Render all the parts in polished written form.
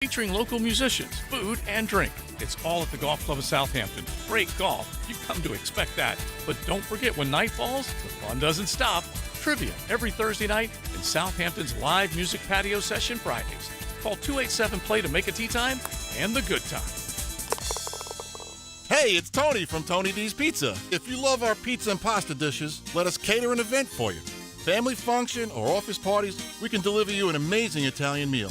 featuring local musicians, food, and drink. It's all at the Golf Club of Southampton. Great golf. You've come to expect that. But don't forget, when night falls, the fun doesn't stop. Trivia every Thursday night and Southampton's live music patio session Fridays. Call 287-PLAY to make a tee time and the good time. Hey, it's Tony from Tony D's Pizza. If you love our pizza and pasta dishes, let us cater an event for you. Family function or office parties, we can deliver you an amazing Italian meal.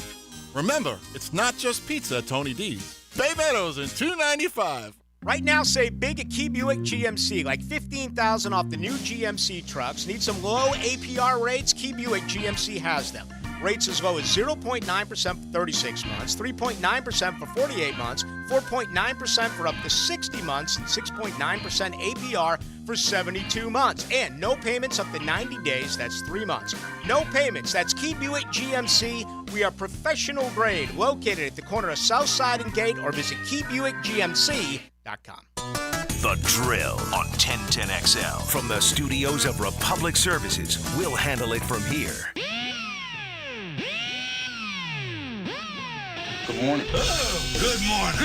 Remember, it's not just pizza at Tony D's. Bay Meadows and $2.95. Right now, save big at Key Buick GMC, like $15,000 off the new GMC trucks. Need some low APR rates? Key Buick GMC has them. Rates as low as 0.9% for 36 months, 3.9% for 48 months, 4.9% for up to 60 months, and 6.9% APR for 72 months. And no payments up to 90 days, that's 3 months. No payments, that's Key Buick GMC. We are professional grade, located at the corner of Southside and Gate, or visit KeyBuickGMC.com. The Drill on 1010XL. From the studios of Republic Services, we'll handle it from here. Good morning. Good morning.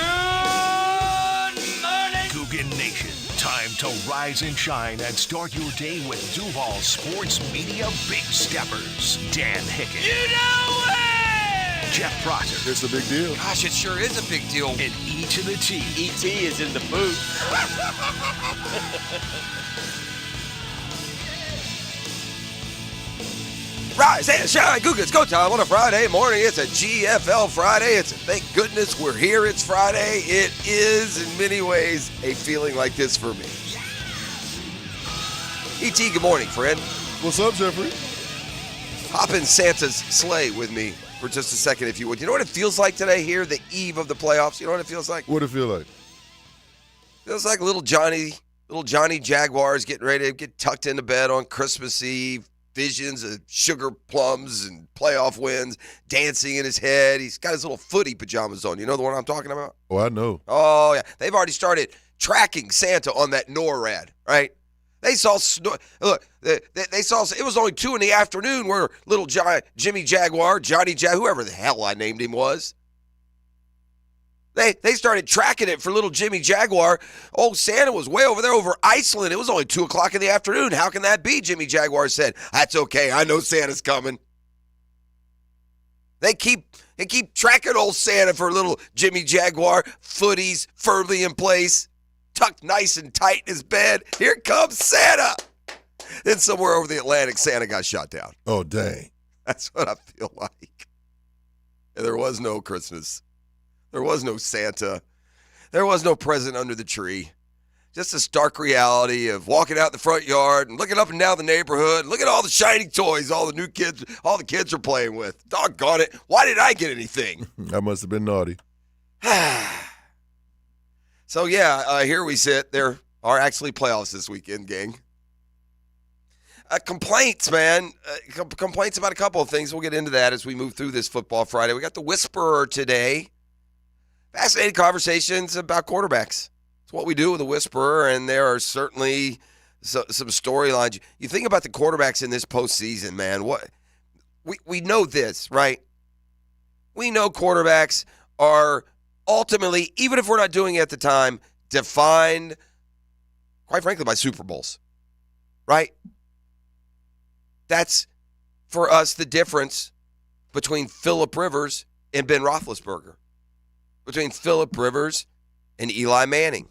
Good morning. Coogan Nation. Time to rise and shine and start your day with Duval Sports Media Big Steppers. Dan Hicken. You know it! Jeff Prosser. It's a big deal. Gosh, it sure is a big deal. And E to the T. E.T. is in the booth. Rise and shine, Google. It's go time on a Friday morning. It's a GFL Friday. It's a thank goodness we're here. It's Friday. It is, in many ways, a feeling like this for me. E.T., good morning, friend. What's up, Jeffrey? Hop in Santa's sleigh with me for just a second, if you would. You know what it feels like today here, the eve of the playoffs? You know what it feels like? What it feel like? Feels like little Johnny Jaguars getting ready to get tucked into bed on Christmas Eve. Visions of sugar plums and playoff wins, dancing in his head. He's got his little footy pajamas on. You know the one I'm talking about? Oh, I know. Oh, yeah. They've already started tracking Santa on that NORAD, right? They saw, look, they saw, it was only 2 p.m. where little Jimmy Jaguar, whoever the hell I named him was. They started tracking it for little Jimmy Jaguar. Oh, Santa was way over there over Iceland. It was only 2 p.m. How can that be? Jimmy Jaguar said. That's okay. I know Santa's coming. They keep tracking old Santa for little Jimmy Jaguar. Footies firmly in place, tucked nice and tight in his bed. Here comes Santa. Then somewhere over the Atlantic, Santa got shot down. Oh, dang. That's what I feel like. And there was no Christmas. There was no Santa. There was no present under the tree. Just a stark reality of walking out the front yard and looking up and down the neighborhood and look at all the shiny toys all the kids are playing with. Doggone it. Why did I get anything? I must have been naughty. So, here we sit. There are actually playoffs this weekend, gang. Complaints, man. Complaints about a couple of things. We'll get into that as we move through this Football Friday. We got the Whisperer today. Fascinating conversations about quarterbacks. It's what we do with the Whisperer, and there are certainly some storylines. You think about the quarterbacks in this postseason, man. What we know this, right? We know quarterbacks are ultimately, even if we're not doing it at the time, defined, quite frankly, by Super Bowls, right? That's, for us, the difference between Phillip Rivers and Ben Roethlisberger. Between Phillip Rivers and Eli Manning.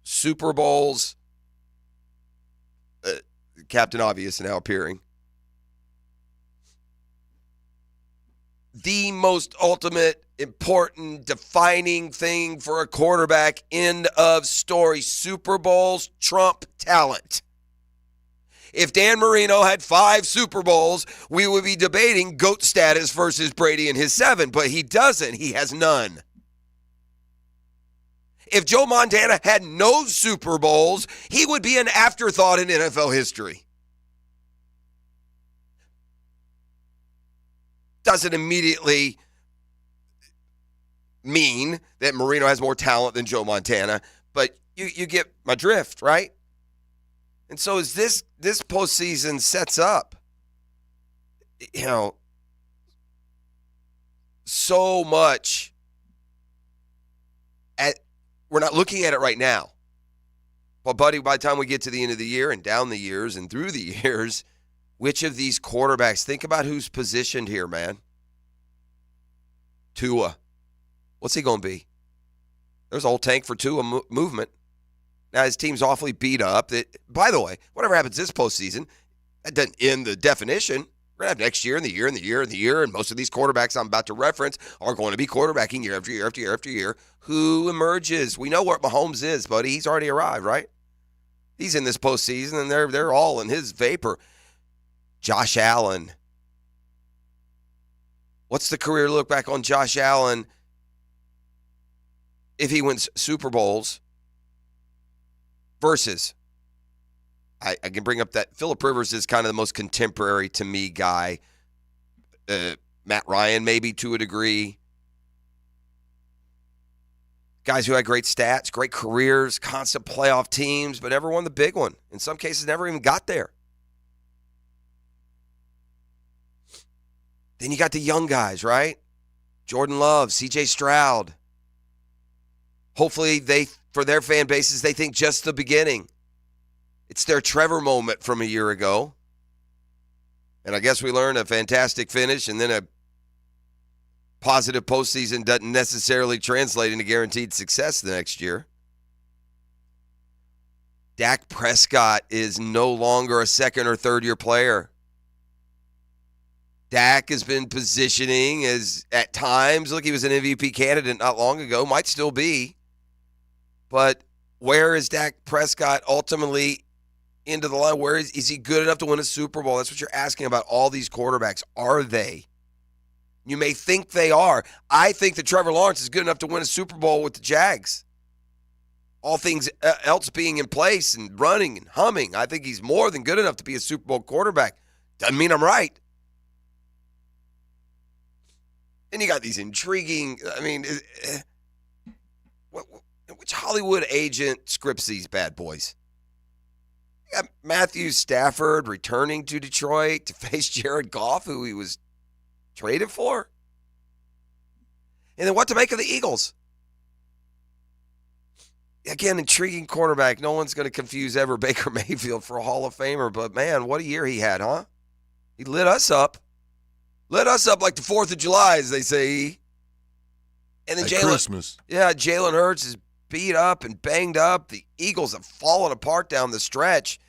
Super Bowls, Captain Obvious now appearing. The most ultimate, important, defining thing for a quarterback, end of story. Super Bowls trump talent. If Dan Marino had 5 Super Bowls, we would be debating GOAT status versus Brady and his 7, but he doesn't. He has none. If Joe Montana had no Super Bowls, he would be an afterthought in NFL history. Doesn't immediately mean that Marino has more talent than Joe Montana, but you get my drift, right? And so as this postseason sets up, so much we're not looking at it right now. But, buddy, by the time we get to the end of the year and down the years and through the years, which of these quarterbacks, think about who's positioned here, man. Tua. What's he going to be? There's a whole tank for Tua movement. Now, his team's awfully beat up. By the way, whatever happens this postseason, that doesn't end the definition. We're going to have next year and the year and the year and the year, and most of these quarterbacks I'm about to reference are going to be quarterbacking year after year after year after year. Who emerges? We know what Mahomes is, buddy. He's already arrived, right? He's in this postseason, and they're all in his vapor. Josh Allen. What's the career look back on Josh Allen if he wins Super Bowls versus? I can bring up that Phillip Rivers is kind of the most contemporary to me guy. Matt Ryan maybe to a degree. Guys who had great stats, great careers, constant playoff teams, but never won the big one. In some cases, never even got there. Then you got the young guys, right? Jordan Love, C.J. Stroud. Hopefully, for their fan bases, they think just the beginning. It's their Trevor moment from a year ago. And I guess we learned a fantastic finish and then a positive postseason doesn't necessarily translate into guaranteed success the next year. Dak Prescott is no longer a second or third year player. Dak has been positioning as at times, look, he was an MVP candidate not long ago, might still be. But where is Dak Prescott ultimately into the line? Where is he good enough to win a Super Bowl? That's what you're asking about all these quarterbacks. Are they? You may think they are. I think that Trevor Lawrence is good enough to win a Super Bowl with the Jags. All things else being in place and running and humming, I think he's more than good enough to be a Super Bowl quarterback. Doesn't mean I'm right. And you got these intriguing, which Hollywood agent scripts these bad boys? You got Matthew Stafford returning to Detroit to face Jared Goff, who he was traded for. And then what to make of the Eagles? Again, intriguing quarterback. No one's going to confuse ever Baker Mayfield for a Hall of Famer, but man, what a year he had, huh? He lit us up. Lit us up like the 4th of July, as they say. And then Like Christmas. Yeah, Jalen Hurts is beat up and banged up. The Eagles have fallen apart down the stretch.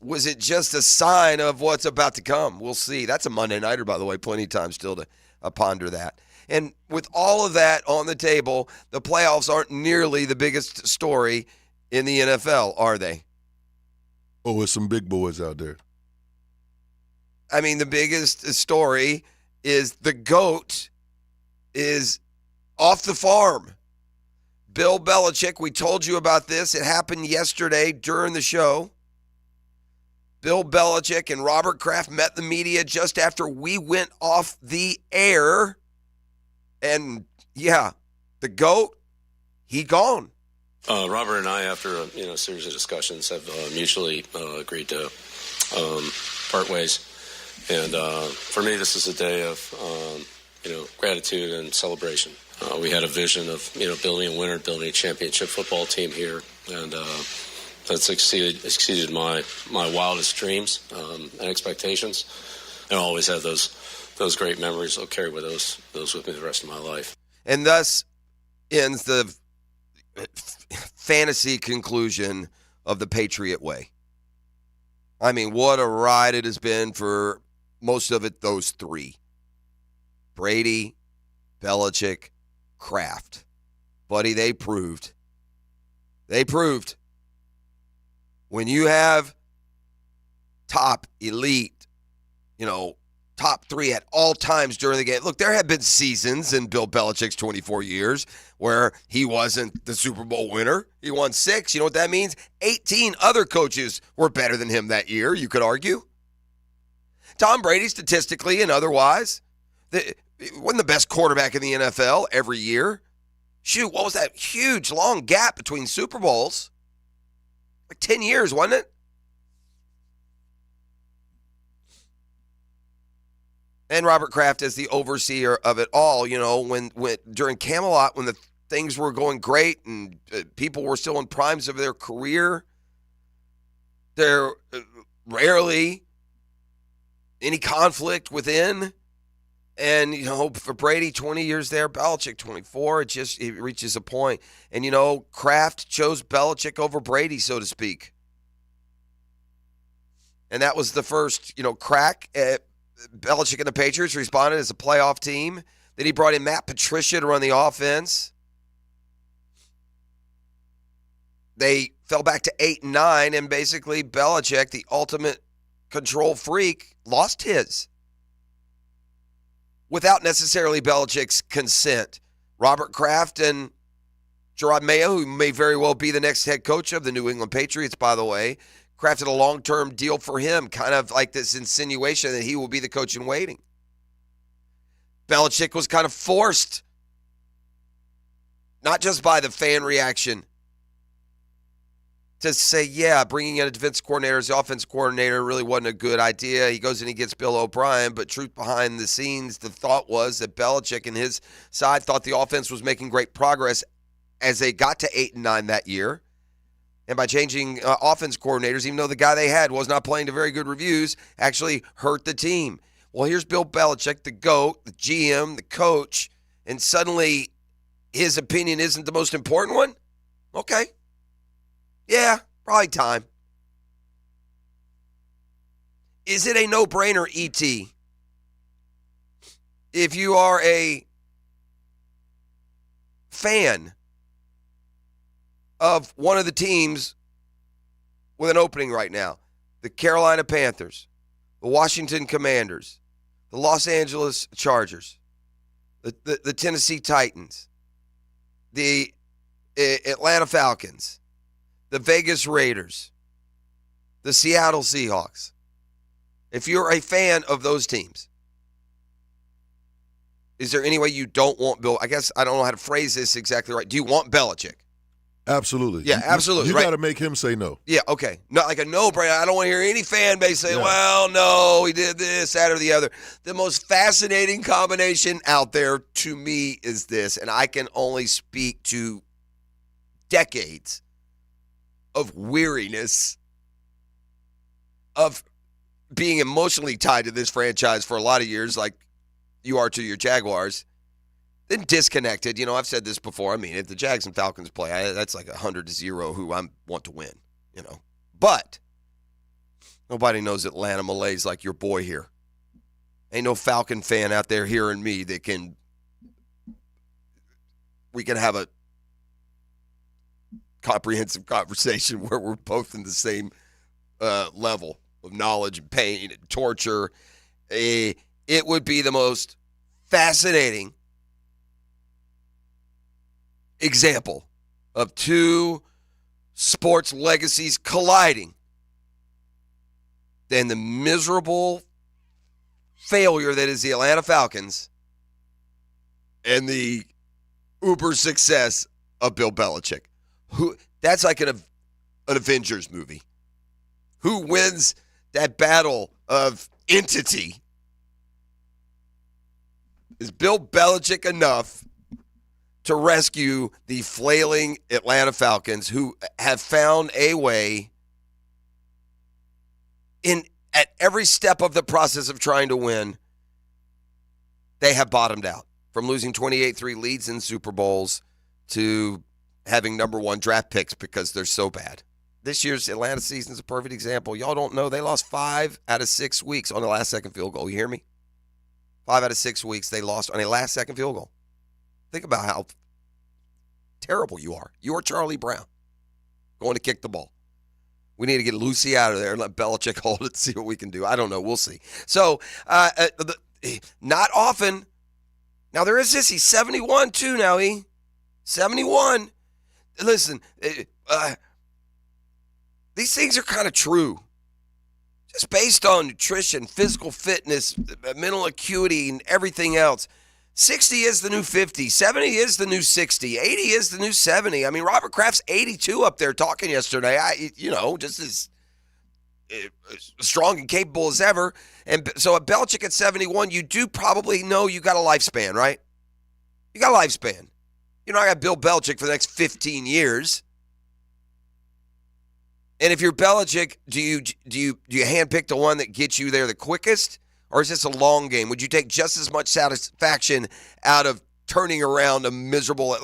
Was it just a sign of what's about to come? We'll see. That's a Monday nighter, by the way. Plenty of time still to ponder that. And with all of that on the table, the playoffs aren't nearly the biggest story in the NFL, are they? Oh, there's some big boys out there. I mean, the biggest story is the GOAT is off the farm. Bill Belichick, we told you about this. It happened yesterday during the show. Bill Belichick and Robert Kraft met the media just after we went off the air. And, yeah, the GOAT, he gone. Robert and I, after a series of discussions, have mutually agreed to part ways. And for me, this is a day of, gratitude and celebration. We had a vision of, building a winner, building a championship football team here. And that's exceeded my wildest dreams and expectations. And I always have those great memories. I'll carry with those with me the rest of my life. And thus ends the fantasy conclusion of the Patriot way. I mean, what a ride it has been for most of it, those three. Brady, Belichick, Kraft. Buddy, they proved. When you have top elite, top three at all times during the game. Look, there have been seasons in Bill Belichick's 24 years where he wasn't the Super Bowl winner. He won 6. You know what that means? 18 other coaches were better than him that year, you could argue. Tom Brady, statistically and otherwise, wasn't the best quarterback in the NFL every year. Shoot, what was that huge, long gap between Super Bowls? Like 10 years, wasn't it? And Robert Kraft as the overseer of it all, when during Camelot, when the things were going great and people were still in primes of their career, there rarely any conflict within. And, for Brady, 20 years there, Belichick, 24, it reaches a point. And, Kraft chose Belichick over Brady, so to speak. And that was the first, crack at Belichick and the Patriots responded as a playoff team. Then he brought in Matt Patricia to run the offense. They fell back to 8-9, and basically Belichick, the ultimate control freak, lost his without necessarily Belichick's consent. Robert Kraft and Gerard Mayo, who may very well be the next head coach of the New England Patriots, by the way, crafted a long-term deal for him, kind of like this insinuation that he will be the coach in waiting. Belichick was kind of forced, not just by the fan reaction, to say, yeah, bringing in a defense coordinator as the offense coordinator really wasn't a good idea. He goes and he gets Bill O'Brien, but truth behind the scenes, the thought was that Belichick and his side thought the offense was making great progress as they got to 8-9 that year. And by changing offense coordinators, even though the guy they had was not playing to very good reviews, actually hurt the team. Well, here's Bill Belichick, the GOAT, the GM, the coach, and suddenly his opinion isn't the most important one? Okay. Yeah, probably time. Is it a no-brainer, E.T.? If you are a fan of one of the teams with an opening right now, the Carolina Panthers, the Washington Commanders, the Los Angeles Chargers, the Tennessee Titans, the Atlanta Falcons, the Vegas Raiders, the Seattle Seahawks. If you're a fan of those teams, is there any way you don't want Bill? I guess I don't know how to phrase this exactly right. Do you want Belichick? Absolutely. Yeah, absolutely. You right. got to make him say no. Yeah, okay. Not like a no-brainer. I don't want to hear any fan base say, well, no, he did this, that, or the other. The most fascinating combination out there to me is this, and I can only speak to decades of weariness of being emotionally tied to this franchise for a lot of years, like you are to your Jaguars, then disconnected. I've said this before. I mean, if the Jags and Falcons play, that's like 100-0 who I want to win, But nobody knows Atlanta Malaise like your boy here. Ain't no Falcon fan out there hearing me that we can have a comprehensive conversation where we're both in the same level of knowledge and pain and torture. It would be the most fascinating example of two sports legacies colliding than the miserable failure that is the Atlanta Falcons and the uber success of Bill Belichick. That's like an Avengers movie. Who wins that battle of entity? Is Bill Belichick enough to rescue the flailing Atlanta Falcons, who have found a way at every step of the process of trying to win? They have bottomed out, from losing 28-3 leads in Super Bowls to having number one draft picks because they're so bad. This year's Atlanta season is a perfect example. Y'all don't know they lost 5 out of 6 weeks on the last-second field goal. You hear me? 5 out of 6 weeks they lost on a last-second field goal. Think about how terrible you are. You are Charlie Brown going to kick the ball. We need to get Lucy out of there and let Belichick hold it and see what we can do. I don't know. We'll see. So, not often. Now, there is this. He's 71, too, now, 71. Listen, these things are kind of true. Just based on nutrition, physical fitness, mental acuity, and everything else. 60 is the new 50. 70 is the new 60. 80 is the new 70. I mean, Robert Kraft's 82 up there talking yesterday. Just as strong and capable as ever. And so at Belichick at 71, you do probably know you got a lifespan, right? You got a lifespan. You're not going to Bill Belichick for the next 15 years. And if you're Belichick, do you handpick the one that gets you there the quickest, or is this a long game? Would you take just as much satisfaction out of turning around a miserable?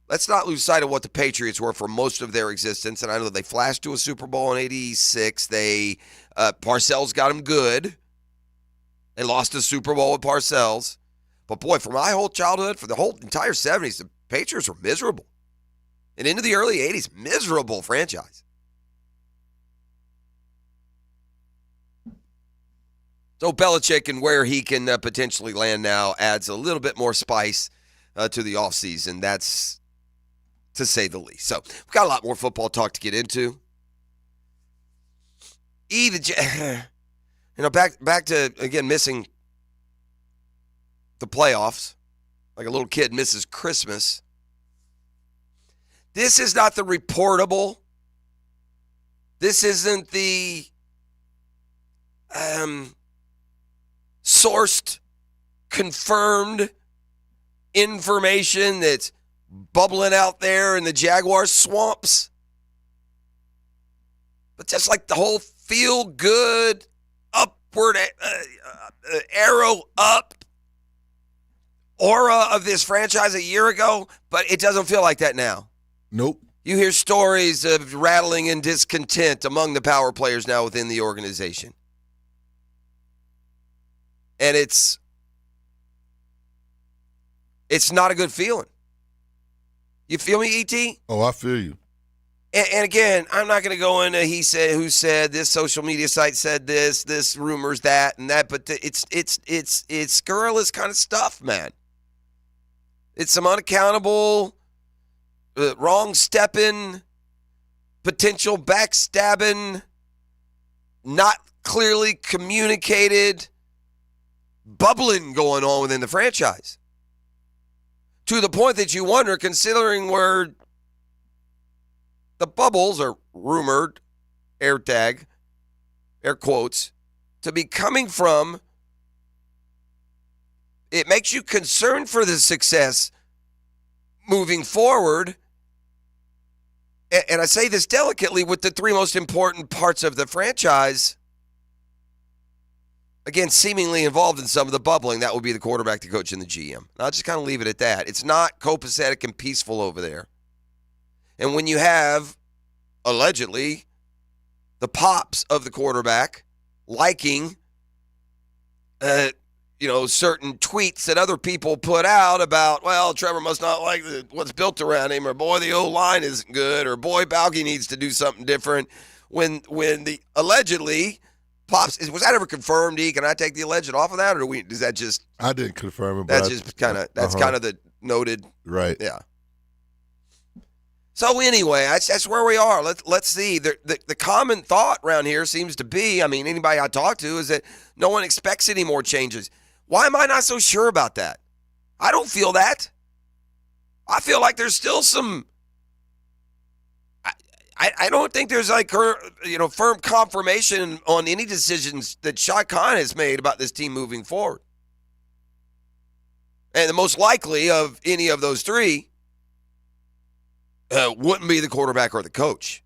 Let's not lose sight of what the Patriots were for most of their existence. And I know they flashed to a Super Bowl in '86. They Parcells got them good. They lost a Super Bowl with Parcells. But boy, for my whole childhood, for the whole entire 70s, the Patriots were miserable. And into the early 80s, miserable franchise. So Belichick and where he can potentially land now adds a little bit more spice to the offseason. That's to say the least. So we've got a lot more football talk to get into. Back to, again, missing the playoffs, like a little kid misses Christmas. This is not the reportable. This isn't the sourced, confirmed information that's bubbling out there in the Jaguar swamps. But just like the whole feel-good, upward arrow up aura of this franchise a year ago, but it doesn't feel like that now. Nope. You hear stories of rattling and discontent among the power players now within the organization. And it's not a good feeling. You feel me, E.T.? Oh, I feel you. And again, I'm not going to go into he said, who said, this social media site said this rumors that and that, but it's scurrilous kind of stuff, man. It's some unaccountable, wrong stepping, potential backstabbing, not clearly communicated bubbling going on within the franchise. To the point that you wonder, considering where the bubbles are rumored, air quotes, to be coming from, it makes you concerned for the success moving forward. And I say this delicately, with the three most important parts of the franchise, again, seemingly involved in some of the bubbling. That would be the quarterback, the coach, and the GM. I'll just kind of leave it at that. It's not copacetic and peaceful over there. And when you have, allegedly, the pops of the quarterback liking, certain tweets that other people put out about, well, Trevor must not like what's built around him, or boy, the O-line isn't good, or boy, Balky needs to do something different. When the allegedly pops, was that ever confirmed, E? Can I take the alleged off of that, or is that just? I didn't confirm it. That's just kind of kind of the noted, right? Yeah. So anyway, that's where we are. Let's see. The common thought around here seems to be, anybody I talk to, is that no one expects any more changes. Why am I not so sure about that? I don't feel that. I feel like there's still some. I don't think there's firm confirmation on any decisions that Shad Khan has made about this team moving forward. And the most likely of any of those three wouldn't be the quarterback or the coach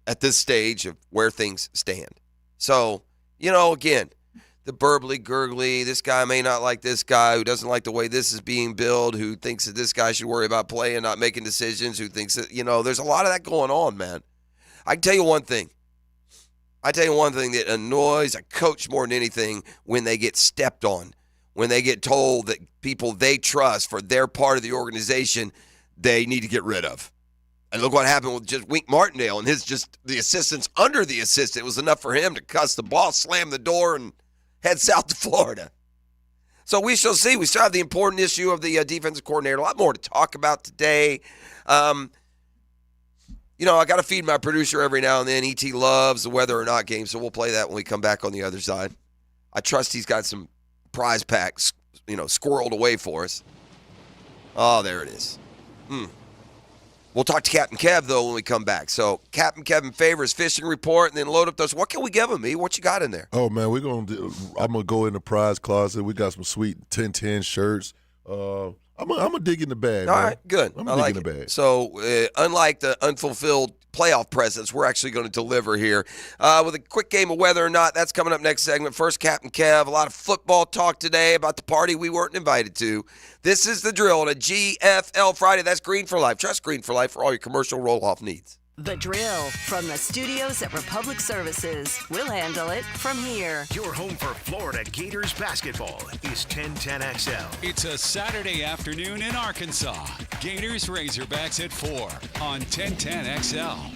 at this stage of where things stand. So, again, the burbly gurgly, this guy may not like this guy, who doesn't like the way this is being billed, who thinks that this guy should worry about playing, not making decisions, who thinks that, there's a lot of that going on, man. I can tell you one thing. That annoys a coach more than anything: when they get stepped on, when they get told that people they trust for their part of the organization, they need to get rid of. And look what happened with just Wink Martindale and the assistants under the assistant. It was enough for him to cuss the boss, slam the door, and head south to Florida. So we shall see. We still have the important issue of the defensive coordinator. A lot more to talk about today. I got to feed my producer every now and then. E.T. loves the whether or not game, so we'll play that when we come back on the other side. I trust he's got some prize packs, squirreled away for us. Oh, there it is. We'll talk to Captain Kev, though, when we come back. So, Captain Kevin Favors fishing report, and then load up those. What can we give him, E? What you got in there? Oh, man, I'm going to go in the prize closet. We got some sweet 10-10 shirts. I'm gonna dig in the bag. All man. right, good. I'm I gonna like dig in the it. bag. So, unlike the unfulfilled playoff presents, we're actually going to deliver here with a quick game of whether or not. That's coming up next segment. First, Captain Kev. A lot of football talk today about the party we weren't invited to. This is the drill on a GFL Friday. That's Green for Life. Trust Green for Life for all your commercial roll-off needs. The Drill from the studios at Republic Services. We'll handle it from here. Your home for Florida Gators basketball is 1010XL. It's a Saturday afternoon in Arkansas. Gators Razorbacks at 4 on 1010XL.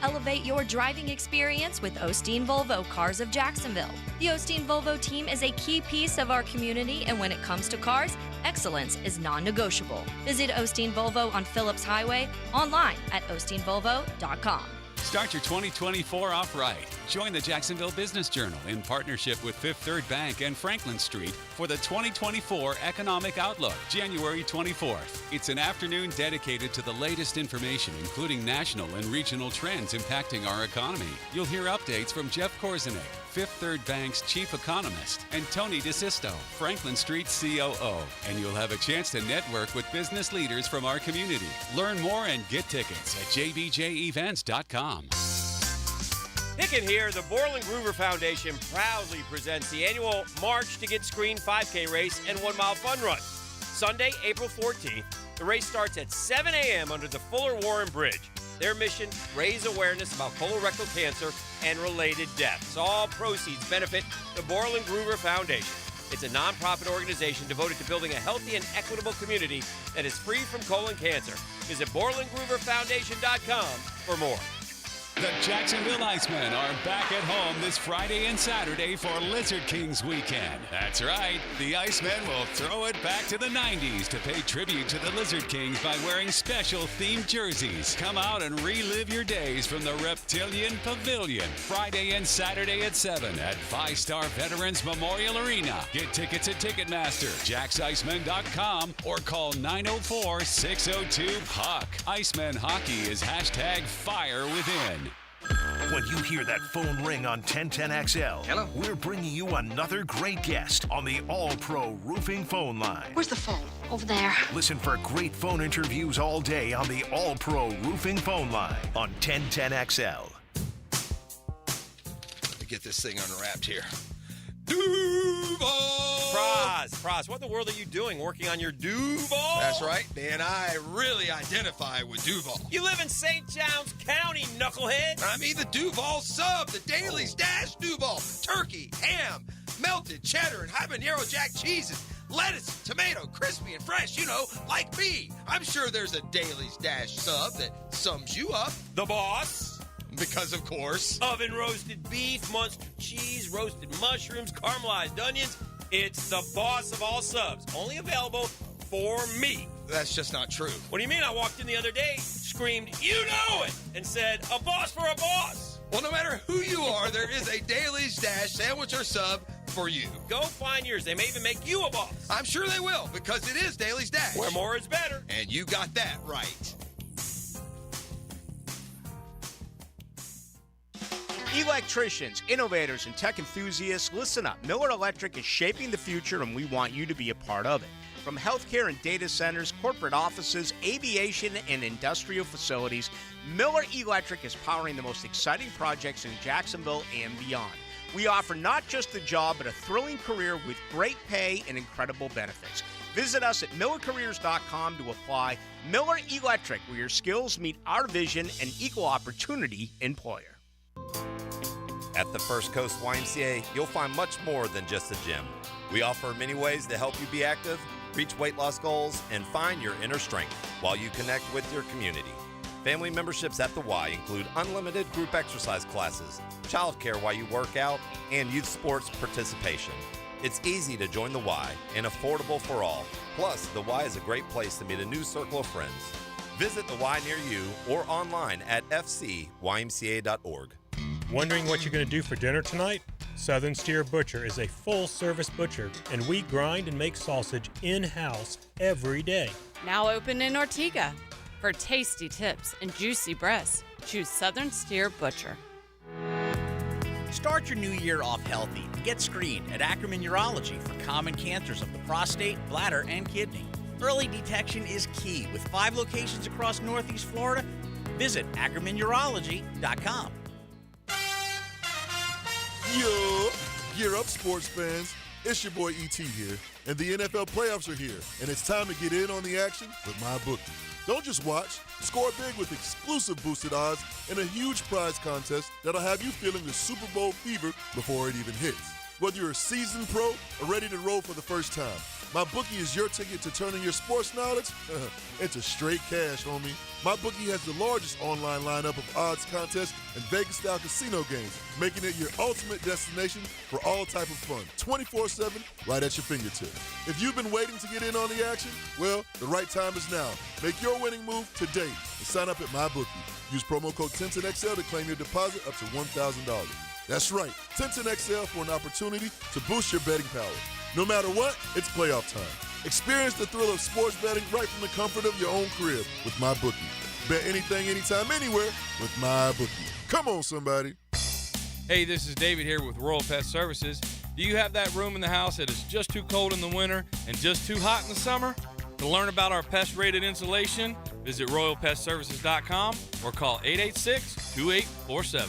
Elevate your driving experience with Osteen Volvo Cars of Jacksonville. The Osteen Volvo team is a key piece of our community, and when it comes to cars, excellence is non-negotiable. Visit Osteen Volvo on Phillips Highway, online at osteenvolvo.com. Start your 2024 off right. Join the Jacksonville Business Journal in partnership with Fifth Third Bank and Franklin Street for the 2024 Economic Outlook, January 24th. It's an afternoon dedicated to the latest information, including national and regional trends impacting our economy. You'll hear updates from Jeff Korzenik, Fifth Third Bank's chief economist, and Tony DeSisto, Franklin Street's COO. And you'll have a chance to network with business leaders from our community. Learn more and get tickets at jbjevents.com. Hicken here. The Borland Groover Foundation proudly presents the annual March to Get Screened 5K race and 1 mile fun run. Sunday, April 14th. The race starts at 7 a.m. under the Fuller Warren Bridge. Their mission, raise awareness about colorectal cancer and related deaths. All proceeds benefit the Borland Groover Foundation. It's a nonprofit organization devoted to building a healthy and equitable community that is free from colon cancer. Visit BorlandGrooverFoundation.com for more. The Jacksonville Icemen are back at home this Friday and Saturday for Lizard Kings weekend. That's right, the Icemen will throw it back to the 90s to pay tribute to the Lizard Kings by wearing special themed jerseys. Come out and relive your days from the Reptilian Pavilion, Friday and Saturday at 7 at 5-Star Veterans Memorial Arena. Get tickets at Ticketmaster, JacksIcemen.com, or call 904-602-PUCK. Icemen hockey is #FireWithin. When you hear that phone ring on 1010XL, hello, we're bringing you another great guest on the All-Pro Roofing phone line. Where's the phone? Over there. Listen for great phone interviews all day on the All-Pro Roofing phone line on 1010XL. Let me get this thing unwrapped here. Duval! Praz, what in the world are you doing working on your Duval? That's right, man. I really identify with Duval. You live in St. John's County, knucklehead. I mean the Duval sub, the Dailies Dash Duval. Turkey, ham, melted cheddar, and habanero jack cheeses. Lettuce, tomato, crispy and fresh, you know, like me. I'm sure there's a Dailies Dash sub that sums you up. The boss. Because, of course, oven roasted beef, Munster cheese, roasted mushrooms, caramelized onions. It's the boss of all subs. Only available for me. That's just not true. What do you mean? I walked in the other day, screamed, "You know it!" and said, "A boss for a boss." Well, no matter who you are, there is a Dailies Dash sandwich or sub for you. Go find yours. They may even make you a boss. I'm sure they will, because it is Dailies Dash. Where more is better. And you got that right. Electricians, innovators, and tech enthusiasts, listen up. Miller Electric is shaping the future, and we want you to be a part of it. From healthcare and data centers, corporate offices, aviation, and industrial facilities, Miller Electric is powering the most exciting projects in Jacksonville and beyond. We offer not just a job, but a thrilling career with great pay and incredible benefits. Visit us at millercareers.com to apply. Miller Electric, where your skills meet our vision and equal opportunity employer. At the First Coast YMCA, you'll find much more than just a gym. We offer many ways to help you be active, reach weight loss goals, and find your inner strength while you connect with your community. Family memberships at the Y include unlimited group exercise classes, childcare while you work out, and youth sports participation. It's easy to join the Y and affordable for all. Plus, the Y is a great place to meet a new circle of friends. Visit the Y near you or online at fcymca.org. Wondering what you're going to do for dinner tonight? Southern Steer Butcher is a full-service butcher, and we grind and make sausage in-house every day. Now open in Ortega. For tasty tips and juicy breasts, choose Southern Steer Butcher. Start your new year off healthy and get screened at Ackerman Urology for common cancers of the prostate, bladder, and kidney. Early detection is key with 5 locations across Northeast Florida. Visit AckermanUrology.com. Yo, gear up, sports fans. It's your boy E.T. here, and the NFL playoffs are here, and it's time to get in on the action with MyBookie. Don't just watch. Score big with exclusive boosted odds and a huge prize contest that'll have you feeling the Super Bowl fever before it even hits. Whether you're a seasoned pro or ready to roll for the first time, MyBookie is your ticket to turning your sports knowledge into straight cash, homie. MyBookie has the largest online lineup of odds contests and Vegas-style casino games, making it your ultimate destination for all type of fun, 24/7, right at your fingertips. If you've been waiting to get in on the action, well, the right time is now. Make your winning move today and sign up at MyBookie. Use promo code TenTenXL to claim your deposit up to $1,000. That's right, TenTenXL for an opportunity to boost your betting power. No matter what, it's playoff time. Experience the thrill of sports betting right from the comfort of your own crib with MyBookie. Bet anything, anytime, anywhere with MyBookie. Come on, somebody. Hey, this is David here with Royal Pest Services. Do you have that room in the house that is just too cold in the winter and just too hot in the summer? To learn about our pest-rated insulation, visit RoyalPestServices.com or call 886-2847.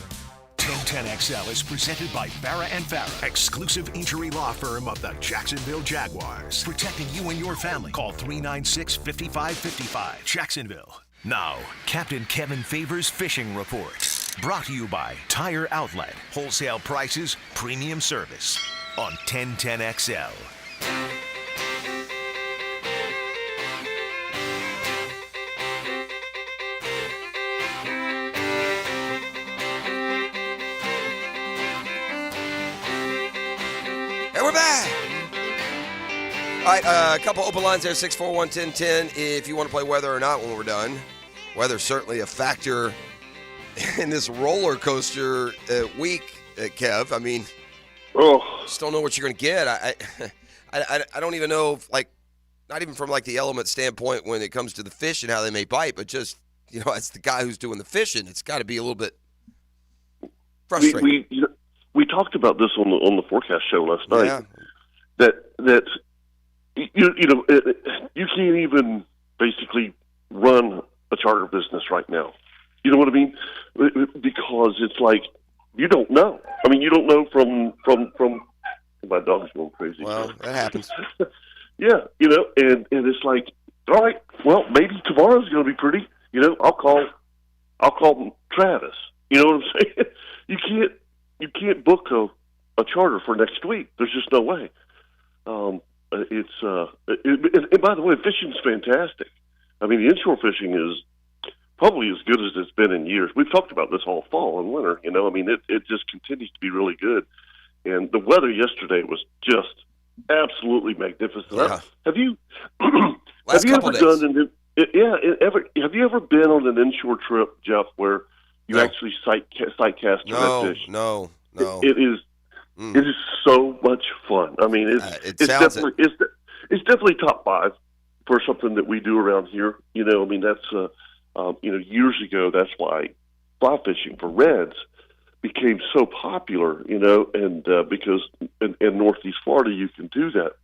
1010XL is presented by Farah & Farah, exclusive injury law firm of the Jacksonville Jaguars. Protecting you and your family. Call 396-5555. Jacksonville. Now, Captain Kevin Favors Fishing Report. Brought to you by Tire Outlet. Wholesale prices, premium service. On 1010XL. And we're back. All right, a couple open lines there, 641-1010, if you want to play whether or not when we're done. Weather's certainly a factor in this roller coaster week, Kev. I mean, just don't know what you're going to get. I don't even know, not even from the element standpoint when it comes to the fish and how they may bite, but just, as the guy who's doing the fishing, it's got to be a little bit frustrating. We talked about this on the forecast show last night. Yeah. That you can't even basically run a charter business right now. You know what I mean? Because it's like you don't know. I mean, you don't know from my dog's going crazy. Well, that happens. Yeah, and it's like, all right, well, maybe tomorrow's going to be pretty. I'll call Travis. You know what I'm saying? You can't book a charter for next week. There's just no way. And by the way, fishing's fantastic. I mean, the inshore fishing is probably as good as it's been in years. We've talked about this all fall and winter. I mean, it just continues to be really good. And the weather yesterday was just absolutely magnificent. Yeah. Have you Last have you couple ever days. done have you ever been on an inshore trip, Jeff, where you actually sight cast a redfish? No. It is so much fun. I mean, it's definitely top 5 for something that we do around here. I mean, that's years ago. That's why fly fishing for reds became so popular. And because in Northeast Florida you can do that,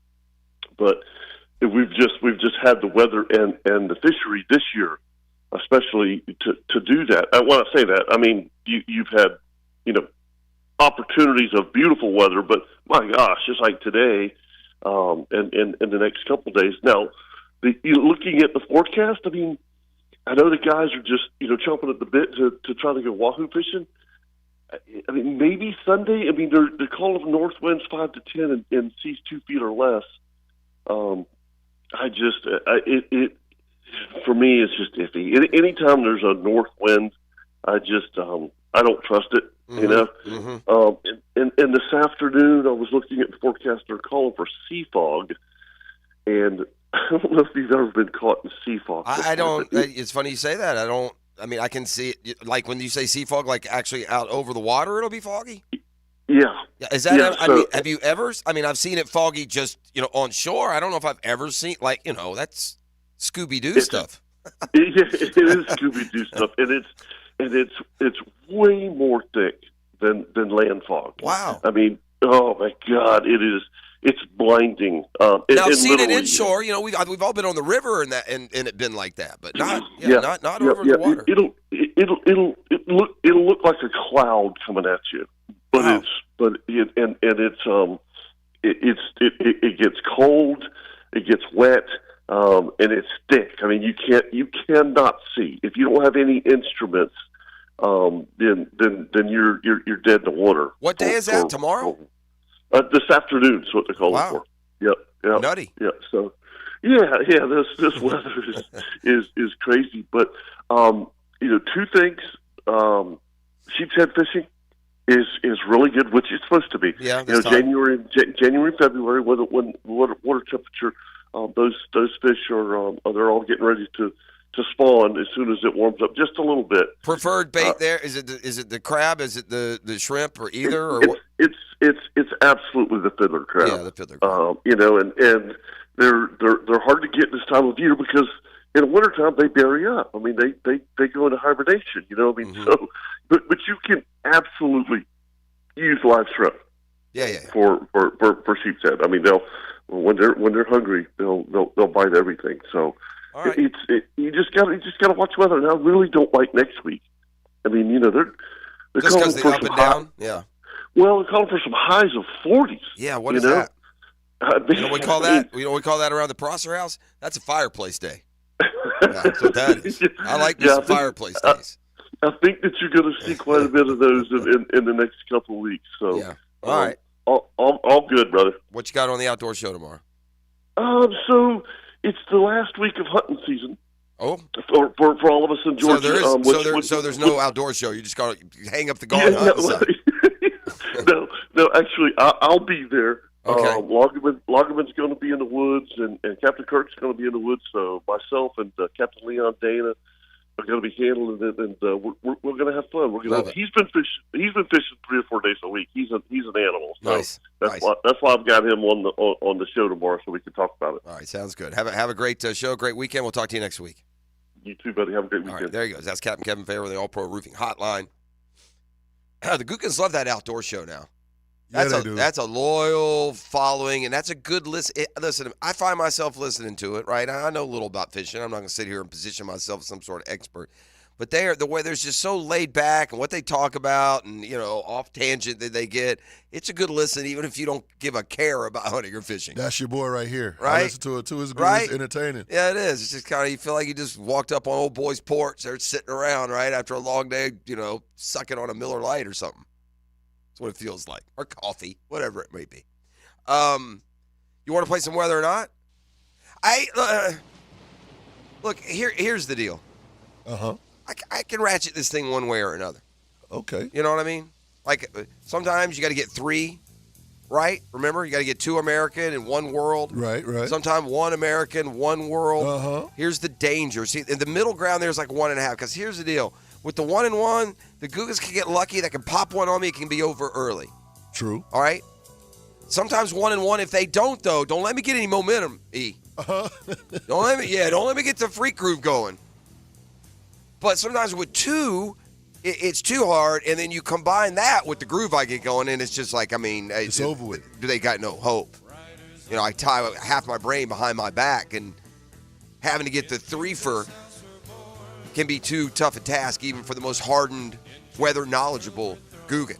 but we've just had the weather and the fishery this year, especially to do that. When I say that, I mean you've had opportunities of beautiful weather, but my gosh, just like today, and the next couple of days. Now, looking at the forecast, I mean, I know the guys are just chomping at the bit to try to go wahoo fishing. I mean, maybe Sunday. I mean, they're calling north winds 5 to 10 and seas 2 feet or less. For me, it's just iffy. Anytime there's a north wind, I don't trust it. Mm-hmm. And this afternoon, I was looking at the forecast. They're calling for sea fog, and I don't know if you've ever been caught in sea fog. I don't. It's funny you say that. I mean, I can see it. Like when you say sea fog, like actually out over the water, it'll be foggy. Yeah. Is that? Yeah, I mean, have you ever? I mean, I've seen it foggy just on shore. I don't know if I've ever seen that's Scooby-Doo stuff. It is Scooby-Doo stuff, and it's way more thick than land fog. Wow! I mean, oh my God, it's blinding. Now I've seen it inshore. You know, we've all been on the river and it been like that, but not over the water. It'll look like a cloud coming at you, but it gets cold, it gets wet. And it's thick. I mean, you cannot see if you don't have any instruments. Then you're dead in the water. What day is that? Tomorrow? This afternoon is what they're calling for. Yep. Nutty. Yeah. So, this weather is crazy. But two things. Sheep's head fishing is really good, which it's supposed to be. Yeah. January, February, when water temperature. Those fish are they're all getting ready to spawn as soon as it warms up just a little bit. Preferred bait there is it the crab? Is it the shrimp or either? Or it's absolutely the fiddler crab. Yeah, the fiddler crab. And they're hard to get this time of year because in the wintertime they bury up. I mean they go into hibernation. You know what I mean? Mm-hmm. So but you can absolutely use live shrimp. Yeah. For sheep's head. I mean when they're hungry, they'll bite everything. So right. You just gotta watch weather. And I really don't like next week. I mean, they're just calling because for up some and down. Yeah. Well, they're calling for some highs of 40s. Yeah. What is that? You know what we call that? We call that around the Prosser house. That's a fireplace day. That's what that is. I like these fireplace days. I think that you're going to see quite a bit of those in the next couple of weeks. So yeah. All right. All good, brother. What you got on the outdoor show tomorrow? So it's the last week of hunting season. Oh, for all of us in Georgia. So there's no outdoor show. You just got to hang up the gun. No. Actually, I'll be there. Okay. Loggerman's going to be in the woods, and Captain Kirk's going to be in the woods. So myself and Captain Leon Dana are going to be handling it, and we're going to have fun. He's been fishing 3 or 4 days a week. He's an animal. So nice. That's why I've got him on the show tomorrow, so we can talk about it. All right, sounds good. Have a great show, great weekend. We'll talk to you next week. You too, buddy. Have a great weekend. All right, there he goes. That's Captain Kevin Fair with the All Pro Roofing Hotline. The Gookins love that outdoor show now. That's a loyal following, and that's a good listen. Listen, I find myself listening to it, right? I know a little about fishing. I'm not going to sit here and position myself as some sort of expert. But the way they're just so laid back and what they talk about and, off tangent that they get, it's a good listen even if you don't give a care about hunting or fishing. That's your boy right here. Right? I listen to it too. It's good. Right? It's entertaining. Yeah, it is. It's just kind of, you feel like you just walked up on old boy's porch. They're sitting around, right, after a long day, sucking on a Miller Lite or something. That's what it feels like. Or coffee, whatever it may be. You want to play some weather or not? Look, here's the deal. Uh-huh. I can ratchet this thing one way or another. Okay. You know what I mean? Like, sometimes you got to get 3, right? Remember, you got to get 2 American and 1 world. Right. Sometimes 1 American, 1 world. Uh-huh. Here's the danger. See, in the middle ground, there's like 1.5. Because here's the deal. With the 1 and 1, the Googans can get lucky. They can pop one on me. It can be over early. True. All right? Sometimes 1 and 1. If they don't, though, don't let me get any momentum, E. Uh-huh. Don't let me get the freak groove going. But sometimes with 2, it's too hard, and then you combine that with the groove I get going, and it's just like, it's over with. They got no hope. I tie half my brain behind my back, and having to get the 3-fer can be too tough a task, even for the most hardened, weather knowledgeable Googan.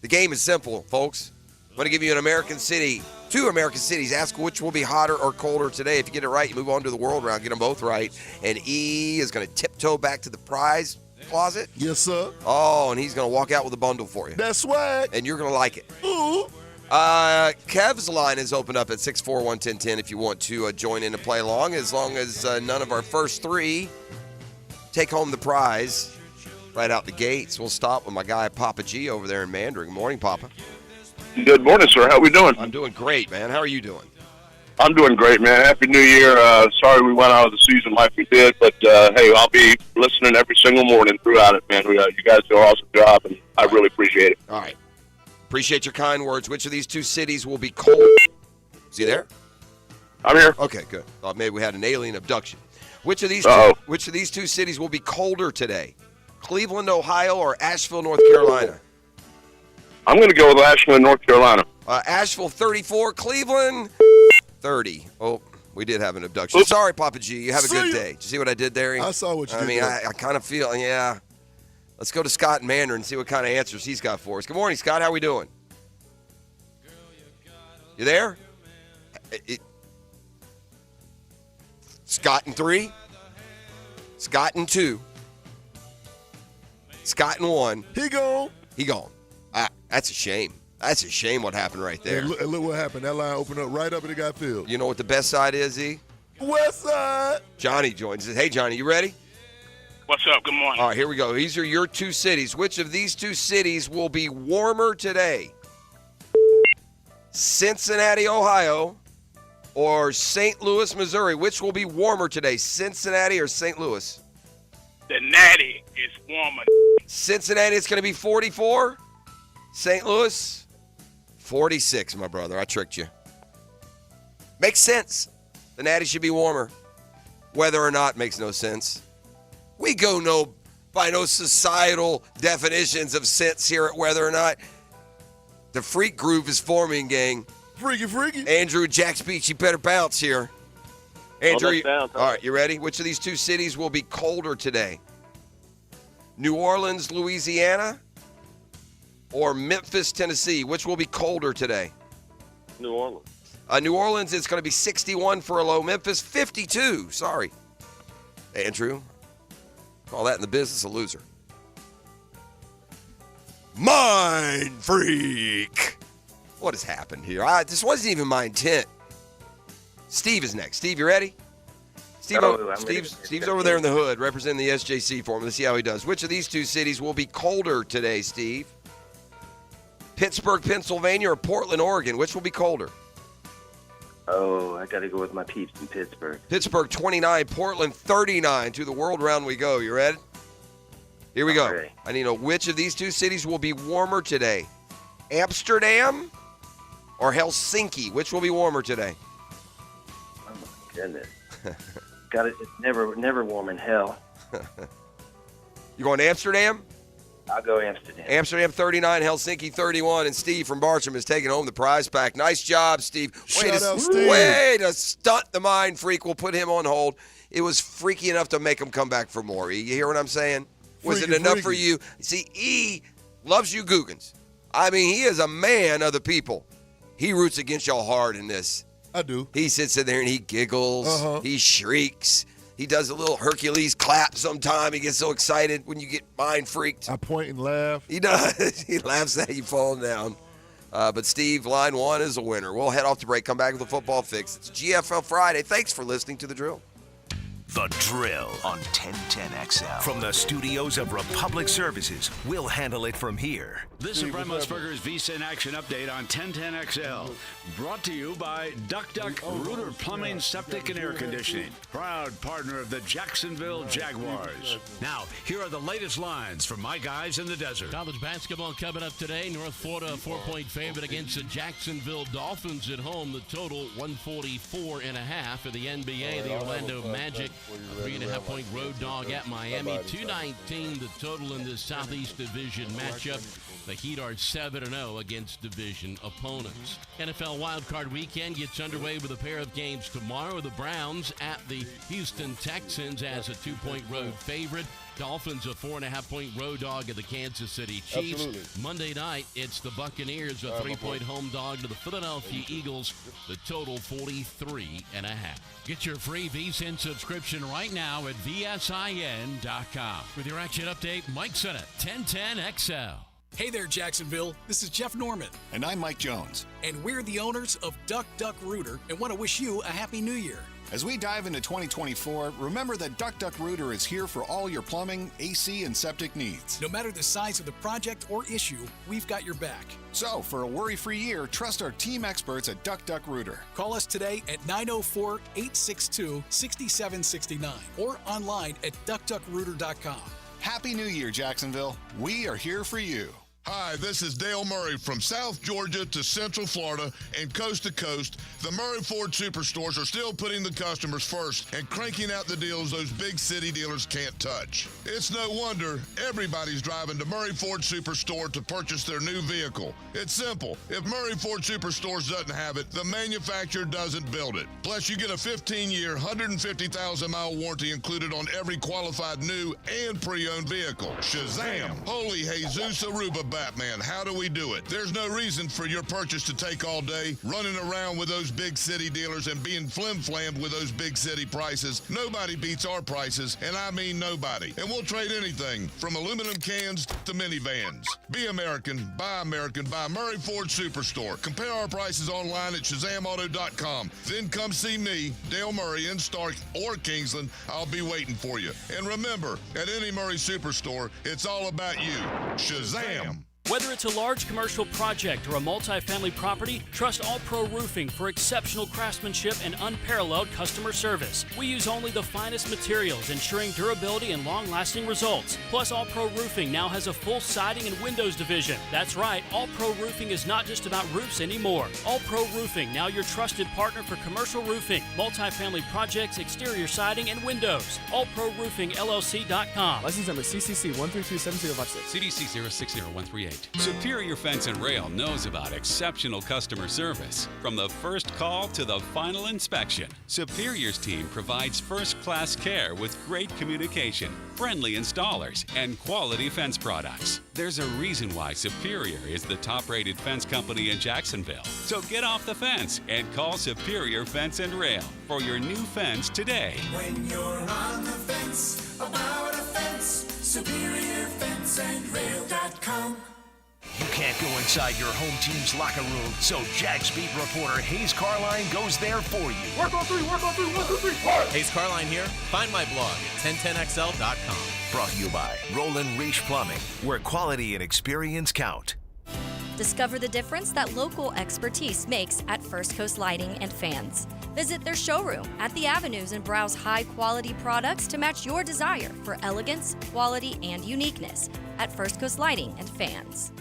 The game is simple, folks. I'm going to give you an American city, 2 American cities. Ask which will be hotter or colder today. If you get it right, you move on to the world round. Get them both right. And E is going to tiptoe back to the prize closet. Yes, sir. Oh, and he's going to walk out with a bundle for you. That's swag. And you're going to like it. Ooh. Kev's line is open up at 641-1010 if you want to join in and play along. As long as none of our first 3 take home the prize right out the gates. We'll stop with my guy Papa G over there in Mandarin. Good morning, Papa. Good morning, sir. How we doing? I'm doing great, man. How are you doing? I'm doing great, man. Happy New Year. Sorry we went out of the season like we did, but hey, I'll be listening every single morning throughout it, man. You guys do an awesome job, and I really appreciate it. All right. Appreciate your kind words. Which of these 2 cities will be cold? Is he there? I'm here. Okay, good. Thought maybe we had an alien abduction. Which of these two cities will be colder today? Cleveland, Ohio, or Asheville, North Carolina? I'm going to go with Asheville, North Carolina. Asheville 34, Cleveland 30. Oh, we did have an abduction. Oops. Sorry, Papa G. You have a good day. Did you see what I did there? I saw what you did. I mean, there. I kind of feel, yeah. Let's go to Scott in Mandarin and see what kind of answers he's got for us. Good morning, Scott. How we doing? You there? Scott in 3. Scott in 2. Scott in 1. He gone. That's a shame. That's a shame what happened right there. And look what happened. That line opened up right up and it got filled. You know what the best side is, E? West side. Johnny joins us. Hey, Johnny, you ready? What's up? Good morning. All right, here we go. These are your two cities. Which of these two cities will be warmer today? Cincinnati, Ohio, or St. Louis, Missouri? Which will be warmer today, Cincinnati or St. Louis? The Natty is warmer. Cincinnati, it's going to be 44. St. Louis, 46, my brother. I tricked you. Makes sense. The Natty should be warmer. Whether or not makes no sense. We go by no societal definitions of sense here at whether or not. The freak groove is forming, gang. Freaky. Andrew, Jack's Beach, you better bounce here. Andrew, down, all right, you ready? Which of these two cities will be colder today? New Orleans, Louisiana, or Memphis, Tennessee? Which will be colder today? New Orleans. New Orleans, it's going to be 61 for a low. Memphis, 52. Sorry. Andrew, call that in the business a loser. Mind freak. What has happened here? This wasn't even my intent. Steve is next. Steve, you ready? Steve's over there in the hood representing the SJC for him. Let's see how he does. Which of these two cities will be colder today, Steve? Pittsburgh, Pennsylvania, or Portland, Oregon? Which will be colder? Oh, I got to go with my peeps in Pittsburgh. Pittsburgh 29, Portland 39. To the world round we go. You ready? Here we go. Okay. I need to know which of these two cities will be warmer today. Amsterdam or Helsinki? Which will be warmer today? Oh, my goodness. Got it. It's never warm in hell. You going to Amsterdam? I'll go Amsterdam. Amsterdam 39, Helsinki 31, and Steve from Bartram is taking home the prize pack. Nice job, Steve. Shout out, Steve. Way to stunt the mind freak. We'll put him on hold. It was freaky enough to make him come back for more. You hear what I'm saying? Was it enough for you? See, E loves you Googans. I mean, he is a man of the people. He roots against y'all hard in this. I do. He sits in there and he giggles. Uh-huh. He shrieks. He does a little Hercules clap sometime. He gets so excited when you get mind freaked. I point and laugh. He does. He laughs at you falling down. But Steve, line one is a winner. We'll head off to break. Come back with a football fix. It's GFL Friday. Thanks for listening to The Drill. The Drill on 1010XL. From the studios of Republic Services, we'll handle it from here. This is Brent Musburger's VSIN Action Update on 1010XL. Brought to you by Duck Rooter Plumbing, Septic, and Air Conditioning. Proud partner of the Jacksonville Jaguars. Now, here are the latest lines from my guys in the desert. College basketball coming up today. North Florida, a 4-point favorite against the Jacksonville Dolphins at home. The total, 144.5 for the NBA. The Orlando Magic, a 3.5-point road dog at Miami. 219 the total in this Southeast Division matchup. The Heat are 7-0 against division opponents. NFL Wildcard Weekend gets underway with a pair of games tomorrow. The Browns at the Houston Texans as a 2-point road favorite. Dolphins a 4.5-point road dog at the Kansas City Chiefs. Absolutely. Monday night, it's the Buccaneers, a 3-point home dog to the Philadelphia Eagles. The total 43.5. Get your free VSIN subscription right now at VSIN.com. With your action update, Mike Sennett, 1010XL. Hey there, Jacksonville. This is Jeff Norman. And I'm Mike Jones. And we're the owners of Duck Rooter and want to wish you a Happy New Year. As we dive into 2024, remember that Duck Rooter is here for all your plumbing, AC, and septic needs. No matter the size of the project or issue, we've got your back. So, for a worry-free year, trust our team experts at Duck Rooter. Call us today at 904-862-6769 or online at duckduckrooter.com. Happy New Year, Jacksonville. We are here for you. Hi, this is Dale Murray from South Georgia to Central Florida and coast to coast. The Murray Ford Superstores are still putting the customers first and cranking out the deals those big city dealers can't touch. It's no wonder everybody's driving to Murray Ford Superstore to purchase their new vehicle. It's simple. If Murray Ford Superstores doesn't have it, the manufacturer doesn't build it. Plus, you get a 15-year, 150,000-mile warranty included on every qualified new and pre-owned vehicle. Shazam! Holy Jesus Aruba Batman, how do we do it? There's no reason for your purchase to take all day, running around with those big city dealers and being flim-flammed with those big city prices. Nobody beats our prices, and I mean nobody. And we'll trade anything from aluminum cans to minivans. Be American, buy Murray Ford Superstore. Compare our prices online at ShazamAuto.com. Then come see me, Dale Murray, in Stark or Kingsland. I'll be waiting for you. And remember, at any Murray Superstore, it's all about you. Shazam! Whether it's a large commercial project or a multi-family property, trust All Pro Roofing for exceptional craftsmanship and unparalleled customer service. We use only the finest materials, ensuring durability and long-lasting results. Plus, All Pro Roofing now has a full siding and windows division. That's right, All Pro Roofing is not just about roofs anymore. All Pro Roofing, now your trusted partner for commercial roofing, multi-family projects, exterior siding, and windows. AllProRoofingLLC.com. License number CCC 1327056. CDC 060138. Superior Fence and Rail knows about exceptional customer service. From the first call to the final inspection, Superior's team provides first-class care with great communication, friendly installers, and quality fence products. There's a reason why Superior is the top-rated fence company in Jacksonville. So get off the fence and call Superior Fence and Rail for your new fence today. When you're on the fence, about a fence, SuperiorFenceandRail.com. You can't go inside your home team's locker room, so Jags beat reporter Hayes Carline goes there for you. Work on three, 1, 2, 3. Hayes Carline here. Find my blog at 1010XL.com. Brought to you by Roland Reach Plumbing, where quality and experience count. Discover the difference that local expertise makes at First Coast Lighting and Fans. Visit their showroom at the Avenues and browse high-quality products to match your desire for elegance, quality, and uniqueness at First Coast Lighting and Fans.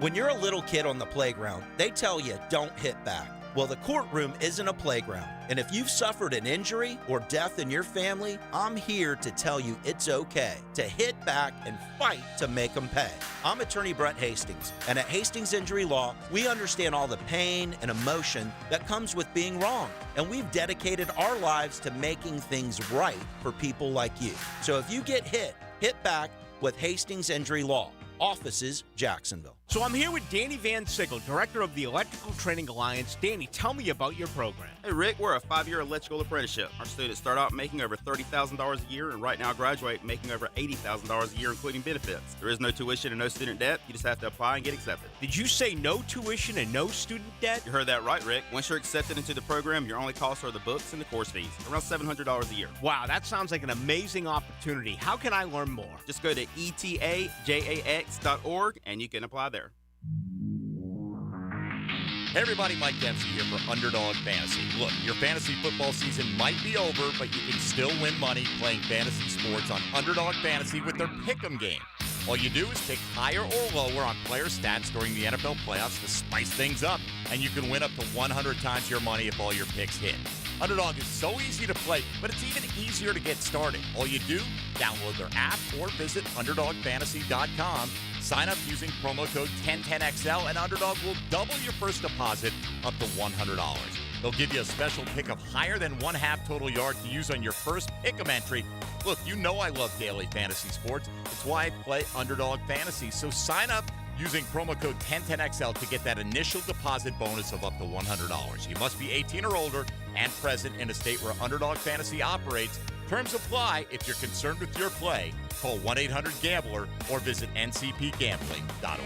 When you're a little kid on the playground, they tell you don't hit back. Well, the courtroom isn't a playground. And if you've suffered an injury or death in your family, I'm here to tell you it's okay to hit back and fight to make them pay. I'm attorney Brett Hastings, and at Hastings Injury Law, we understand all the pain and emotion that comes with being wrong. And we've dedicated our lives to making things right for people like you. So if you get hit back with Hastings Injury Law. Offices, Jacksonville. So I'm here with Danny Van Sickle, Director of the Electrical Training Alliance. Danny, tell me about your program. Hey, Rick, we're a 5-year electrical apprenticeship. Our students start out making over $30,000 a year and right now graduate making over $80,000 a year, including benefits. There is no tuition and no student debt. You just have to apply and get accepted. Did you say no tuition and no student debt? You heard that right, Rick. Once you're accepted into the program, your only costs are the books and the course fees, around $700 a year. Wow, that sounds like an amazing opportunity. How can I learn more? Just go to etajax.org and you can apply there. Hey everybody, Mike Dempsey here for Underdog Fantasy. Look, your fantasy football season might be over, but you can still win money playing fantasy sports on Underdog Fantasy with their Pick'em game. All you do is pick higher or lower on player stats during the NFL playoffs to spice things up, and you can win up to 100 times your money if all your picks hit. Underdog is so easy to play, but it's even easier to get started. All you do, download their app or visit UnderdogFantasy.com. Sign up using promo code 1010XL, and Underdog will double your first deposit up to $100. They'll give you a special pick of higher than 1/2 total yard to use on your first Pick'em entry. Look, you know I love daily fantasy sports. It's why I play Underdog Fantasy. So sign up using promo code 1010XL to get that initial deposit bonus of up to $100. You must be 18 or older and present in a state where Underdog Fantasy operates. Terms apply. If you're concerned with your play, call 1-800-GAMBLER or visit ncpgambling.org.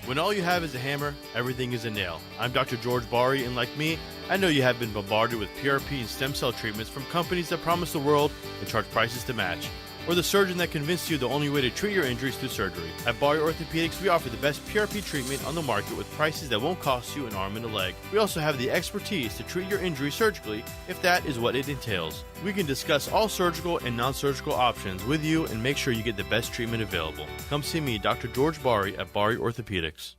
When all you have is a hammer, everything is a nail. I'm Dr. George Bari, and like me, I know you have been bombarded with PRP and stem cell treatments from companies that promise the world and charge prices to match. or the surgeon that convinced you the only way to treat your injuries through surgery. At Barry Orthopedics, we offer the best PRP treatment on the market with prices that won't cost you an arm and a leg. We also have the expertise to treat your injury surgically if that is what it entails. We can discuss all surgical and non-surgical options with you and make sure you get the best treatment available. Come see me, Dr. George Barry at Barry Orthopedics.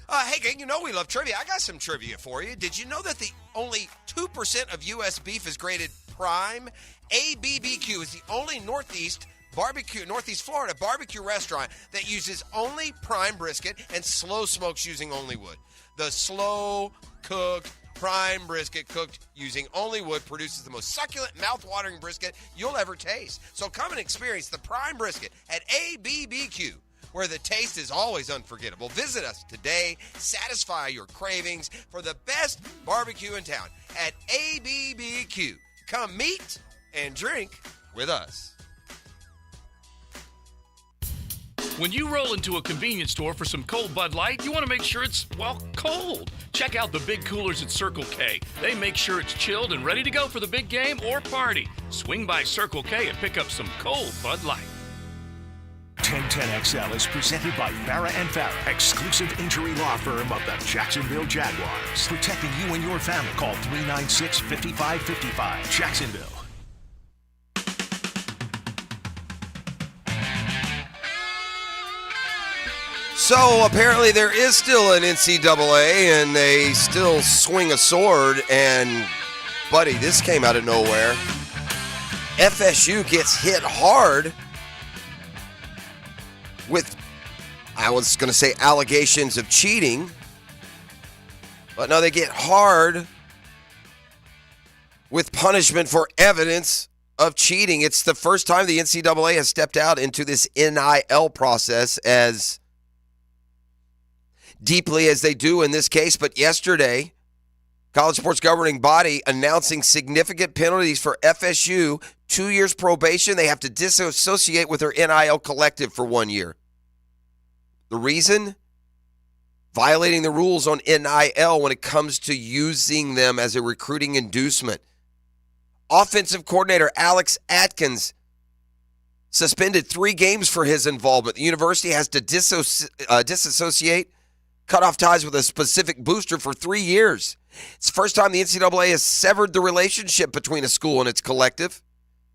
Hey, gang, you know we love trivia. I got some trivia for you. Did you know that only 2% of U.S. beef is graded prime? ABBQ is the only Northeast Florida barbecue restaurant that uses only prime brisket and slow smokes using only wood. The slow-cooked prime brisket cooked using only wood produces the most succulent, mouth-watering brisket you'll ever taste. So come and experience the prime brisket at ABBQ, where the taste is always unforgettable. Visit us today. Satisfy your cravings for the best barbecue in town at ABBQ. Come meet and drink with us. When you roll into a convenience store for some cold Bud Light, you want to make sure it's, well, cold. Check out the big coolers at Circle K. They make sure it's chilled and ready to go for the big game or party. Swing by Circle K and pick up some cold Bud Light. 1010XL is presented by Farah and Farah, exclusive injury law firm of the Jacksonville Jaguars. Protecting you and your family. Call 396-5555. Jacksonville. So apparently there is still an NCAA, and they still swing a sword. And, buddy, this came out of nowhere. FSU gets hit hard with, I was going to say allegations of cheating, but no, they get hard with punishment for evidence of cheating. It's the first time the NCAA has stepped out into this NIL process as deeply as they do in this case. But yesterday, college sports governing body announcing significant penalties for FSU, 2 years probation. They have to disassociate with their NIL collective for 1 year. The reason? Violating the rules on NIL when it comes to using them as a recruiting inducement. Offensive coordinator Alex Atkins suspended 3 games for his involvement. The university has to disassociate, cut off ties with a specific booster for 3 years. It's the first time the NCAA has severed the relationship between a school and its collective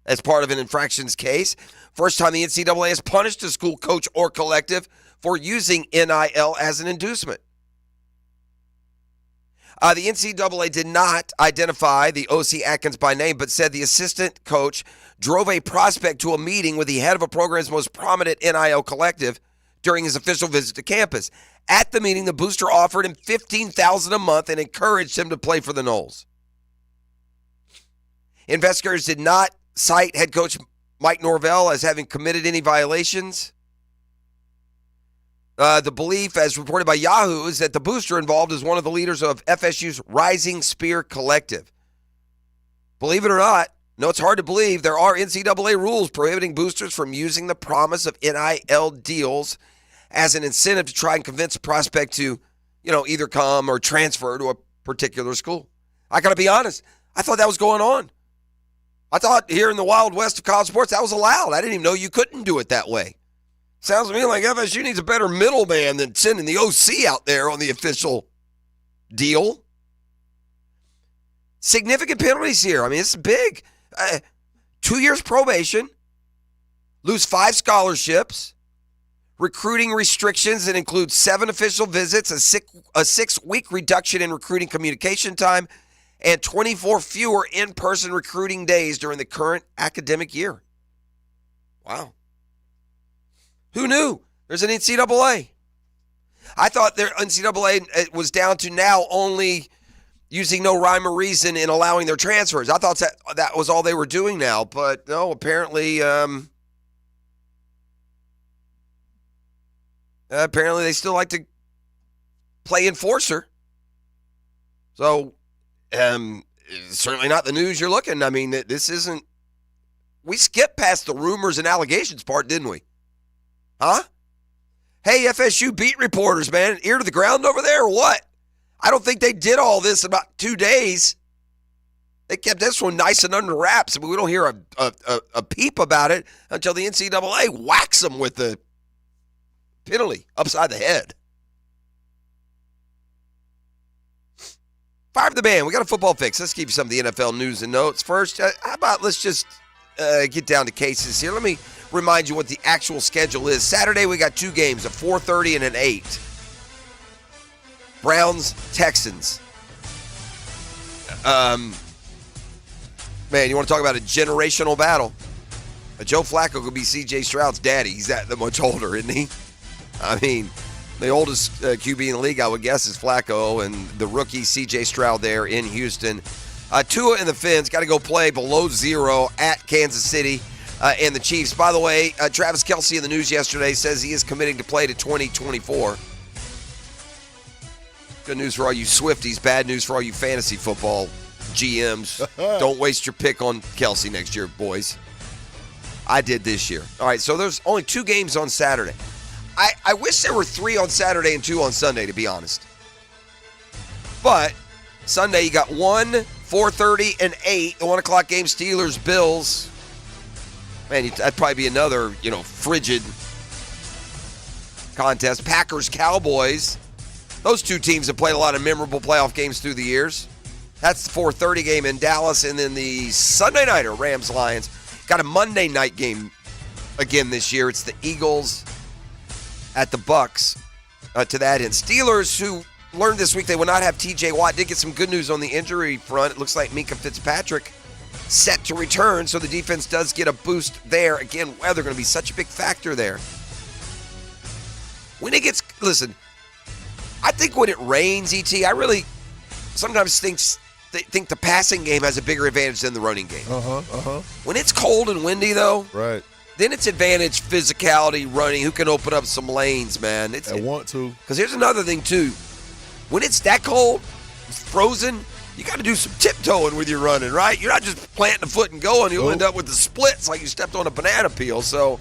as part of an infractions case. First time the NCAA has punished a school coach or collective for using NIL as an inducement. The NCAA did not identify the OC Atkins by name, but said the assistant coach drove a prospect to a meeting with the head of a program's most prominent NIL collective during his official visit to campus. At the meeting, the booster offered him $15,000 a month and encouraged him to play for the Noles. Investigators did not cite head coach Mike Norvell as having committed any violations. The belief, as reported by Yahoo, is that the booster involved is one of the leaders of FSU's Rising Spear Collective. Believe it or not, no, it's hard to believe, there are NCAA rules prohibiting boosters from using the promise of NIL deals as an incentive to try and convince a prospect to, either come or transfer to a particular school. I got to be honest, I thought that was going on. I thought here in the Wild West of college sports that was allowed. I didn't even know you couldn't do it that way. Sounds to me like FSU needs a better middleman than sending the OC out there on the official deal. Significant penalties here. I mean, it's big. 2 years probation, lose 5 scholarships, recruiting restrictions that include 7 official visits, a 6-week reduction in recruiting communication time, and 24 fewer in-person recruiting days during the current academic year. Wow. Who knew? There's an NCAA. I thought their NCAA was down to now only using no rhyme or reason in allowing their transfers. I thought that was all they were doing now, but no, apparently they still like to play enforcer. So, certainly not the news you're looking. I mean, this isn't. We skipped past the rumors and allegations part, didn't we? Huh? Hey, FSU beat reporters, man, ear to the ground over there or what? I don't think they did all this in about 2 days. They kept this one nice and under wraps. I mean, we don't hear a peep about it until the NCAA whacks them with the penalty upside the head. Fire the band. We got a football fix. Let's give you some of the NFL news and notes. First, how about let's just get down to cases here. Let me remind you what the actual schedule is. Saturday, we got 2 games, a 4:30 and an 8. Browns, Texans. Man, you want to talk about a generational battle? Joe Flacco could be C.J. Stroud's daddy. He's that much older, isn't he? I mean, the oldest QB in the league, I would guess, is Flacco, and the rookie C.J. Stroud there in Houston. Tua and the Fins got to go play below 0 at Kansas City and the Chiefs. By the way, Travis Kelce in the news yesterday says he is committing to play to 2024. Good news for all you Swifties, bad news for all you fantasy football GMs. Don't waste your pick on Kelce next year, boys. I did this year. All right, so there's only 2 games on Saturday. I wish there were 3 on Saturday and 2 on Sunday, to be honest. But Sunday you got 1, 4:30, and 8. The 1 o'clock game, Steelers, Bills. Man, that'd probably be another, frigid contest. Packers, Cowboys. Those 2 teams have played a lot of memorable playoff games through the years. That's the 4:30 game in Dallas. And then the Sunday nighter, Rams-Lions. Got a Monday night game again this year. It's the Eagles at the Bucks to that end. Steelers, who learned this week they will not have T.J. Watt, did get some good news on the injury front. It looks like Minkah Fitzpatrick set to return, so the defense does get a boost there. Again, weather going to be such a big factor there. When it gets, listen, I think when it rains, E.T., I really sometimes think the passing game has a bigger advantage than the running game. When it's cold and windy, though, right, then it's advantage physicality, running, who can open up some lanes, man. I want to. Because here's another thing, too. When it's that cold, it's frozen, you got to do some tiptoeing with your running, right? You're not just planting a foot and going. You'll end up with the splits like you stepped on a banana peel. So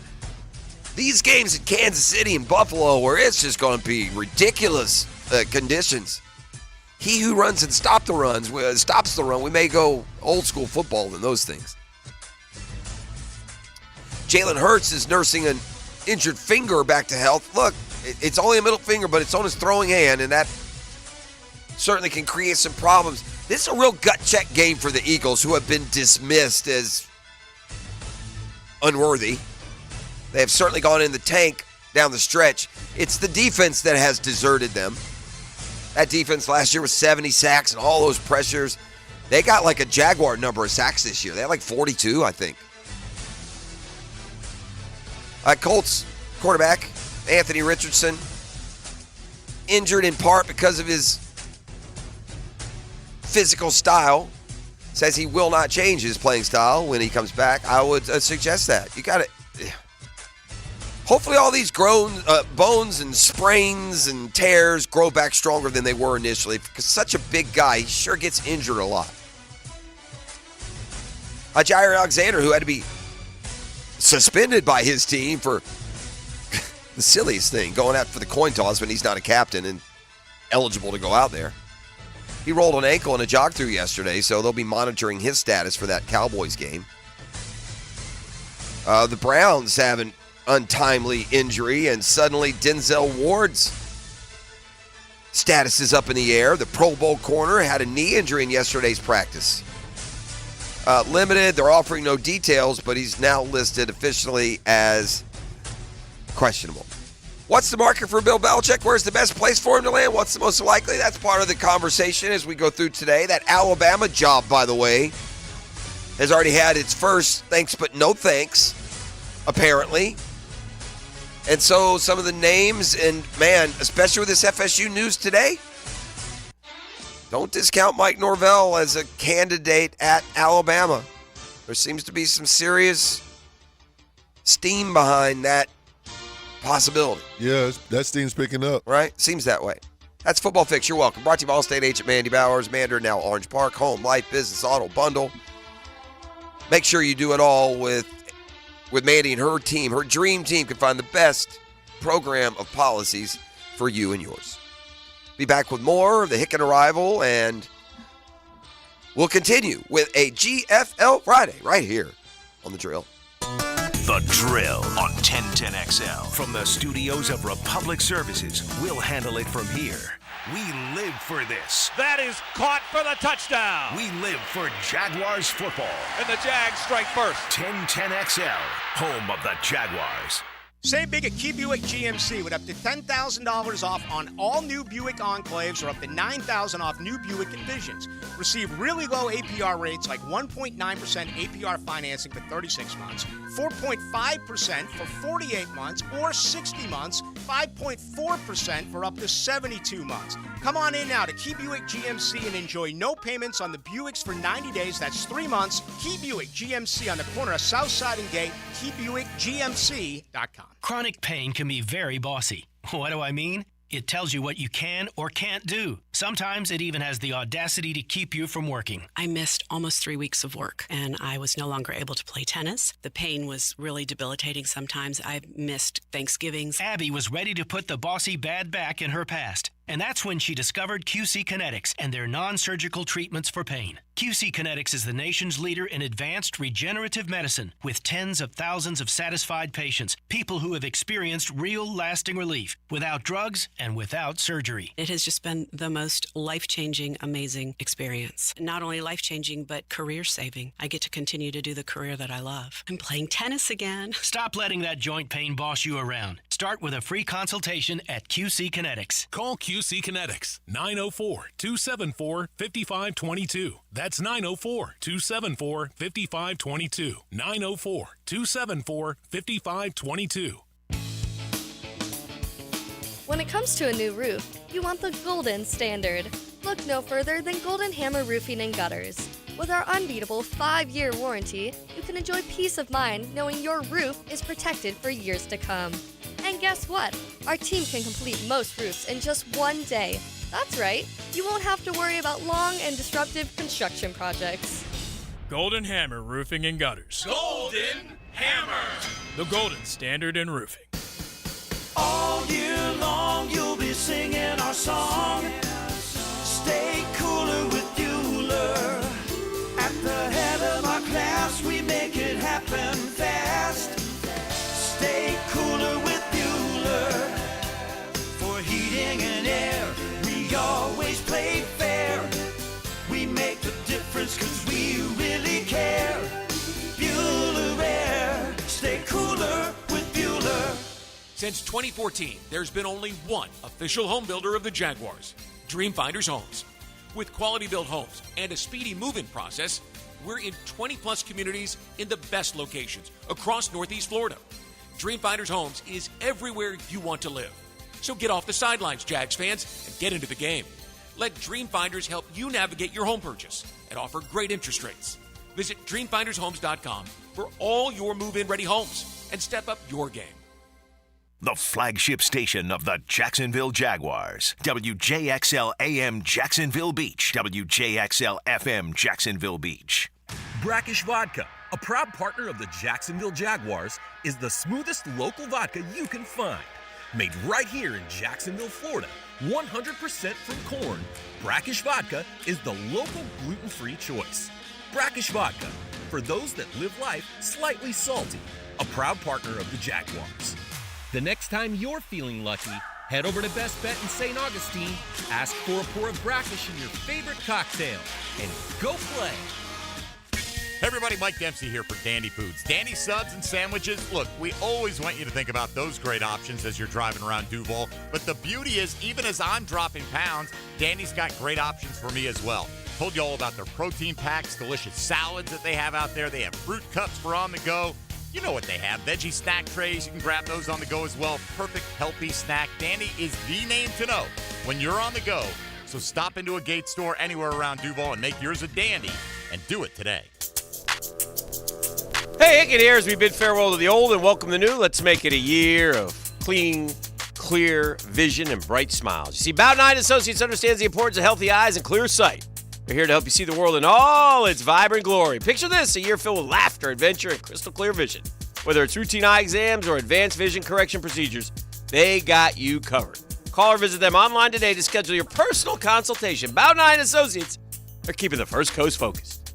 these games in Kansas City and Buffalo, where it's just going to be ridiculous conditions. He who runs and stops the run. We may go old school football than those things. Jalen Hurts is nursing an injured finger back to health. Look, it's only a middle finger, but it's on his throwing hand, and that certainly can create some problems. This is a real gut check game for the Eagles, who have been dismissed as unworthy. They have certainly gone in the tank down the stretch. It's the defense that has deserted them. That defense last year was 70 sacks and all those pressures. They got like a Jaguar number of sacks this year. They had like 42, I think. Colts quarterback Anthony Richardson, injured in part because of his physical style, says he will not change his playing style when he comes back. I would suggest that. You got it. Hopefully all these bones and sprains and tears grow back stronger than they were initially, because such a big guy, he sure gets injured a lot. Jair Alexander, who had to be suspended by his team for the silliest thing, going out for the coin toss when he's not a captain and eligible to go out there. He rolled an ankle in a jog through yesterday, so they'll be monitoring his status for that Cowboys game. The Browns have an untimely injury, and suddenly Denzel Ward's status is up in the air. The Pro Bowl corner had a knee injury in yesterday's practice. Limited, they're offering no details, but he's now listed officially as questionable. What's the market for Bill Belichick? Where's the best place for him to land? What's the most likely? That's part of the conversation as we go through today. That Alabama job, by the way, has already had its first thanks but no thanks, apparently. And so some of the names, and man, especially with this FSU news today, don't discount Mike Norvell as a candidate at Alabama. There seems to be some serious steam behind that possibility. Yeah, that steam's picking up. Right? Seems that way. That's Football Fix. You're welcome. Brought to you by Allstate agent Mandy Bowers, Mander, now Orange Park, home, life, business, auto, bundle. Make sure you do it all with Mandy and her team. Her dream team can find the best program of policies for you and yours. Be back with more of the Hicken Arrival and We'll continue with a GFL Friday right here on The Drill. The Drill on 1010XL. From the studios of Republic Services, we'll handle it from here. We live for this. That is caught for the touchdown. We live for Jaguars football. And the Jags strike first. 1010XL, home of the Jaguars. Save big at Key Buick GMC with up to $10,000 off on all new Buick Enclaves or up to $9,000 off new Buick Envisions. Receive really low APR rates like 1.9% APR financing for 36 months, 4.5% for 48 months, or 60 months, 5.4% for up to 72 months. Come on in now to Key Buick GMC and enjoy no payments on the Buicks for 90 days. That's 3 months. Key Buick GMC on the corner of Southside and Gate, KeyBuickGMC.com. Chronic pain can be very bossy. What do I mean? It tells you what you can or can't do. Sometimes it even has the audacity to keep you from working. I missed almost 3 weeks of work, and I was no longer able to play tennis. The pain was really debilitating sometimes. I missed Thanksgivings. Abby was ready to put the bossy bad back in her past. And that's when she discovered QC Kinetics and their non-surgical treatments for pain. QC Kinetics is the nation's leader in advanced regenerative medicine with tens of thousands of satisfied patients, people who have experienced real lasting relief without drugs and without surgery. It has just been the most life-changing, amazing experience. Not only life-changing, but career-saving. I get to continue to do the career that I love. I'm playing tennis again. Stop letting that joint pain boss you around. Start with a free consultation at QC Kinetics. Call QC Kinetics, 904-274-5522. That's 904-274-5522. 904-274-5522. When it comes to a new roof, you want the golden standard. Look no further than Golden Hammer Roofing and Gutters. With our unbeatable 5-year warranty, you can enjoy peace of mind knowing your roof is protected for years to come. And guess what? Our team can complete most roofs in just 1 day. That's right, you won't have to worry about long and disruptive construction projects. Golden Hammer Roofing and Gutters. Golden Hammer. The golden standard in roofing. All year long you'll be singing our song. Stay cooler with Bueller. At the head of our class we make it happen fast. Stay cooler with Bueller. For heating and air we always play fair. We make the difference 'cause we really care. Bueller Air. Stay cooler with Bueller. Since 2014, there's been only one official home builder of the Jaguars, Dreamfinders Homes. With quality-built homes and a speedy move-in process, we're in 20-plus communities in the best locations across Northeast Florida. Dreamfinders Homes is everywhere you want to live. So get off the sidelines, Jags fans, and get into the game. Let Dreamfinders help you navigate your home purchase and offer great interest rates. Visit DreamfindersHomes.com for all your move-in ready homes and step up your game. The flagship station of the Jacksonville Jaguars. WJXL AM Jacksonville Beach. WJXL FM Jacksonville Beach. Brackish Vodka, a proud partner of the Jacksonville Jaguars, is the smoothest local vodka you can find. Made right here in Jacksonville, Florida, 100% from corn, Brackish Vodka is the local gluten-free choice. Brackish Vodka, for those that live life slightly salty, a proud partner of the Jaguars. The next time you're feeling lucky, head over to Best Bet in St. Augustine, ask for a pour of Brackish in your favorite cocktail, and go play. Hey everybody, Mike Dempsey here for Dandy Foods. Dandy subs and sandwiches. Look, we always want you to think about those great options as you're driving around Duval. But the beauty is, even as I'm dropping pounds, Dandy's got great options for me as well. Told you all about their protein packs, delicious salads that they have out there. They have fruit cups for on the go. You know what they have. Veggie snack trays. You can grab those on the go as well. Perfect, healthy snack. Dandy is the name to know when you're on the go. So stop into a Gate store anywhere around Duval and make yours a dandy. And do it today. Hey, Hickett here as we bid farewell to the old and welcome the new. Let's make it a year of clean, clear vision and bright smiles. You see, Bowden Eye Associates understands the importance of healthy eyes and clear sight. We're here to help you see the world in all its vibrant glory. Picture this, a year filled with laughter, adventure, and crystal clear vision. Whether it's routine eye exams or advanced vision correction procedures, they got you covered. Call or visit them online today to schedule your personal consultation. Bowden Eye Associates, They're keeping the First Coast focused.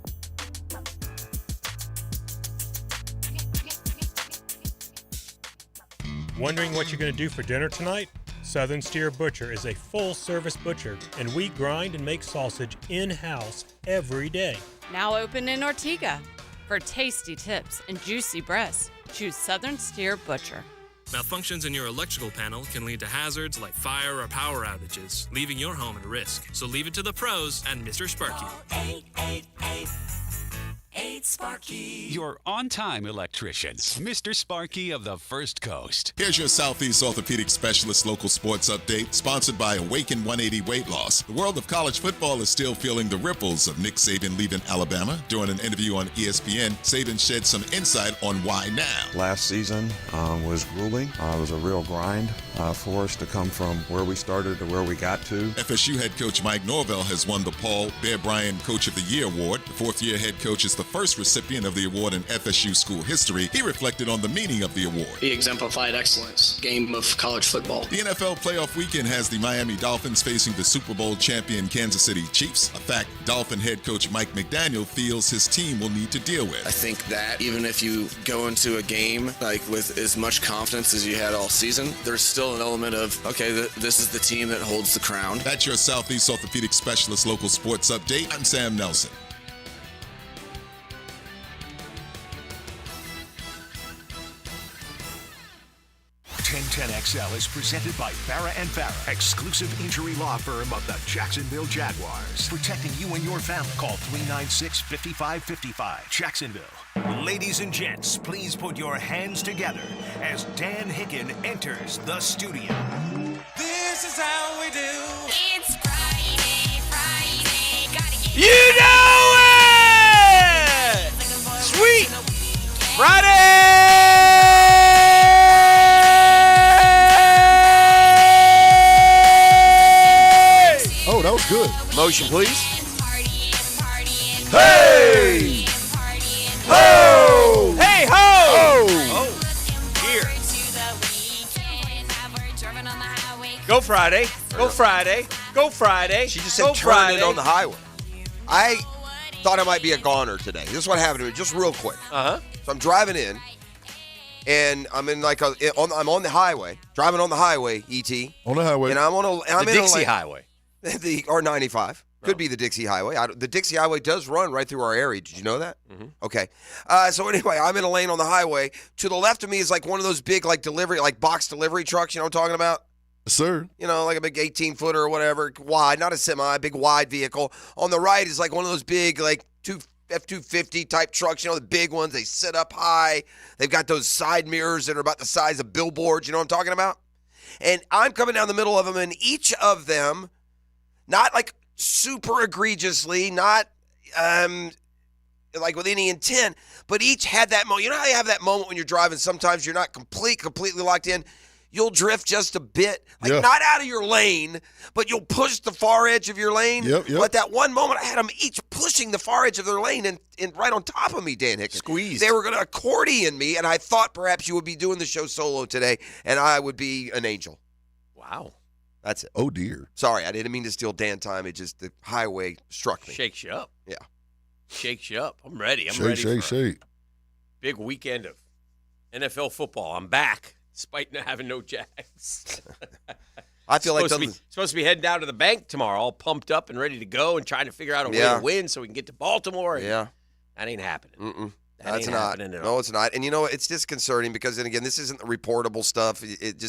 Wondering what you're going to do for dinner tonight? Southern Steer Butcher is a full-service butcher, and we grind and make sausage in-house every day. Now open in Ortega. For tasty tips and juicy breasts, choose Southern Steer Butcher. Malfunctions in your electrical panel can lead to hazards like fire or power outages, leaving your home at risk. So leave it to the pros and Mr. Sparky. 8 Sparky. Your on-time electrician, Mr. Sparky of the First Coast. Here's your Southeast Orthopedic Specialist local sports update, sponsored by Awaken 180 Weight Loss. The world of college football is still feeling the ripples of Nick Saban leaving Alabama. During an interview on ESPN, Saban shed some insight on why now. Last season was grueling. It was a real grind for us to come from where we started to where we got to. FSU head coach Mike Norvell has won the Paul Bear Bryant Coach of the Year award. The fourth-year head coach is the first recipient of the award in FSU school history. He reflected on the meaning of the award. He exemplified excellence, game of college football. The NFL playoff weekend has the Miami Dolphins facing the Super Bowl champion Kansas City Chiefs, a fact Dolphin head coach Mike McDaniel feels his team will need to deal with. I think that even if you go into a game like with as much confidence as you had all season, there's still an element of, okay, this is the team that holds the crown. That's your Southeast Orthopedic Specialist local sports update. I'm Sam Nelson. 1010XL is presented by Farah and Farah, exclusive injury law firm of the Jacksonville Jaguars. Protecting you and your family. Call 396-5555. Jacksonville. Ladies and gents, please put your hands together as Dan Hicken enters the studio. This is how we do. It's Friday. Gotta get You know it! Sweet Friday! Oh, that was good. Motion, please. Hey! Ho! Hey, ho! Oh! Here. Go Friday. Go Friday. Go Friday. She just Go said turn Friday. it on the highway. I thought I might be a goner today. This is what happened to me, just real quick. Uh-huh. So I'm driving in, and I'm in I'm on the highway, driving on the highway, ET. On the highway. And I'm The Dixie Highway. The R95. Could be the Dixie Highway. The Dixie Highway does run right through our area. Did you know that? Mm-hmm. Okay. So anyway, I'm in a lane on the highway. To the left of me is like one of those big box delivery trucks. You know what I'm talking about? Yes, sir. You know, like a big 18-footer or whatever, wide, not a semi, big wide vehicle. On the right is like one of those big F-250 type trucks. You know, the big ones. They sit up high. They've got those side mirrors that are about the size of billboards. You know what I'm talking about? And I'm coming down the middle of them, and each of them, not like super egregiously, not like with any intent, but each had that moment. You know how you have that moment when you're driving, sometimes you're not completely locked in? You'll drift just a bit, not out of your lane, but you'll push the far edge of your lane. Yep. But that one moment, I had them each pushing the far edge of their lane and right on top of me, Dan Hicken. Squeezed. They were going to accordion me, and I thought perhaps you would be doing the show solo today, and I would be an angel. Wow. That's it. Oh, dear. Sorry, I didn't mean to steal Dan time. It just, the highway struck me. Shakes you up. Yeah. Shakes you up. I'm ready. Shake. Big weekend of NFL football. I'm back, despite not having no Jags. I feel like supposed to be heading down to the bank tomorrow, all pumped up and ready to go and trying to figure out a way to win so we can get to Baltimore. Yeah. That ain't happening. Mm-mm. That That's ain't not. happening at all. No, it's not. And you know, it's disconcerting because, then again, this isn't the reportable stuff. It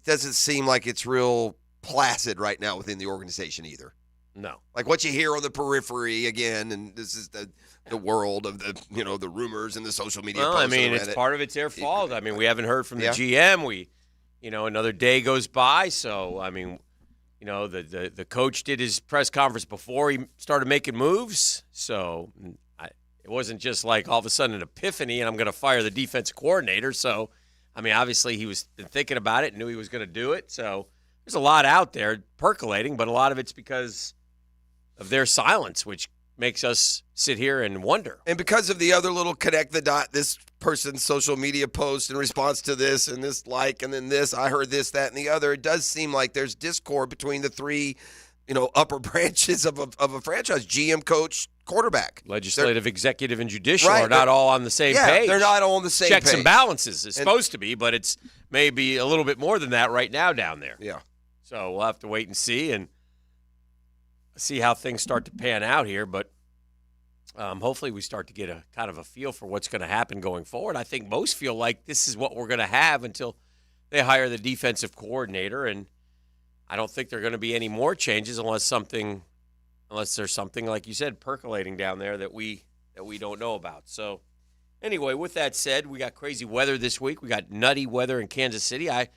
doesn't seem like it's real placid right now within the organization either. No. Like what you hear on the periphery again, and this is the world of the rumors and the social media Well, posts. I mean, on it's Reddit. part of it's their fault. I mean, we haven't heard from the Yeah. GM. Another day goes by. So, I mean, the coach did his press conference before he started making moves. So it wasn't just like all of a sudden an epiphany and I'm going to fire the defensive coordinator. So, I mean, obviously he was thinking about it and knew he was going to do it. So there's a lot out there percolating, but a lot of it's because of their silence, which makes us sit here and wonder. And because of the other little connect the dot, this person's social media post in response to this and this and then this, I heard this, that, and the other, it does seem like there's discord between the three upper branches of a franchise, GM, coach, quarterback. Legislative, executive, and judicial Right, are not all on the same yeah, page. they're not all on the same Checks page. and balances is supposed to be, but it's maybe a little bit more than that right now down there. Yeah. So we'll have to wait and see how things start to pan out here. But hopefully we start to get a kind of a feel for what's going to happen going forward. I think most feel like this is what we're going to have until they hire the defensive coordinator, and I don't think there are going to be any more changes unless there's something, like you said, percolating down there that we don't know about. So anyway, with that said, we got crazy weather this week. We got nutty weather in Kansas City. I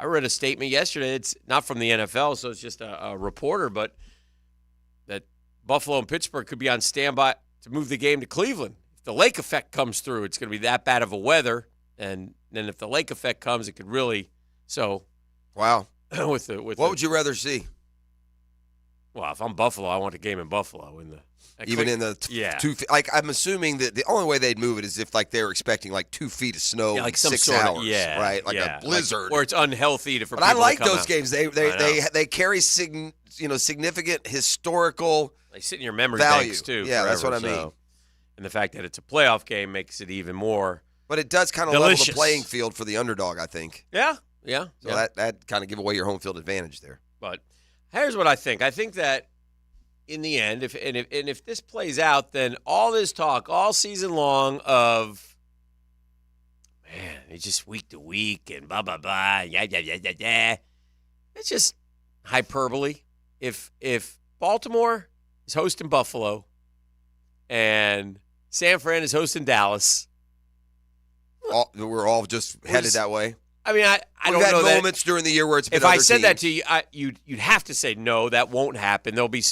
read a statement yesterday. It's not from the NFL, so it's just a reporter, but that Buffalo and Pittsburgh could be on standby to move the game to Cleveland. If the lake effect comes through, it's going to be that bad of a weather, and then if the lake effect comes, it could really Wow. what would you rather see? Well, if I'm Buffalo, I want the game in Buffalo Even in the 2 feet. Like, I'm assuming that the only way they'd move it is if they were expecting 2 feet of snow in like some 6 sort hours, of, right? Like a blizzard, where it's unhealthy for But people I like to come those out. games. They carry significant historical. They sit in your memory value. banks too. Yeah, that's what I forever, mean. so. And the fact that it's a playoff game makes it even more. But it does kind of level the delicious. playing field for the underdog, I think. Yeah. So that kind of give away your home field advantage there. But here's what I think. I think that in the end, if this plays out, then all this talk all season long of, man, it's just week to week and blah blah blah, yeah. It's just hyperbole. If Baltimore is hosting Buffalo and San Fran is hosting Dallas, we're all just headed that way. I mean, I We've don't had know moments during the year where it's been if I other said that teams. to you, you'd have to say no. That won't happen. There'll be,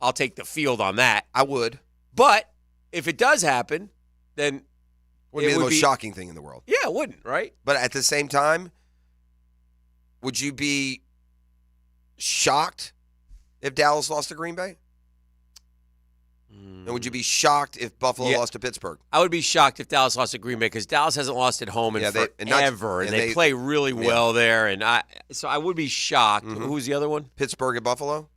I'll take the field on that. I would. But if it does happen, then Wouldn't be the most shocking thing in the world. Yeah, it wouldn't, right? But at the same time, would you be shocked if Dallas lost to Green Bay? And would you be shocked if Buffalo lost to Pittsburgh? I would be shocked if Dallas lost to Green Bay because Dallas hasn't lost at home in forever, and they play really well there. And so I would be shocked. Mm-hmm. Who's the other one? Pittsburgh and Buffalo.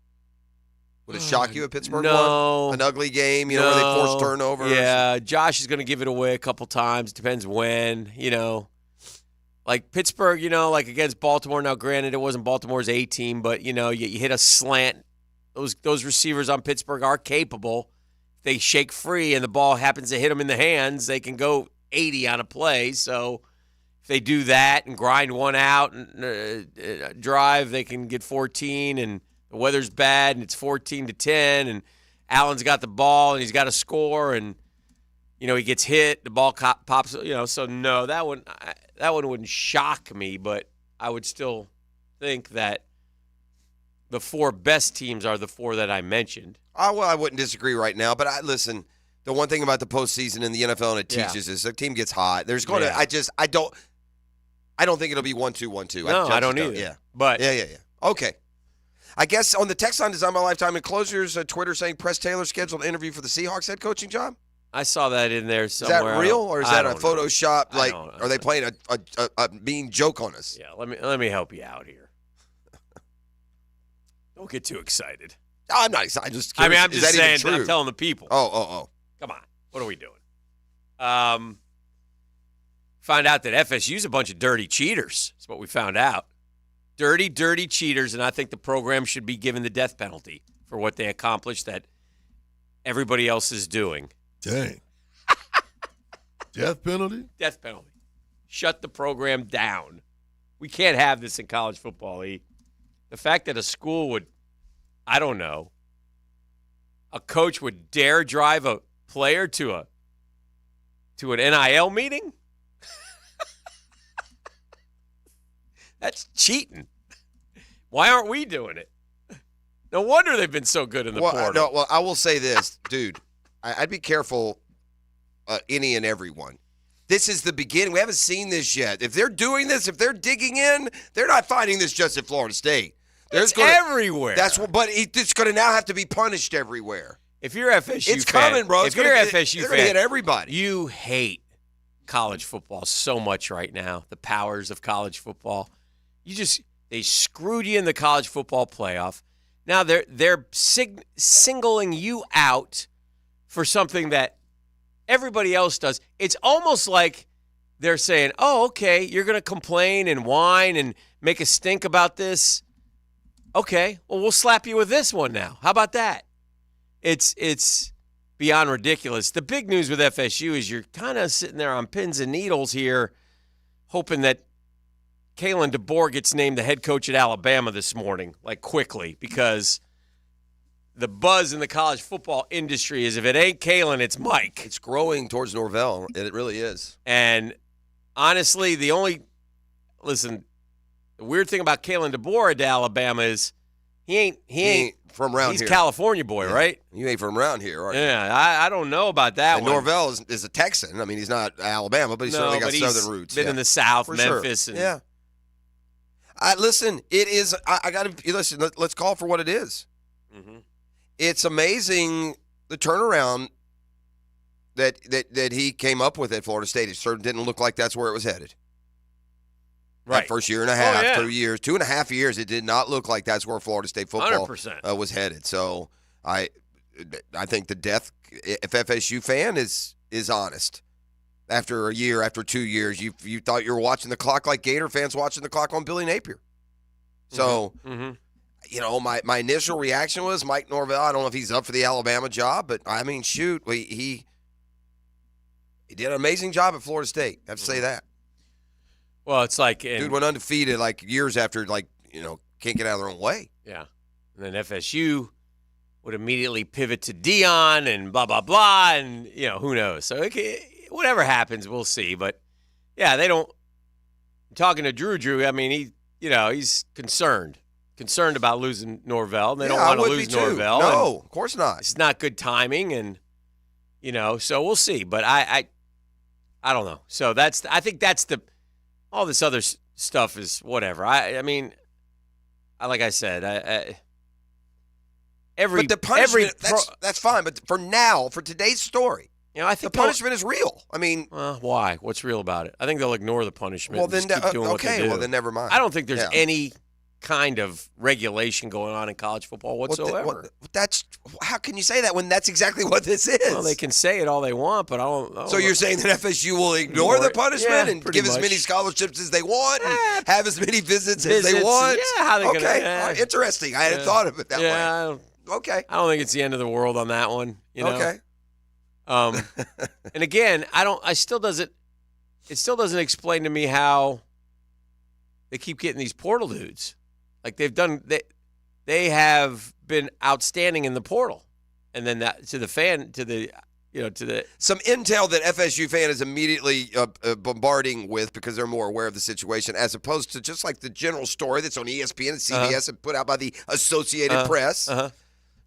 Would it shock you if Pittsburgh No. won? An ugly game, where they forced turnovers? Yeah, Josh is going to give it away a couple times. Depends when, Like Pittsburgh, like against Baltimore. Now, granted, it wasn't Baltimore's A team, but, you hit a slant. Those receivers on Pittsburgh are capable. If they shake free and the ball happens to hit them in the hands, they can go 80 on a play. So if they do that and grind one out and drive, they can get 14, and the weather's bad and it's 14-10, and Allen's got the ball and he's got to score, and he gets hit, the ball pops. So no, that one wouldn't shock me, but I would still think that the 4 best teams are the 4 that I mentioned. Well, I wouldn't disagree right now, but listen. The one thing about the postseason in the NFL and it teaches is the team gets hot. There's going to. I don't think it'll be 1-2, 1-2. No, I don't either. Yeah, but yeah. Okay. I guess on the text line, Design My Lifetime Enclosures, Twitter saying Press Taylor scheduled an interview for the Seahawks head coaching job. I saw that in there somewhere. Is that real or is that a Photoshop? Like, are they playing a mean joke on us? Yeah, let me help you out here. Don't get too excited. I'm not excited. I'm just saying. I'm telling the people. Oh. Come on. What are we doing? Found out that FSU's a bunch of dirty cheaters. That's what we found out. Dirty cheaters, and I think the program should be given the death penalty for what they accomplished that everybody else is doing. Dang. Death penalty? Death penalty. Shut the program down. We can't have this in college football, E. The fact that a school would, I don't know, a coach would dare drive a player to an NIL meeting? That's cheating. Why aren't we doing it? No wonder they've been so good in the portal. Well, I will say this, dude. I'd be careful, any and everyone. This is the beginning. We haven't seen this yet. If they're doing this, if they're digging in, they're not finding this just at Florida State. It's everywhere. But it's going to now have to be punished everywhere. If you're FSU it's coming, bro. If you're FSU they're fan, going to hit everybody. You hate college football so much right now. The powers of college football. They screwed you in the college football playoff. Now they're singling you out for something that everybody else does. It's almost like they're saying, "Oh, okay, you're going to complain and whine and make a stink about this. Okay, well, we'll slap you with this one now. How about that?" It's beyond ridiculous. The big news with FSU is you're kind of sitting there on pins and needles here, hoping that Kalen DeBoer gets named the head coach at Alabama this morning, like quickly, because the buzz in the college football industry is if it ain't Kalen, it's Mike. It's growing towards Norvell. It really is. And honestly, the weird thing about Kalen DeBoer at Alabama is he ain't from around he's here. He's California boy, right? You ain't from around here, are you? Yeah, I don't know about that and one. Norvell is a Texan. I mean, he's not Alabama, but he's certainly got Southern roots. Been in the South, For Memphis. Sure. And, yeah. Listen, it is. I got to listen. Let's call it for what it is. Mm-hmm. It's amazing the turnaround that he came up with at Florida State. It certainly didn't look like that's where it was headed. Right. That first year and a half, 2 years, 2.5 years, it did not look like that's where Florida State football 100%. Was headed. So I think the death, if FSU fan is honest, after a year, after 2 years, you thought you were watching the clock like Gator fans watching the clock on Billy Napier. So, you know, my initial reaction was Mike Norvell. I don't know if he's up for the Alabama job, but I mean, shoot, he did an amazing job at Florida State. I have to say that. Well, it's like dude went undefeated like years after, like, you know, can't get out of their own way. Yeah, and then FSU would immediately pivot to Dion and blah blah blah, and you know who knows. So whatever happens, we'll see. But yeah, they don't. Talking to Drew, I mean, he's concerned about losing Norvell. They don't want to lose Norvell. No, of course not. It's not good timing, and so we'll see. But I don't know. So I think that's all this other stuff is whatever. I mean, like I said, but the punishment that's fine. But for today's story, I think the punishment is real. I mean, why? What's real about it? I think they'll ignore the punishment. Well, then and just keep doing what they do. Well, then never mind. I don't think there's any kind of regulation going on in college football whatsoever. How can you say that when that's exactly what this is? Well, they can say it all they want, but I don't so you're saying that FSU will ignore the punishment and give much. as many scholarships as they want and have as many visits as they want? Yeah, how they gonna? Interesting. I hadn't thought of it that way. Okay. I don't think it's the end of the world on that one. Okay. And again, it still doesn't explain to me how they keep getting these portal dudes. Like they have been outstanding in the portal, and then that to the some intel that FSU fan is immediately bombarding with because they're more aware of the situation, as opposed to just like the general story that's on ESPN and CBS and put out by the Associated Press,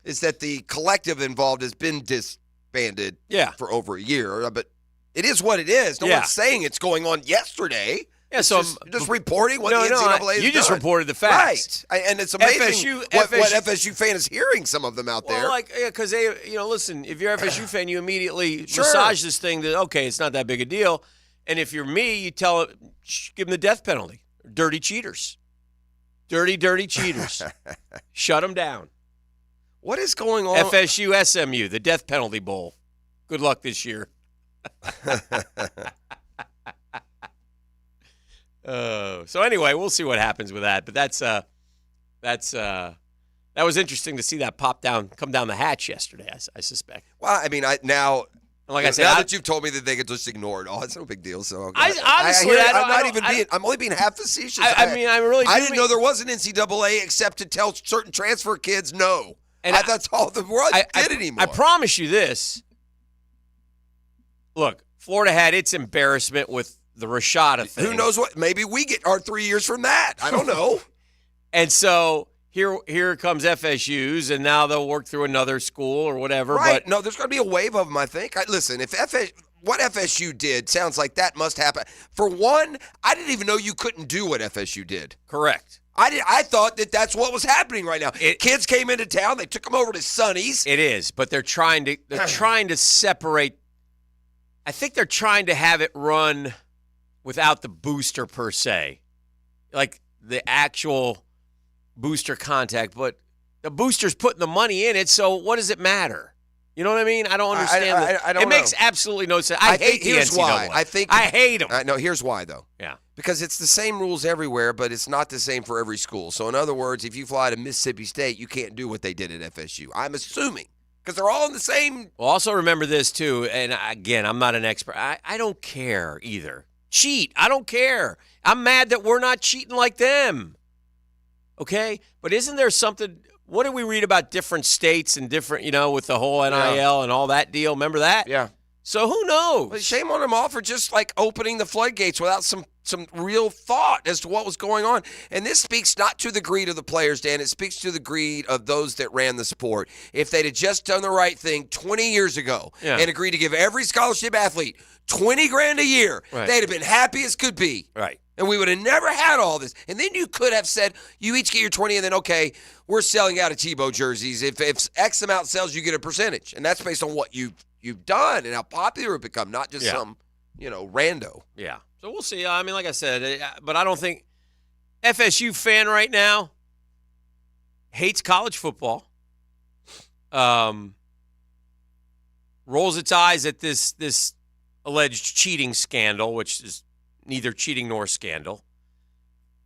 is that the collective involved has been disbanded for over a year. But it is what it is. No one's saying it's going on yesterday. Yeah, it's so just reporting what the NCAA has you just done. reported the facts, right? And it's amazing what FSU fan is hearing. Some of them out there, because they, listen. If you're an FSU fan, you immediately massage this thing that it's not that big a deal. And if you're me, you tell it, give them the death penalty. Dirty cheaters, dirty cheaters. Shut them down. What is going on? FSU SMU, the death penalty bowl. Good luck this year. So anyway, we'll see what happens with that. But that was interesting to see that come down the hatch yesterday. I suspect. Well, I mean, now like I said, now that you've told me that they could just ignore it, it's no big deal. So honestly, I'm only being half facetious. I didn't know there was an NCAA except to tell certain transfer kids no. And that's all the world did anymore. I promise you this. Look, Florida had its embarrassment with the Rashada thing. Who knows what? Maybe we get our 3 years from that. I don't know. And so here comes FSU's, and now they'll work through another school or whatever. Right. But no, there's going to be a wave of them, I think. Listen, if what FSU did sounds like that must happen. For one, I didn't even know you couldn't do what FSU did. Correct. I thought that's what was happening right now. Kids came into town. They took them over to Sonny's. It is, but they're trying to separate. I think they're trying to have it run without the booster per se, like the actual booster contact. But the boosters putting the money in it, so what does it matter? You know what I mean? I don't understand. I don't It makes know. absolutely no sense. I hate the here's NCAA. why. I hate them. No, here's why, though. Yeah. Because it's the same rules everywhere, but it's not the same for every school. So, in other words, if you fly to Mississippi State, you can't do what they did at FSU. I'm assuming. Because they're all in the same. Well, also remember this, too, and again, I'm not an expert. I don't care either. Cheat. I don't care. I'm mad that we're not cheating like them. Okay? But isn't there something – what did we read about different states and different, with the whole NIL and all that deal? Remember that? Yeah. So who knows? But shame on them all for just like opening the floodgates without some real thought as to what was going on. And this speaks not to the greed of the players, Dan. It speaks to the greed of those that ran the sport. If they'd have just done the right thing 20 years ago and agreed to give every scholarship athlete $20,000 a year, they'd have been happy as could be. Right. And we would have never had all this. And then you could have said, you each get your 20, and then, okay, we're selling out of Tebow jerseys. If X amount sells, you get a percentage. And that's based on what you've done and how popular it's become, not just some, rando. Yeah. So we'll see. I mean, like I said, but I don't think FSU fan right now hates college football. Rolls its eyes at this alleged cheating scandal, which is neither cheating nor scandal.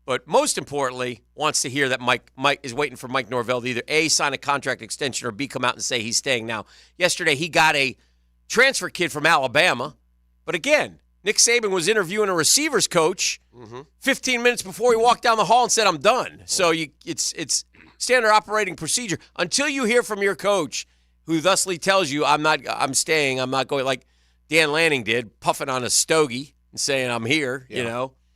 But most importantly, wants to hear that Mike is waiting for Mike Norvell to either A, sign a contract extension, or B, come out and say he's staying. Now, yesterday he got a transfer kid from Alabama. But again, Nick Saban was interviewing a receivers coach 15 minutes before he walked down the hall and said, I'm done. So it's standard operating procedure. Until you hear from your coach, who thusly tells you, I'm staying, I'm not going, like Dan Lanning did, puffing on a stogie and saying, I'm here,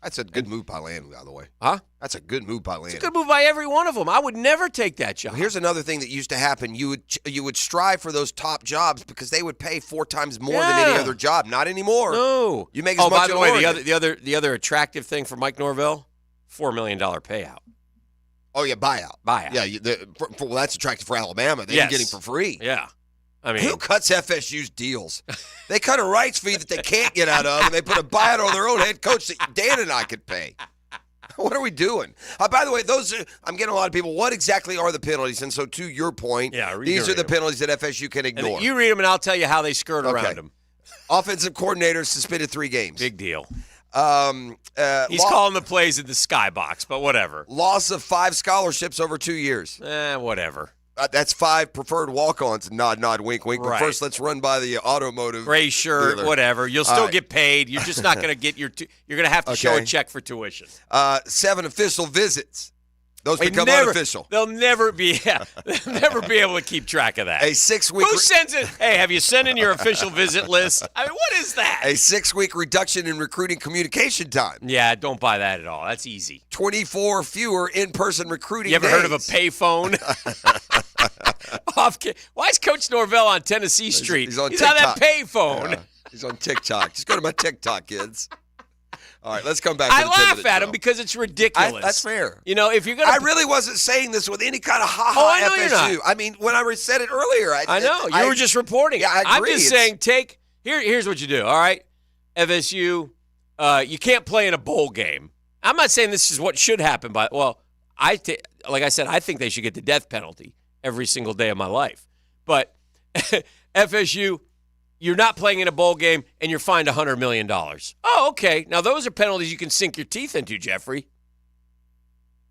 That's a good move by Lanning, by the way. Huh? That's a good move by Lanning. It's a good move by every one of them. I would never take that job. Here's another thing that used to happen. You would strive for those top jobs because they would pay 4 times more than any other job. Not anymore. No. You make as much by the way, Oregon. the other attractive thing for Mike Norvell, $4 million payout. Oh, yeah, buyout. Yeah, well, that's attractive for Alabama. They didn't get him for free. Yeah. I mean, who cuts FSU's deals? They cut a rights fee that they can't get out of, and they put a buyout on their own head coach that Dan and I could pay. What are we doing? By the way, I'm getting a lot of people. What exactly are the penalties? And so, to your point, these are the penalties that FSU can ignore. And you read them, and I'll tell you how they skirt around them. Offensive coordinator suspended 3 games. Big deal. He's calling the plays in the skybox, but whatever. Loss of 5 scholarships over 2 years. Whatever. That's 5 preferred walk-ons. Nod, wink, wink. But first, let's run by the automotive. Gray shirt, dealer. Whatever. You'll still get paid. You're just not going to get you're going to have to show a check for tuition. 7 official visits. Those become unofficial. They'll never be able to keep track of that. A 6-week. Who sends it? Hey, have you sent in your official visit list? I mean, what is that? A 6-week reduction in recruiting communication time. Yeah, don't buy that at all. That's easy. 24 fewer in-person recruiting You ever days. heard of a payphone? Why is Coach Norvell on Tennessee Street? He's on that payphone. Yeah, he's on TikTok. Just go to my TikTok, kids. All right, let's come back to I the laugh 10-minute at drill. him because it's ridiculous. That's fair. If you're gonna, I really wasn't saying this with any kind of Oh, I know FSU. you're not. I mean, when I said it earlier, I know you were just reporting. Yeah, I I'm agree. just saying. Here's what you do. All right, FSU, you can't play in a bowl game. I'm not saying this is what should happen, but like I said, I think they should get the death penalty every single day of my life. But FSU. You're not playing in a bowl game, and you're fined $100 million. Oh, okay. Now, those are penalties you can sink your teeth into, Jeffrey.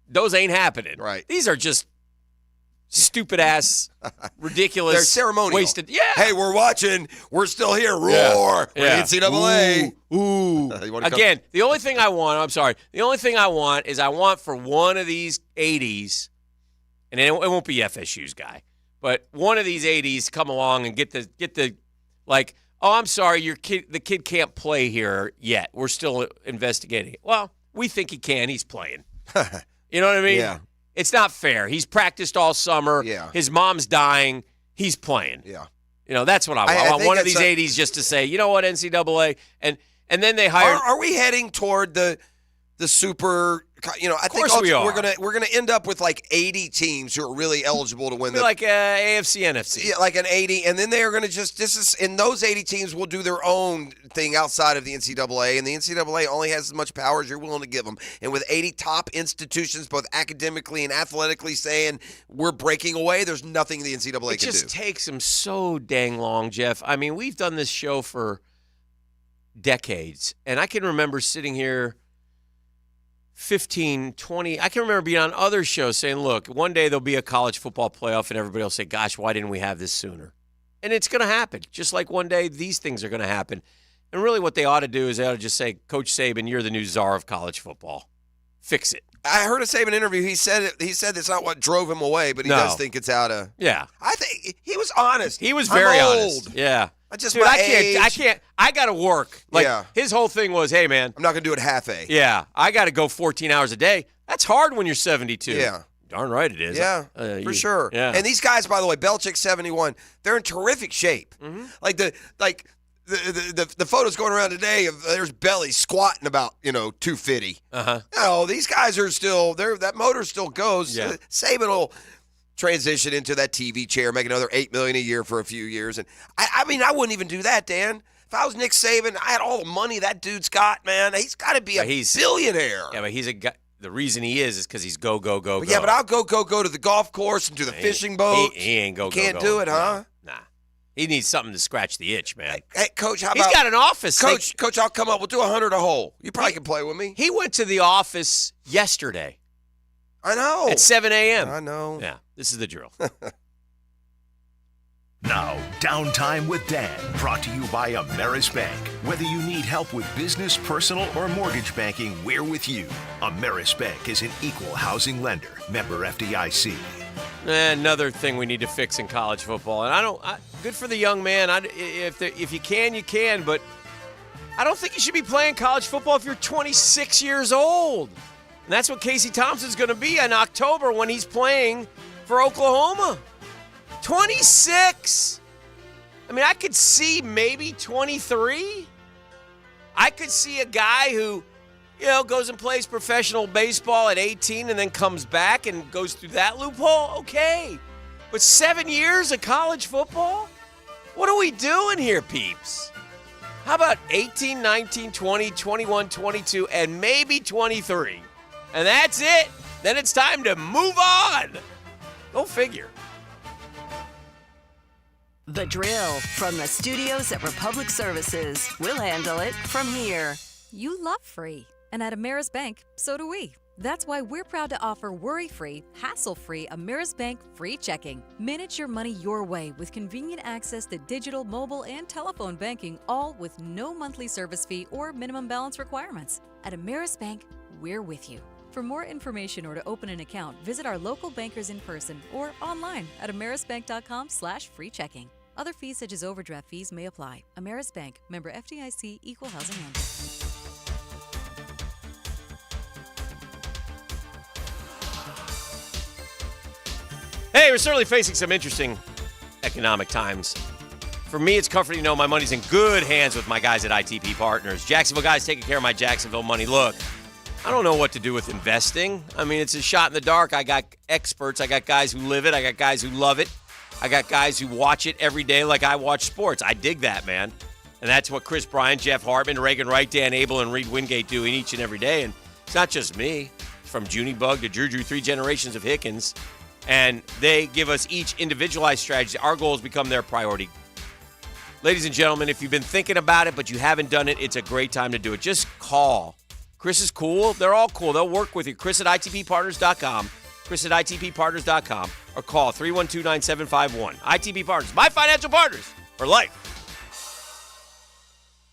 Those ain't happening. Right. These are just stupid-ass, ridiculous. They're ceremonial. Wasted. Yeah. Hey, we're watching. We're still here. Roar. Yeah. NCAA. Ooh. Again, the only thing I want is I want for one of these 80s, and it won't be FSU's guy, but one of these 80s come along and get the like, oh, I'm sorry, the kid can't play here yet. We're still investigating it. Well, we think he can. He's playing. You know what I mean? Yeah. It's not fair. He's practiced all summer. Yeah. His mom's dying. He's playing. Yeah. That's what I want. I want think one of these it's 80s just to say, you know what, NCAA, and then they hired. Are we heading toward the super I think we're gonna end up with like 80 teams who are really eligible to win the like AFC, NFC. Yeah, like an 80, and then they are gonna and those 80 teams will do their own thing outside of the NCAA, and the NCAA only has as much power as you're willing to give them. And with 80 top institutions, both academically and athletically, saying we're breaking away, there's nothing the NCAA can do. It just takes them so dang long, Jeff. I mean, we've done this show for decades, and I can remember sitting here 15, 20, I can remember being on other shows saying, look, one day there'll be a college football playoff and everybody will say, gosh, why didn't we have this sooner? And it's going to happen. Just like one day these things are going to happen. And really what they ought to do is they ought to just say, Coach Saban, you're the new czar of college football. Fix it. I heard a Saban interview. He said it's not what drove him away, but he does think it's out of. Yeah. I think he was honest. He was very honest. Yeah. I just Dude, I can't. I got to work. Like, his whole thing was, hey, man. I'm not going to do it half-a. Yeah. I got to go 14 hours a day. That's hard when you're 72. Yeah. Darn right it is. Yeah, for sure. Yeah. And these guys, by the way, Belichick 71, they're in terrific shape. Mm-hmm. Like the photos going around today of there's Belly squatting about 250. No, these guys are still there. That motor still goes. Yeah. Saban will transition into that TV chair, make another $8 million a year for a few years. And I mean, I wouldn't even do that, Dan. If I was Nick Saban, I had all the money that dude's got, man. He's got to be a billionaire. Yeah, but he's a guy. The reason he is because he's go. Yeah, but I'll go to the golf course and to the fishing boat. He ain't go. Can't do it, huh? Nah. He needs something to scratch the itch, man. Hey, Coach, how about... He's got an office. Coach, I'll come up. We'll do 100 a hole. You probably can play with me. He went to the office yesterday. I know. At 7 a.m. I know. Yeah, this is the drill. Now, Downtime with Dan, brought to you by Ameris Bank. Whether you need help with business, personal, or mortgage banking, we're with you. Ameris Bank is an equal housing lender. Member FDIC. Another thing we need to fix in college football, and good for the young man. If you can, you can, but I don't think you should be playing college football if you're 26 years old. And that's what Casey Thompson's going to be in October when he's playing for Oklahoma. 26. I mean, I could see maybe 23. I could see a guy who, goes and plays professional baseball at 18 and then comes back and goes through that loophole. Okay. But 7 years of college football? What are we doing here, peeps? How about 18, 19, 20, 21, 22, and maybe 23? And that's it. Then it's time to move on. Go figure. The Drill from the studios at Republic Services. We'll handle it from here. You love free. And at Ameris Bank, so do we. That's why we're proud to offer worry-free, hassle-free Ameris Bank free checking. Manage your money your way with convenient access to digital, mobile, and telephone banking, all with no monthly service fee or minimum balance requirements. At Ameris Bank, we're with you. For more information or to open an account, visit our local bankers in person or online at amerisbank.com/free checking. Other fees such as overdraft fees may apply. Ameris Bank, member FDIC, equal housing lender. Hey, we're certainly facing some interesting economic times. For me, it's comforting to know my money's in good hands with my guys at ITP Partners. Jacksonville guys taking care of my Jacksonville money. Look, I don't know what to do with investing. I mean, it's a shot in the dark. I got experts. I got guys who live it. I got guys who love it. I got guys who watch it every day like I watch sports. I dig that, man. And that's what Chris Bryant, Jeff Hartman, Reagan Wright, Dan Abel, and Reed Wingate do each and every day. And it's not just me. It's from Junie Bug to Drew, 3 generations of Hickens. And they give us each individualized strategy. Our goals become their priority. Ladies and gentlemen, if you've been thinking about it but you haven't done it, it's a great time to do it. Just call. Chris is cool. They're all cool. They'll work with you. Chris at ITPPartners.com. Chris at ITPPartners.com. Or call 312-9751. ITP Partners. My financial partners for life.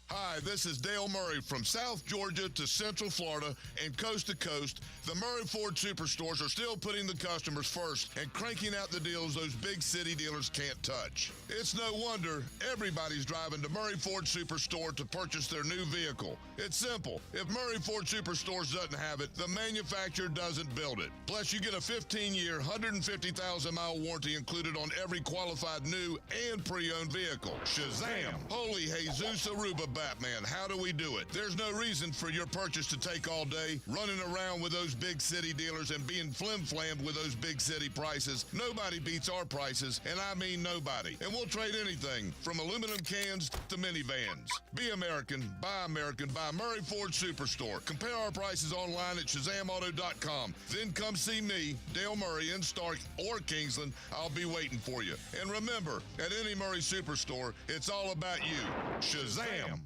Hi, this is Dale Murray from South Georgia to Central Florida and coast to coast. The Murray Ford Superstores are still putting the customers first and cranking out the deals those big city dealers can't touch. It's no wonder everybody's driving to Murray Ford Superstore to purchase their new vehicle. It's simple. If Murray Ford Superstores doesn't have it, the manufacturer doesn't build it. Plus, you get a 15-year, 150,000-mile warranty included on every qualified new and pre-owned vehicle. Shazam! Holy Jesus Aruba, Batman. man, how do we do it? There's no reason for your purchase to take all day, running around with those big city dealers and being flim-flammed with those big city prices. Nobody beats our prices, and I mean nobody. And we'll trade anything from aluminum cans to minivans. Be American, buy Murray Ford Superstore. Compare our prices online at ShazamAuto.com. Then come see me, Dale Murray, in Stark or Kingsland. I'll be waiting for you. And remember, at any Murray Superstore, it's all about you. Shazam!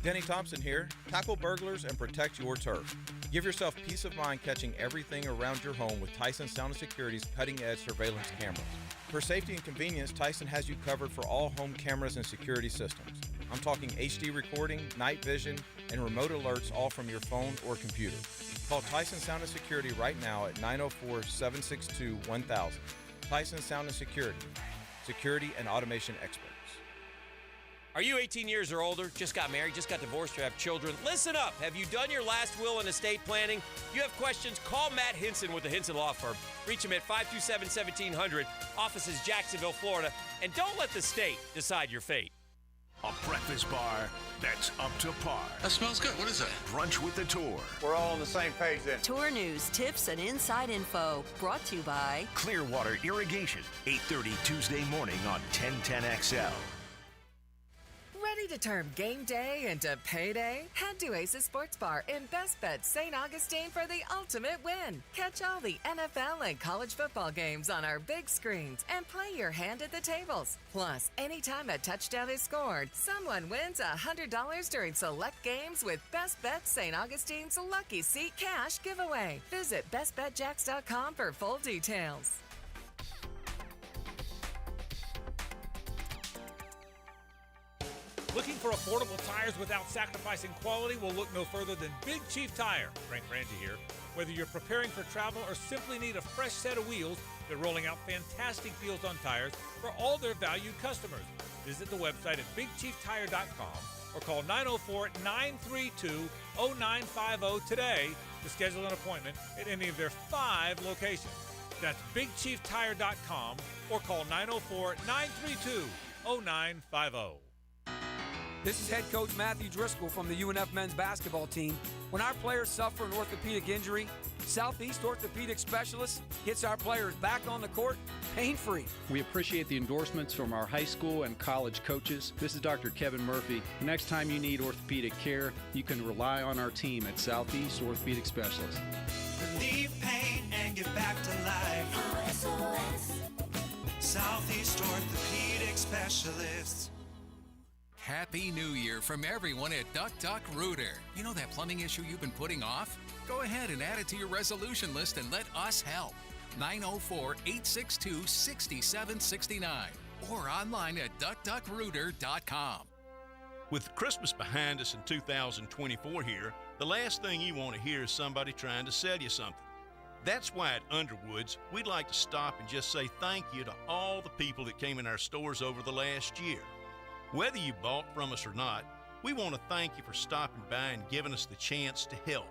Denny Thompson here. Tackle burglars and protect your turf. Give yourself peace of mind catching everything around your home with Tyson Sound & Security's cutting-edge surveillance cameras. For safety and convenience, Tyson has you covered for all home cameras and security systems. I'm talking HD recording, night vision, and remote alerts all from your phone or computer. Call Tyson Sound & Security right now at 904-762-1000. Tyson Sound & Security. Security and automation experts. Are you 18 years or older, just got married, just got divorced, or have children? Listen up. Have you done your last will and estate planning? If you have questions, call Matt Hinson with the Hinson Law Firm. Reach him at 527-1700. Office is Jacksonville, Florida. And don't let the state decide your fate. A breakfast bar that's up to par. That smells good. What is that? Brunch with the Tour. We're all on the same page then. Tour news, tips, and inside info brought to you by Clearwater Irrigation, 8:30 Tuesday morning on 1010XL. Ready to turn game day into payday? Head to Aces Sports Bar in Best Bet St. Augustine for the ultimate win. Catch all the NFL and college football games on our big screens and play your hand at the tables. Plus, anytime a touchdown is scored, someone wins $100 during select games with Best Bet St. Augustine's Lucky Seat Cash giveaway. Visit bestbetjacks.com for full details. Looking for affordable tires without sacrificing quality? Will look no further than Big Chief Tire. Frank Frangie here. Whether you're preparing for travel or simply need a fresh set of wheels, they're rolling out fantastic deals on tires for all their valued customers. Visit the website at BigChiefTire.com or call 904-932-0950 today to schedule an appointment at any of their 5 locations. That's BigChiefTire.com or call 904-932-0950. This is head coach Matthew Driscoll from the UNF men's basketball team. When our players suffer an orthopedic injury, Southeast Orthopedic Specialists gets our players back on the court pain-free. We appreciate the endorsements from our high school and college coaches. This is Dr. Kevin Murphy. The next time you need orthopedic care, you can rely on our team at Southeast Orthopedic Specialists. Relieve pain and get back to life. SOS. Southeast Orthopedic Specialists. Happy New Year from everyone at Duck Duck Rooter. You know that plumbing issue you've been putting off? Go ahead and add it to your resolution list and let us help. 904-862-6769 or online at duckduckrooter.com. With Christmas behind us in 2024 here, the last thing you want to hear is somebody trying to sell you something. That's why at Underwoods, we'd like to stop and just say thank you to all the people that came in our stores over the last year. Whether you bought from us or not, we want to thank you for stopping by and giving us the chance to help.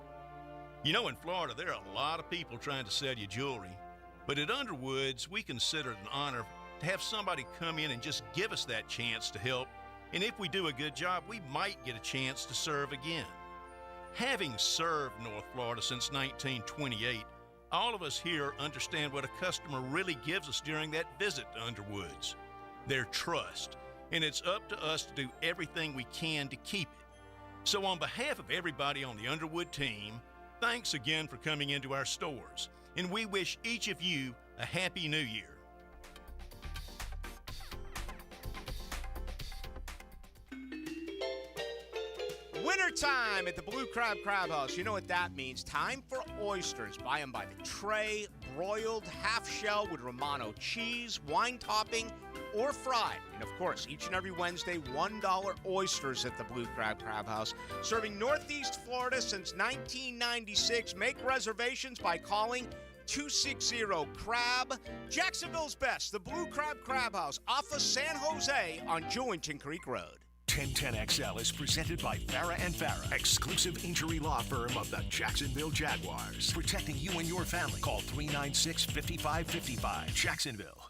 You know, in Florida, there are a lot of people trying to sell you jewelry, but at Underwoods, we consider it an honor to have somebody come in and just give us that chance to help, and if we do a good job, we might get a chance to serve again. Having served North Florida since 1928, all of us here understand what a customer really gives us during that visit to Underwoods, their trust. And it's up to us to do everything we can to keep it. So on behalf of everybody on the Underwood team, thanks again for coming into our stores, and we wish each of you a Happy New Year. Wintertime at the Blue Crab Crab House. You know what that means. Time for oysters. Buy them by the tray, broiled, half shell with Romano cheese, wine topping, or fried. And of course, each and every Wednesday, $1 oysters at the Blue Crab Crab House. Serving Northeast Florida since 1996. Make reservations by calling 260-CRAB. Jacksonville's best, the Blue Crab Crab House, off of San Jose on Jewington Creek Road. 1010XL is presented by Farah & Farah, exclusive injury law firm of the Jacksonville Jaguars. Protecting you and your family. Call 396-5555. Jacksonville.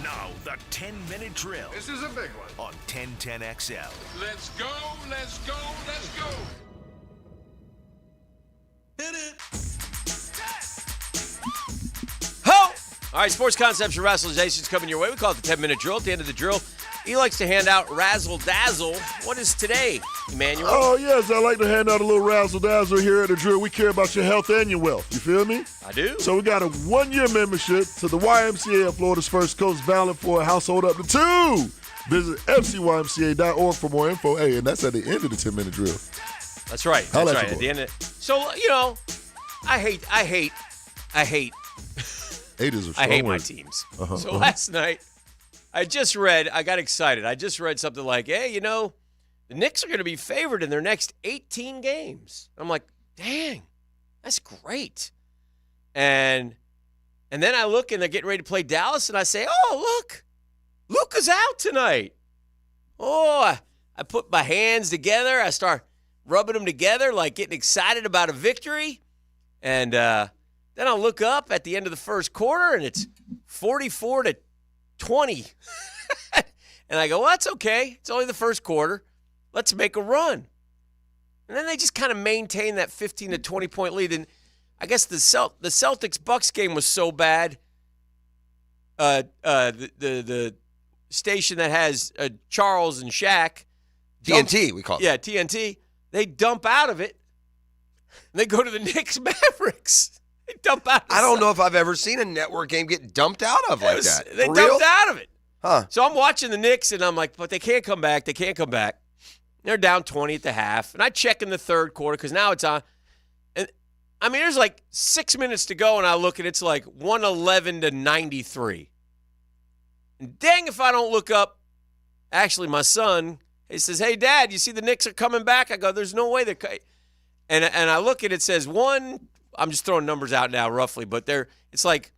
Now, the 10-minute drill. This is a big one. On 1010XL. Let's go, let's go, let's go. Hit it. Ho! All right, Sports Concepts and Razzleizations coming your way. We call it the 10-minute drill. At the end of the drill, he likes to hand out Razzle Dazzle. What is today, Emmanuel? Oh, yes, I like to hand out a little razzle-dazzle here at the drill. We care about your health and your wealth. You feel me? I do. So we got a 1-year membership to the YMCA of Florida's First Coast, valid for a household up to 2. Visit fcymca.org for more info. Hey, and that's at the end of the 10-minute drill. That's right. That's right. At the end of so, I hate Haters are strong I hate my words. teams. Uh-huh, So last night, I got excited. I just read something like, hey, the Knicks are going to be favored in their next 18 games. I'm like, dang, that's great. And then I look, and they're getting ready to play Dallas, and I say, oh, look, Luka's out tonight. Oh, I put my hands together. I start rubbing them together, like getting excited about a victory. And then I'll look up at the end of the first quarter, and it's 44-20. And I go, well, that's okay. It's only the first quarter. Let's make a run. And then they just kind of maintain that 15 to 20 point lead. And I guess the Celtics-Bucks game was so bad. The station that has Charles and Shaq. TNT, we call it. Yeah, TNT. They dump out of it. And they go to the Knicks Mavericks. They dump out. I don't know if I've ever seen a network game get dumped out of like that. They For dumped real? out of it. Huh. So I'm watching the Knicks, and I'm like, but they can't come back. They can't come back. They're down 20 at the half. And I check in the third quarter because now it's on. And I mean, there's like 6 minutes to go, and I look, and it's like 111-93. And dang if I don't look up. Actually, my son, he says, hey, Dad, you see the Knicks are coming back? I go, there's no way they're and I look, and it says I'm just throwing numbers out now roughly, but it's like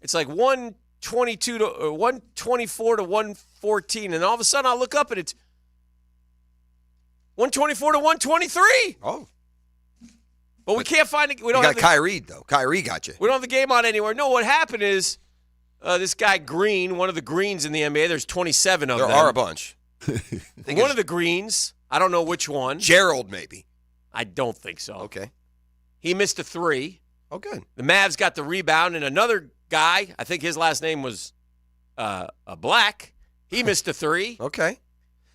122 to 124 to 114, and all of a sudden I look up and it's 124 to 123. Oh, but we can't find it. We You don't got have Kyrie, though. Kyrie got you. We don't have the game on anywhere. No, what happened is this guy Green, one of the Greens in the NBA. There's 27 of them. There are a bunch. One of the Greens, I don't know which one. Gerald, maybe. I don't think so. Okay. He missed a three. Oh, good. The Mavs got the rebound, and another guy, I think his last name was Black, he missed a three. Okay.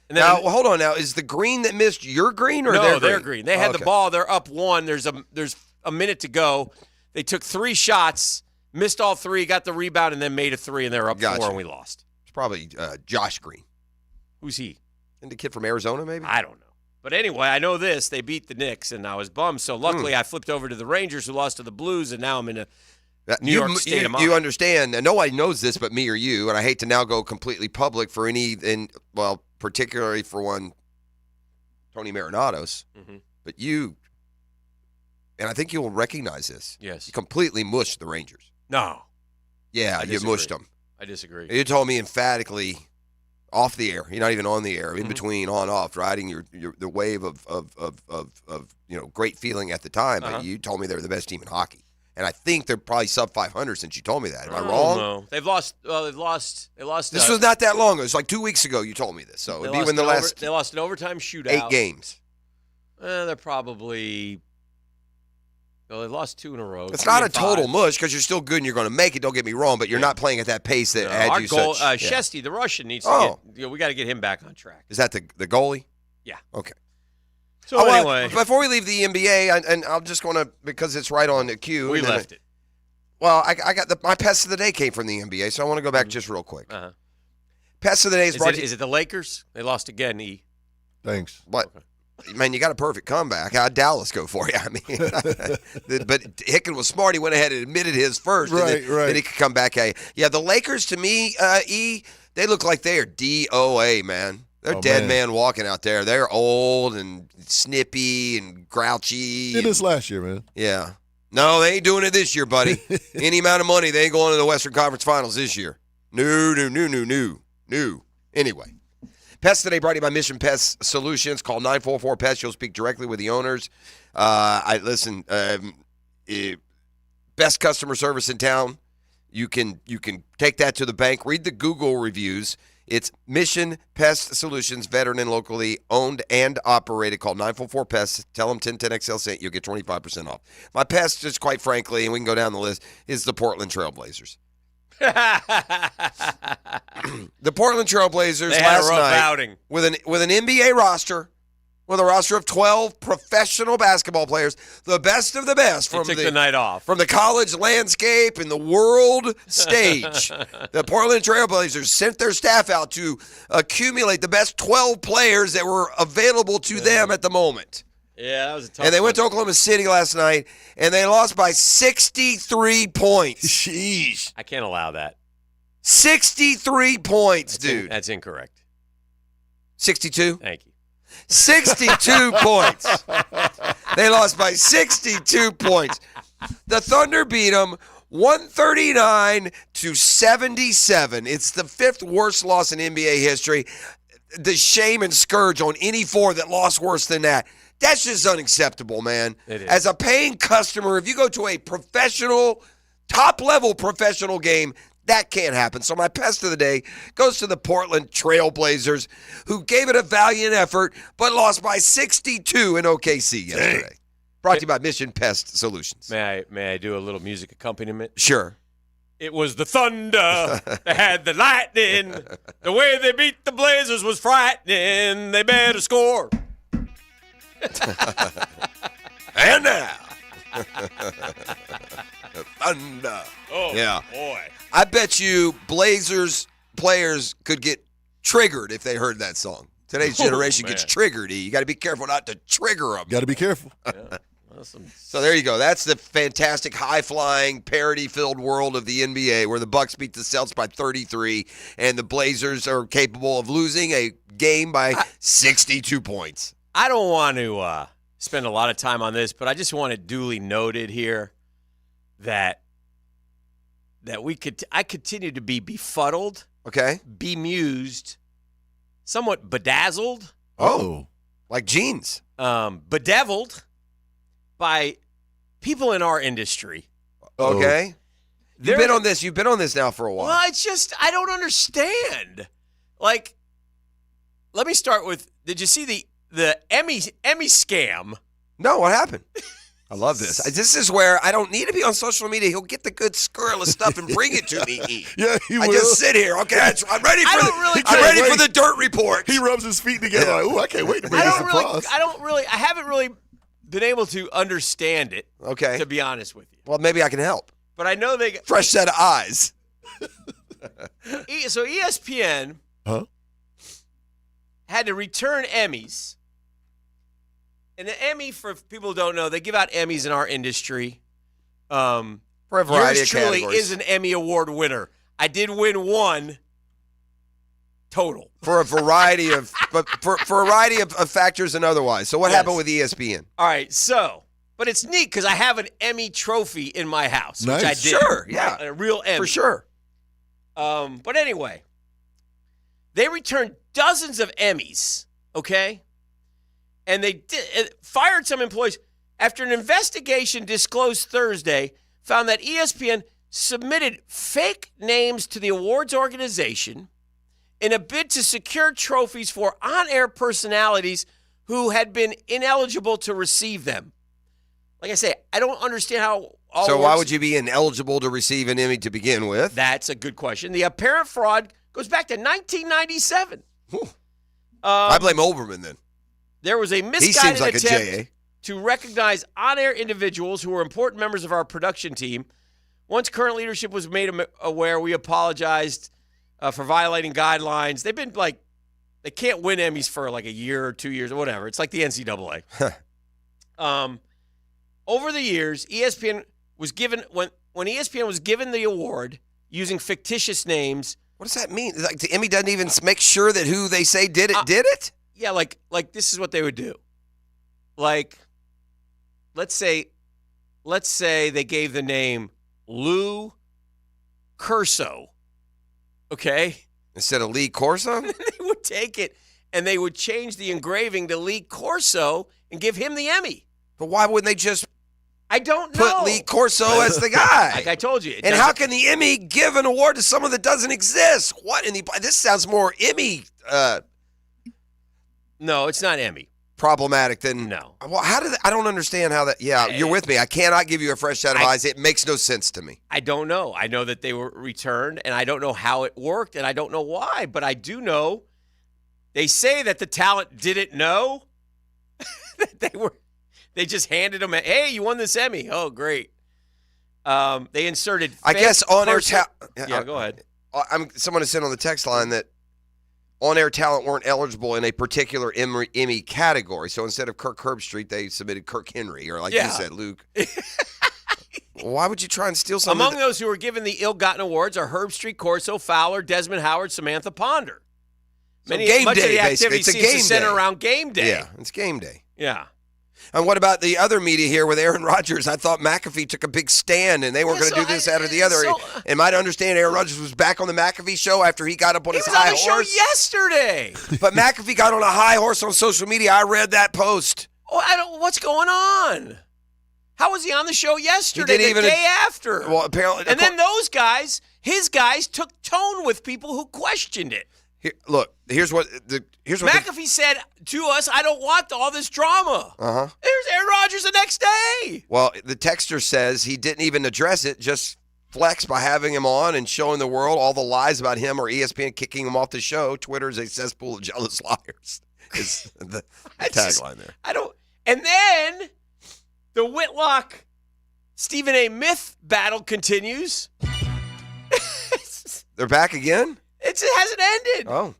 And then Now, hold on. Now, is the green that missed your green or their green? they're green. They had Okay. the ball. They're up one. There's a minute to go. They took 3 shots, missed all 3, got the rebound, and then made a 3, and they're up 4, and we lost. It's probably Josh Green. Who's he? And the kid from Arizona, maybe? I don't know. But anyway, I know this. They beat the Knicks, and I was bummed. So luckily, I flipped over to the Rangers, who lost to the Blues, and now I'm in a New York state of mind. You understand, and nobody knows this but me or you, and I hate to now go completely public for particularly for one, Tony Marinatos, but you, and I think you'll recognize this. Yes. You completely mushed the Rangers. No. Yeah, I you disagree. mushed them. I disagree. You told me emphatically off the air. You're not even on the air. In between, on off, riding the wave of great feeling at the time. But you told me they were the best team in hockey, and I think they're probably sub 500 since you told me that. Am I wrong? No, they've lost. They lost. This was not that long ago. It was like 2 weeks ago. You told me this, so it'd be when the last they lost an overtime shootout. 8 games. They're probably. Well, they lost 2 in a row. It's not a 3-5. total mush because you're still good and you're going to make it. Don't get me wrong, but you're not playing at that pace that had our you goal, such. Shesty, the Russian, needs to get. We got to get him back on track. Is that the goalie? Yeah. Okay. So anyway, before we leave the NBA, and I'm just going to, because it's right on the cue. We left it. Well, I got my pest of the day came from the NBA, so I want to go back just real quick. Uh-huh. Pest of the day is brought to you. Is it the Lakers? They lost again. Thanks. What? Man, you got a perfect comeback. How'd Dallas go for you? I mean, but Hicken was smart. He went ahead and admitted his first. Right, and right. Then he could come back. Yeah, the Lakers, to me, they look like they are DOA, man. They're dead man walking out there. They're old and snippy and grouchy. Did this last year, man. Yeah. No, they ain't doing it this year, buddy. Any amount of money, they ain't going to the Western Conference Finals this year. No. Anyway. Pest today brought to you by Mission Pest Solutions. Call 944-PEST. You'll speak directly with the owners. Best customer service in town. You can take that to the bank. Read the Google reviews. It's Mission Pest Solutions, veteran and locally owned and operated. Call 944-PEST. Tell them 1010XL sent. You'll get 25% off. My pest, just quite frankly, and we can go down the list, is the Portland Trailblazers. The Portland Trailblazers They had a last rough night outing. with an NBA roster, with a roster of 12 professional basketball players, the best of the best They from took the night off. from the college landscape and the world stage. The Portland Trailblazers sent their staff out to accumulate the best 12 players that were available to them at the moment. Yeah, that was a tough And they one. went to Oklahoma City last night, and they lost by 63 points. Sheesh. I can't allow that. 63 points, dude. That's incorrect. 62? Thank you. 62 points. They lost by 62 points. The Thunder beat them 139-77. It's the 5th worst loss in NBA history. The shame and scourge on any four that lost worse than that. That's just unacceptable, man. It is. As a paying customer, if you go to a professional, top-level professional game, that can't happen. So my pest of the day goes to the Portland Trailblazers, who gave it a valiant effort, but lost by 62 in OKC yesterday. Brought to you by Mission Pest Solutions. May I do a little music accompaniment? Sure. It was the thunder. They had the lightning. The way they beat the Blazers was frightening. They better score. And now, thunder. Oh, yeah. boy. I bet you Blazers players could get triggered if they heard that song. Today's generation gets triggered. You got to be careful not to trigger them. Got to be careful. So there you go. That's the fantastic, high-flying, parody-filled world of the NBA, where the Bucks beat the Celtics by 33, and the Blazers are capable of losing a game by 62 points. I don't want to spend a lot of time on this, but I just want it duly noted here that I continue to be befuddled, okay, bemused, somewhat bedazzled. Oh, like jeans. Bedeviled by people in our industry. Okay. They're- You've been on this now for a while. Well, it's just I don't understand. Like, let me start with: did you see the Emmy scam? No, what happened? I love this. This is where I don't need to be on social media. He'll get the good scurrilous stuff and bring it to me. Yeah, he I will. just sit here. Okay, I'm ready for I'm ready for the dirt report. He rubs his feet together like, ooh, I can't wait to bring I this don't across. really. I haven't really been able to understand it. Okay. To be honest with you, Well, maybe I can help. but I know they Fresh set of eyes. So ESPN had to return Emmys. And the Emmy, for people who don't know, they give out Emmys in our industry. For a variety yours of truly categories. is an Emmy Award winner. I did win one total. For a variety of for a variety of factors and otherwise. So what happened with E ESPN? All right, but it's neat because I have an Emmy trophy in my house, which I Nice. did. Sure, yeah. A real Emmy. For sure. But anyway, they returned dozens of Emmys, okay? And they fired some employees after an investigation disclosed Thursday found that ESPN submitted fake names to the awards organization in a bid to secure trophies for on-air personalities who had been ineligible to receive them. Like I say, I don't understand how all So why awards- would you be ineligible to receive an Emmy to begin with? That's a good question. The apparent fraud goes back to 1997. I blame Olbermann then. There was a He misguided seems like a attempt JA. to recognize on-air individuals who were important members of our production team. Once current leadership was made aware, we apologized for violating guidelines. They've been they can't win Emmys for like a year or 2 years or whatever. It's like the NCAA. Over the years, ESPN was given when ESPN was given the award using fictitious names. What does that mean? Like the Emmy doesn't even make sure that who they say did it did it? Yeah, like this is what they would do. Like, let's say they gave the name Lou Curso, okay? Instead of Lee Corso? They would take it and they would change the engraving to Lee Corso and give him the Emmy. But why wouldn't they just I don't know. put Lee Corso as the guy. Like I told you. And how can the Emmy give an award to someone that doesn't exist? What in the? This sounds more Emmy No, it's not Emmy. problematic than. No. Well, how did I don't understand how that. Yeah, you're with me. I cannot give you a fresh set of eyes. It makes no sense to me. I don't know. I know that they were returned, and I don't know how it worked, and I don't know why. But I do know they say that the talent didn't know that they just handed them. Hey, you won this Emmy. Oh, great. They inserted. I guess on-air talent. Yeah, go ahead. Someone has sent on the text line that on-air talent weren't eligible in a particular Emmy category. So instead of Kirk Herbstreit, they submitted Kirk Henry, or like you said, Luke. Why would you try and steal something? Among those who were given the ill-gotten awards are Herbstreit, Corso, Fowler, Desmond Howard, Samantha Ponder. So game much day, of the basically. activity It's a seems to game center day. around game day. Yeah, it's game day. Yeah. And what about the other media here with Aaron Rodgers? I thought McAfee took a big stand, and they were going to do this out of the other. Am I to understand Aaron Rodgers was back on the McAfee show after he got up on his high horse? He was on the show yesterday. But McAfee got on a high horse on social media. I read that post. Oh, what's going on? How was he on the show yesterday, didn't the even- day after? Well, apparently. And then those guys, his guys, took tone with people who questioned it. Here's what McAfee said to us, I don't want all this drama. Uh-huh. There's Aaron Rodgers the next day. Well, the texter says he didn't even address it, just flex by having him on and showing the world all the lies about him or ESPN kicking him off the show. Twitter's a cesspool of jealous liars is the tagline there. And then the Whitlock Stephen A. Myth battle continues. They're back again? It hasn't ended. Oh.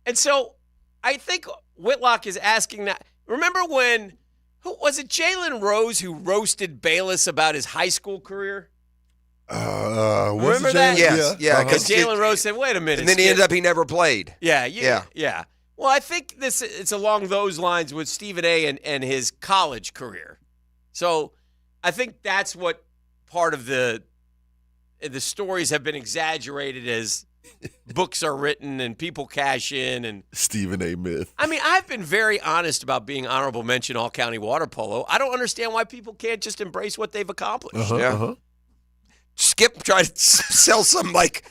And so I think Whitlock is asking that. Remember when, who was it, Jalen Rose who roasted Bayless about his high school career? Remember that? Yes, yeah. Because Jalen Rose said, wait a minute. And then he ended up he never played. Yeah. Well, I think it's along those lines with Stephen A. and his college career. So I think that's what part of the stories have been exaggerated as books are written and people cash in. And Stephen A. Myth. I mean, I've been very honest about being honorable mention all-county water polo. I don't understand why people can't just embrace what they've accomplished. Skip tried to sell some, like,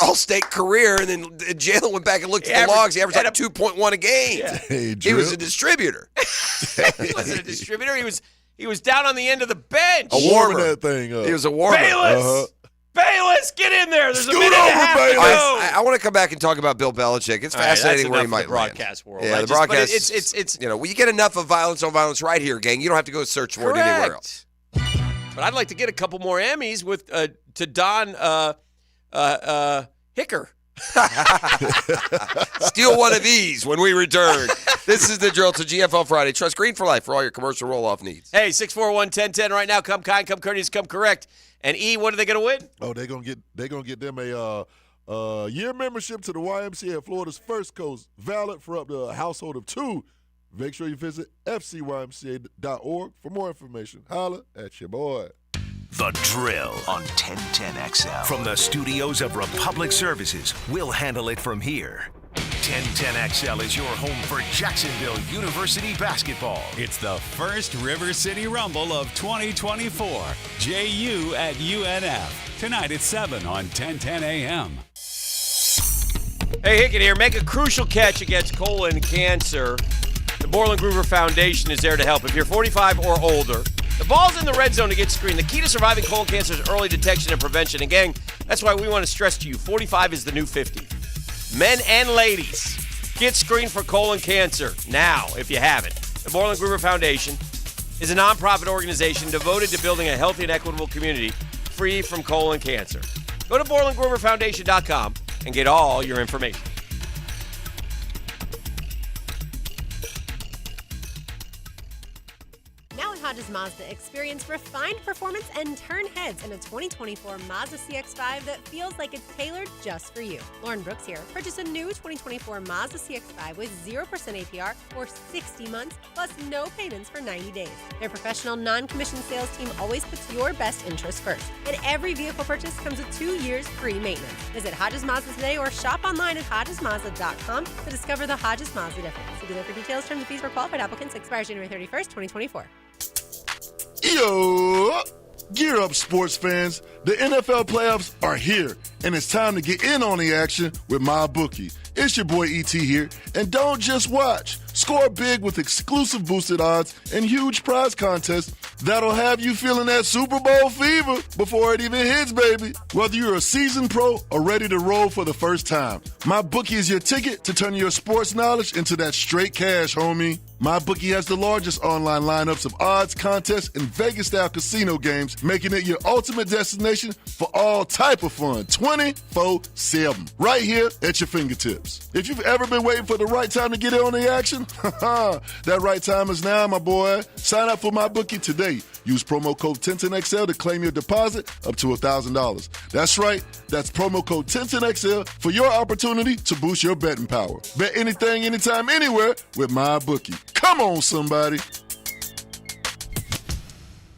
all-state career, and then Jalen went back and looked at the logs. He averaged like 2.1 a game. Yeah. Hey, he was a distributor. He wasn't a distributor. He was down on the end of the bench. A warmer. That thing up. He was a warmer. Bayless, get in there. There's Scoot a minute and a over, half to Bayless. go. I want to come back and talk about Bill Belichick. It's All right, fascinating that's where he enough might of the broadcast land. world. Yeah, the but broadcast. it's we get enough of violence on violence right here, gang. You don't have to go search for it anywhere else. But I'd like to get a couple more Emmys with to Don Hicker. Steal one of these when we return. This is the drill to GFL Friday. Trust Green for Life for all your commercial roll-off needs. Hey, 641-1010 right now. Come kind, come courteous, come correct. And E, what are they going to win? Oh, they're gonna get them a year membership to the YMCA at Florida's First Coast, valid for up to a household of 2. Make sure you visit fcymca.org for more information. Holla at your boy. The Drill on 1010XL. From the studios of Republic Services, we'll handle it from here. 1010XL is your home for Jacksonville University basketball. It's the first River City Rumble of 2024. JU at UNF. Tonight at 7 on 1010 AM. Hey, Hickett here. Make a crucial catch against colon cancer. The Borland Groover Foundation is there to help. If you're 45 or older, the ball's in the red zone to get screened. The key to surviving colon cancer is early detection and prevention. And, gang, that's why we want to stress to you, 45 is the new 50. Men and ladies, get screened for colon cancer now, if you haven't. The Borland Groover Foundation is a nonprofit organization devoted to building a healthy and equitable community free from colon cancer. Go to BorlandGrooverFoundation.com and get all your information. Now at Hodges Mazda, experience refined performance and turn heads in a 2024 Mazda CX-5 that feels like it's tailored just for you. Lauren Brooks here. Purchase a new 2024 Mazda CX-5 with 0% APR for 60 months, plus no payments for 90 days. Their professional, non-commissioned sales team always puts your best interest first. And every vehicle purchase comes with 2 years free maintenance. Visit Hodges Mazda today or shop online at HodgesMazda.com to discover the Hodges Mazda difference. See dealer for details, terms, and fees for qualified applicants. Expires January 31st, 2024. Yo! Gear up, sports fans. The NFL playoffs are here, and it's time to get in on the action with MyBookie. It's your boy ET here, and don't just watch. Score big with exclusive boosted odds and huge prize contests that'll have you feeling that Super Bowl fever before it even hits, baby. Whether you're a seasoned pro or ready to roll for the first time, MyBookie is your ticket to turn your sports knowledge into that straight cash, homie. MyBookie has the largest online lineups of odds, contests, and Vegas-style casino games, making it your ultimate destination for all type of fun, 24/7, right here at your fingertips. If you've ever been waiting for the right time to get in on the action, that right time is now, my boy. Sign up for MyBookie today. Use promo code TenTenXL to claim your deposit up to $1,000. That's right. That's promo code TenTenXL for your opportunity to boost your betting power. Bet anything, anytime, anywhere with MyBookie. Come on, somebody.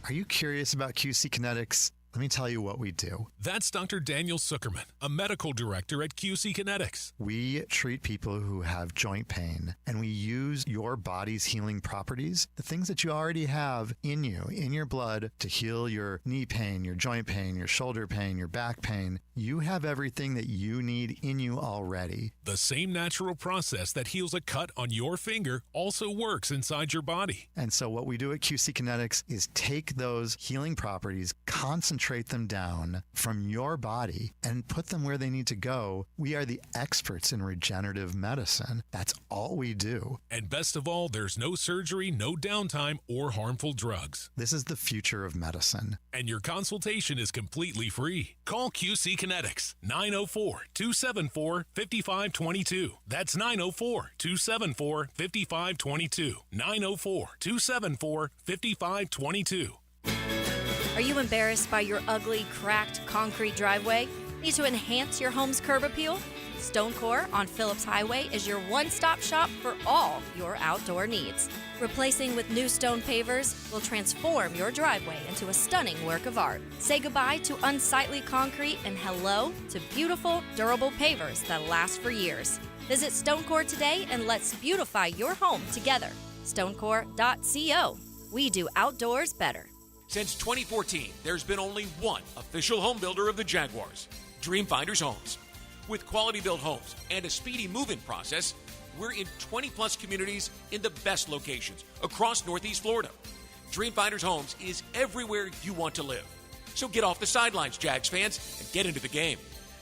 Are you curious about QC Kinetics? Let me tell you what we do. That's Dr. Daniel Zuckerman, a medical director at QC Kinetics. We treat people who have joint pain, and we use your body's healing properties, the things that you already have in you, in your blood, to heal your knee pain, your joint pain, your shoulder pain, your back pain. You have everything that you need in you already. The same natural process that heals a cut on your finger also works inside your body. And so what we do at QC Kinetics is take those healing properties, concentrate them down from your body, and put them where they need to go. We are the experts in regenerative medicine. That's all we do. And best of all, there's no surgery, no downtime, or harmful drugs. This is the future of medicine. And your consultation is completely free. Call QC Kinetics, 904-274-5522. That's 904-274-5522. 904-274-5522. Are you embarrassed by your ugly, cracked concrete driveway? Need to enhance your home's curb appeal? StoneCore on Phillips Highway is your one-stop shop for all your outdoor needs. Replacing with new stone pavers will transform your driveway into a stunning work of art. Say goodbye to unsightly concrete and hello to beautiful, durable pavers that last for years. Visit StoneCore today and let's beautify your home together. StoneCore.co. We do outdoors better. Since 2014, there's been only one official home builder of the Jaguars, Dreamfinders Homes. With quality-built homes and a speedy move-in process, we're in 20-plus communities in the best locations across Northeast Florida. Dreamfinders Homes is everywhere you want to live. So get off the sidelines, Jags fans, and get into the game.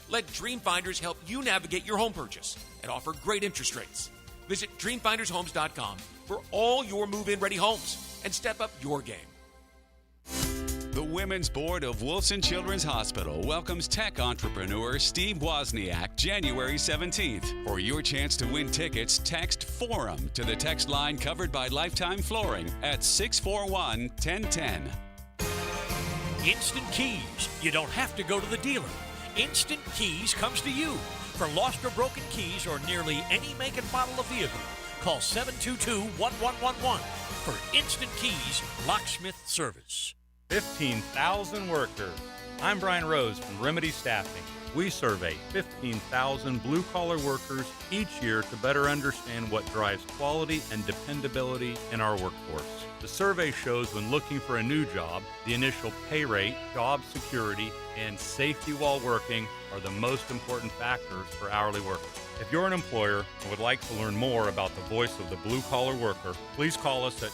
Let Dreamfinders help you navigate your home purchase and offer great interest rates. Visit DreamfindersHomes.com for all your move-in ready homes and step up your game. The Women's Board of Wolfson Children's Hospital welcomes tech entrepreneur Steve Wozniak January 17th. For your chance to win tickets, text FORUM to the text line covered by Lifetime Flooring at 641-1010. Instant Keys. You don't have to go to the dealer. Instant Keys comes to you. For lost or broken keys or nearly any make and model of vehicle, call 722-1111 for Instant Keys locksmith service. 15,000 workers. I'm Brian Rose from Remedy Staffing. We survey 15,000 blue-collar workers each year to better understand what drives quality and dependability in our workforce. The survey shows when looking for a new job, the initial pay rate, job security, and safety while working are the most important factors for hourly workers. If you're an employer and would like to learn more about the voice of the blue-collar worker, please call us at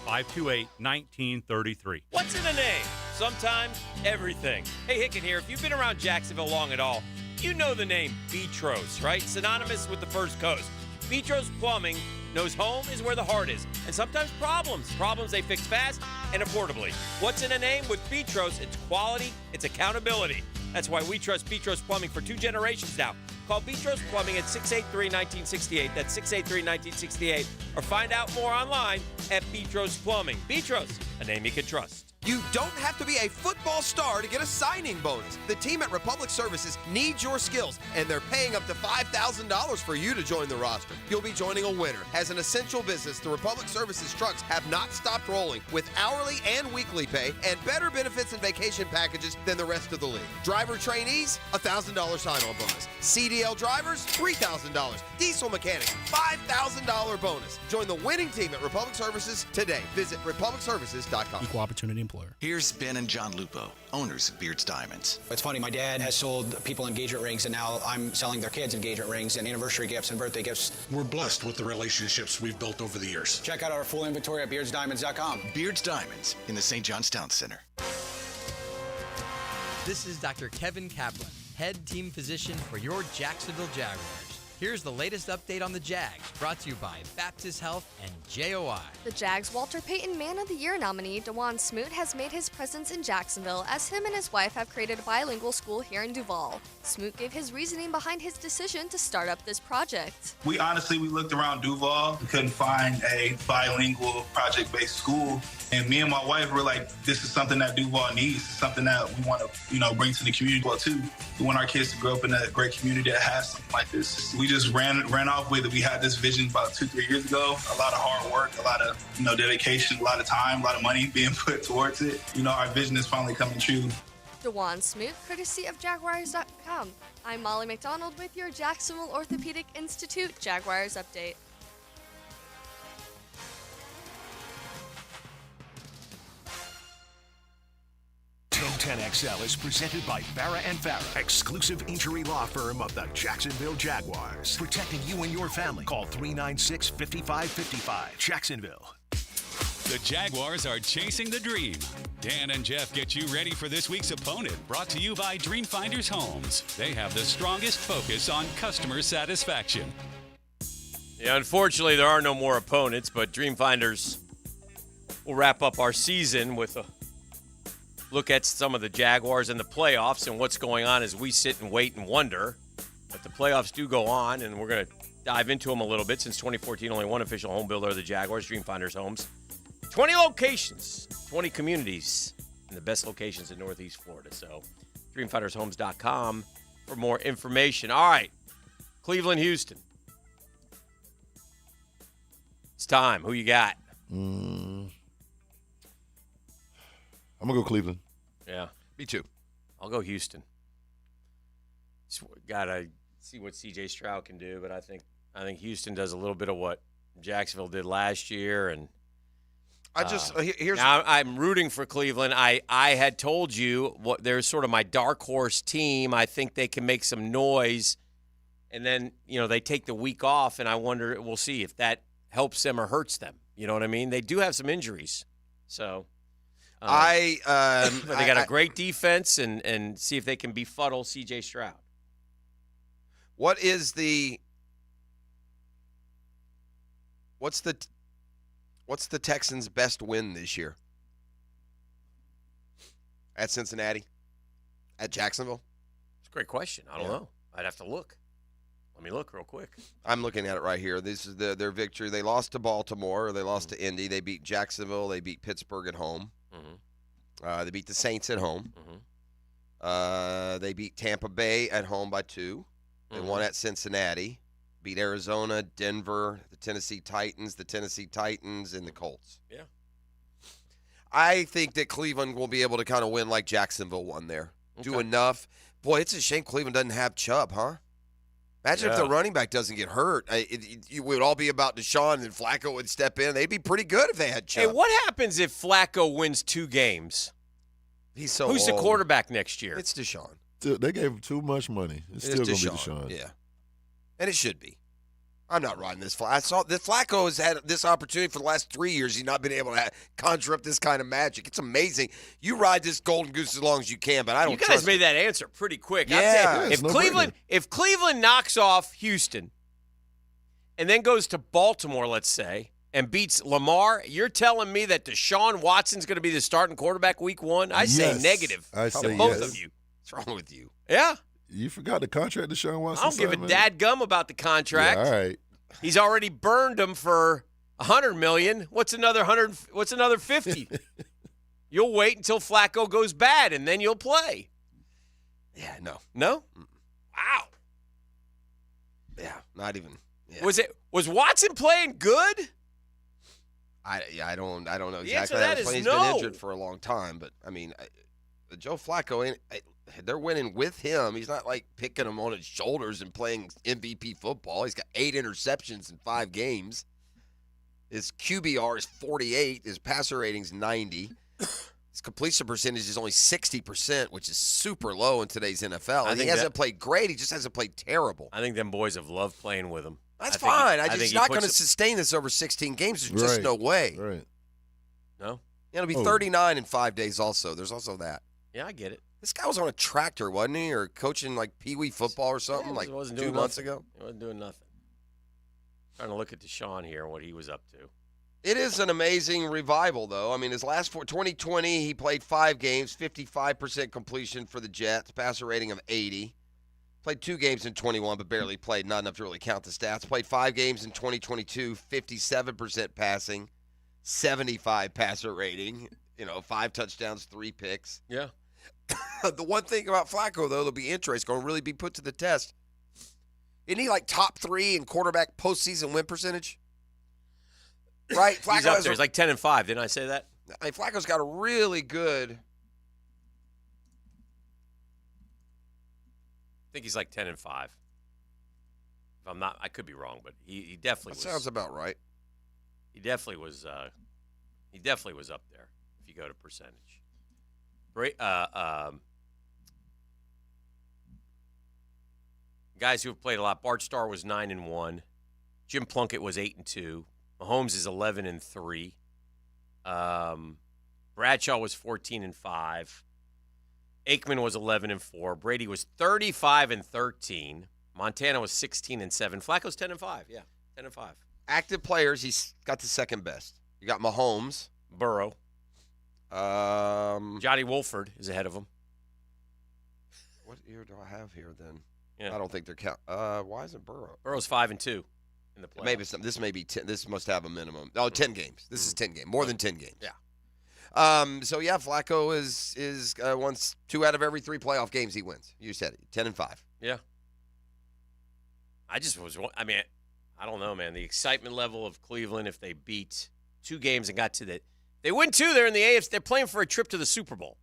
904-528-1933. What's in a name? Sometimes everything. Hey, Hicken here. If you've been around Jacksonville long at all, you know the name Betros, right? Synonymous with the First Coast. Betros Plumbing knows home is where the heart is, and sometimes problems they fix fast and affordably. What's in a name? With Betros, it's quality, it's accountability. That's why we trust Betros Plumbing for 2 generations now. Call Betros Plumbing at 683-1968. That's 683-1968. Or find out more online at Betros Plumbing. Betros, a name you can trust. You don't have to be a football star to get a signing bonus. The team at Republic Services needs your skills, and they're paying up to $5,000 for you to join the roster. You'll be joining a winner. As an essential business, the Republic Services trucks have not stopped rolling with hourly and weekly pay and better benefits and vacation packages than the rest of the league. Driver trainees, $1,000 sign-on bonus. CDL drivers, $3,000. Diesel mechanics, $5,000 bonus. Join the winning team at Republic Services today. Visit republicservices.com. Equal opportunity employer. Here's Ben and John Lupo, owners of Beards Diamonds. It's funny, my dad has sold people engagement rings, and now I'm selling their kids engagement rings and anniversary gifts and birthday gifts. We're blessed with the relationships we've built over the years. Check out our full inventory at beardsdiamonds.com. Beards Diamonds in the St. John's Town Center. This is Dr. Kevin Kaplan, head team physician for your Jacksonville Jaguars. Here's the latest update on the Jags, brought to you by Baptist Health and JOI. The Jags' Walter Payton Man of the Year nominee, DeJuan Smoot, has made his presence in Jacksonville as him and his wife have created a bilingual school here in Duval. Smoot gave his reasoning behind his decision to start up this project. We looked around Duval. We couldn't find a bilingual project-based school. And me and my wife were like, this is something that Duval needs. It's something that we want to, bring to the community. Well, too, we want our kids to grow up in a great community that has something like this. We just ran off with it. We had this vision about 2-3 years ago. A lot of hard work, a lot of, dedication, a lot of time, a lot of money being put towards it. Our vision is finally coming true. DeJuan Smoot, courtesy of Jaguars.com. I'm Molly McDonald with your Jacksonville Orthopedic Institute Jaguars update. XL is presented by Farah and Farah, exclusive injury law firm of the Jacksonville Jaguars. Protecting you and your family. Call 396-5555. Jacksonville. The Jaguars are chasing the dream. Dan and Jeff get you ready for this week's opponent, brought to you by Dreamfinders Homes. They have the strongest focus on customer satisfaction. Yeah, unfortunately, there are no more opponents, but Dreamfinders will wrap up our season with a look at some of the Jaguars in the playoffs and what's going on as we sit and wait and wonder. But the playoffs do go on, and we're going to dive into them a little bit. Since 2014, only one official home builder of the Jaguars, Dreamfinders Homes. 20 locations, 20 communities, and the best locations in Northeast Florida. So dreamfindershomes.com for more information. All right, Cleveland, Houston. It's time. Who you got? I'm going to go Cleveland. Yeah. Me too. I'll go Houston. Got to see what C.J. Stroud can do, but I think Houston does a little bit of what Jacksonville did last year. And I'm rooting for Cleveland. I had told you they're sort of my dark horse team. I think they can make some noise. And then, they take the week off, and I wonder, we'll see if that helps them or hurts them. You know what I mean? They do have some injuries. So they got a great defense, and see if they can befuddle C.J. Stroud. What's the Texans' best win this year? At Cincinnati? At Jacksonville? It's a great question. I don't know. I'd have to look. Let me look real quick. I'm looking at it right here. This is their victory. They lost to Baltimore. Or they lost to Indy. They beat Jacksonville. They beat Pittsburgh at home. Mm-hmm. They beat the Saints at home. Mm-hmm. They beat Tampa Bay at home by 2. They won at Cincinnati. Beat Arizona, Denver, the Tennessee Titans, and the Colts. Yeah. I think that Cleveland will be able to kind of win like Jacksonville won there. Okay. Do enough. Boy, it's a shame Cleveland doesn't have Chubb, huh? Imagine if the running back doesn't get hurt. It would all be about Deshaun, and Flacco would step in. They'd be pretty good if they had Chubb. Hey, what happens if Flacco wins 2 games? He's so Who's old. the quarterback next year? It's Deshaun. They gave him too much money. It's still going to be Deshaun. Yeah. And it should be. I'm not riding this. I saw that Flacco has had this opportunity for the last 3 years. He's not been able to conjure up this kind of magic. It's amazing. You ride this golden goose as long as you can, but I don't. You guys made that answer pretty quick. Yeah. If Cleveland knocks off Houston, and then goes to Baltimore, let's say, and beats Lamar, you're telling me that Deshaun Watson's going to be the starting quarterback week 1? I say negative. I say both of you. What's wrong with you? Yeah. You forgot the contract Deshaun Watson. I don't give a dadgum about the contract. Yeah, all right. He's already burned him for $100 million. What's another 100? What's another 50? You'll wait until Flacco goes bad, and then you'll play. Yeah, no. No? Wow. Yeah, not even. Yeah. Was Watson playing good? I don't know The answer to exactly. that He's is been no. injured for a long time, but I mean, Joe Flacco, they're winning with him. He's not like picking him on his shoulders and playing MVP football. He's got 8 interceptions in 5 games. His QBR is 48. His passer rating's 90. His completion percentage is only 60%, which is super low in today's NFL. And he hasn't played great. He just hasn't played terrible. I think them boys have loved playing with him. That's fine. He's not going to sustain this over 16 games. There's just no way. Right. No? Yeah, it'll be 39 in 5 days also. There's also that. Yeah, I get it. This guy was on a tractor, wasn't he? Or coaching like Pee Wee football or something He wasn't 2 doing months nothing. ago? He wasn't doing nothing. Trying to look at Deshaun here and what he was up to. It is an amazing revival, though. I mean, his last 2020, he played 5 games, 55% completion for the Jets, passer rating of 80. Played 2 games in 21, but barely played, not enough to really count the stats. Played 5 games in 2022, 57% passing, 75 passer rating, 5 touchdowns, 3 picks. Yeah. The one thing about Flacco, though, that'll be interesting, going to really be put to the test. Isn't he like top 3 in quarterback postseason win percentage? Right? He's up there. He's like 10-5. Didn't I say that? I mean, Flacco's got a really good. I think he's like 10-5. If I'm not, I could be wrong, but he definitely was. Sounds about right. He definitely was. He definitely was up there. If you go to percentage, guys who have played a lot. Bart Starr was 9-1. Jim Plunkett was 8-2. Mahomes is 11-3. Bradshaw was 14-5. Aikman was 11-4. Brady was 35-13. Montana was 16-7. Flacco's 10-5. Yeah, 10-5. Active players, he's got the second best. You got Mahomes, Burrow. Johnny Wolford is ahead of him. What year do I have here then? Yeah. I don't think they're count. Why isn't Burrow? Burrow's 5-2 in the playoffs. Maybe this may be 10. This must have a minimum. Oh, 10 games. This is 10 games. More than 10 games. Yeah. So yeah, Flacco is wants 2 out of every 3 playoff games he wins. You said it, 10-5. Yeah. I don't know, man. The excitement level of Cleveland if they beat 2 games and got to they win 2. They're in the AFC. They're playing for a trip to the Super Bowl.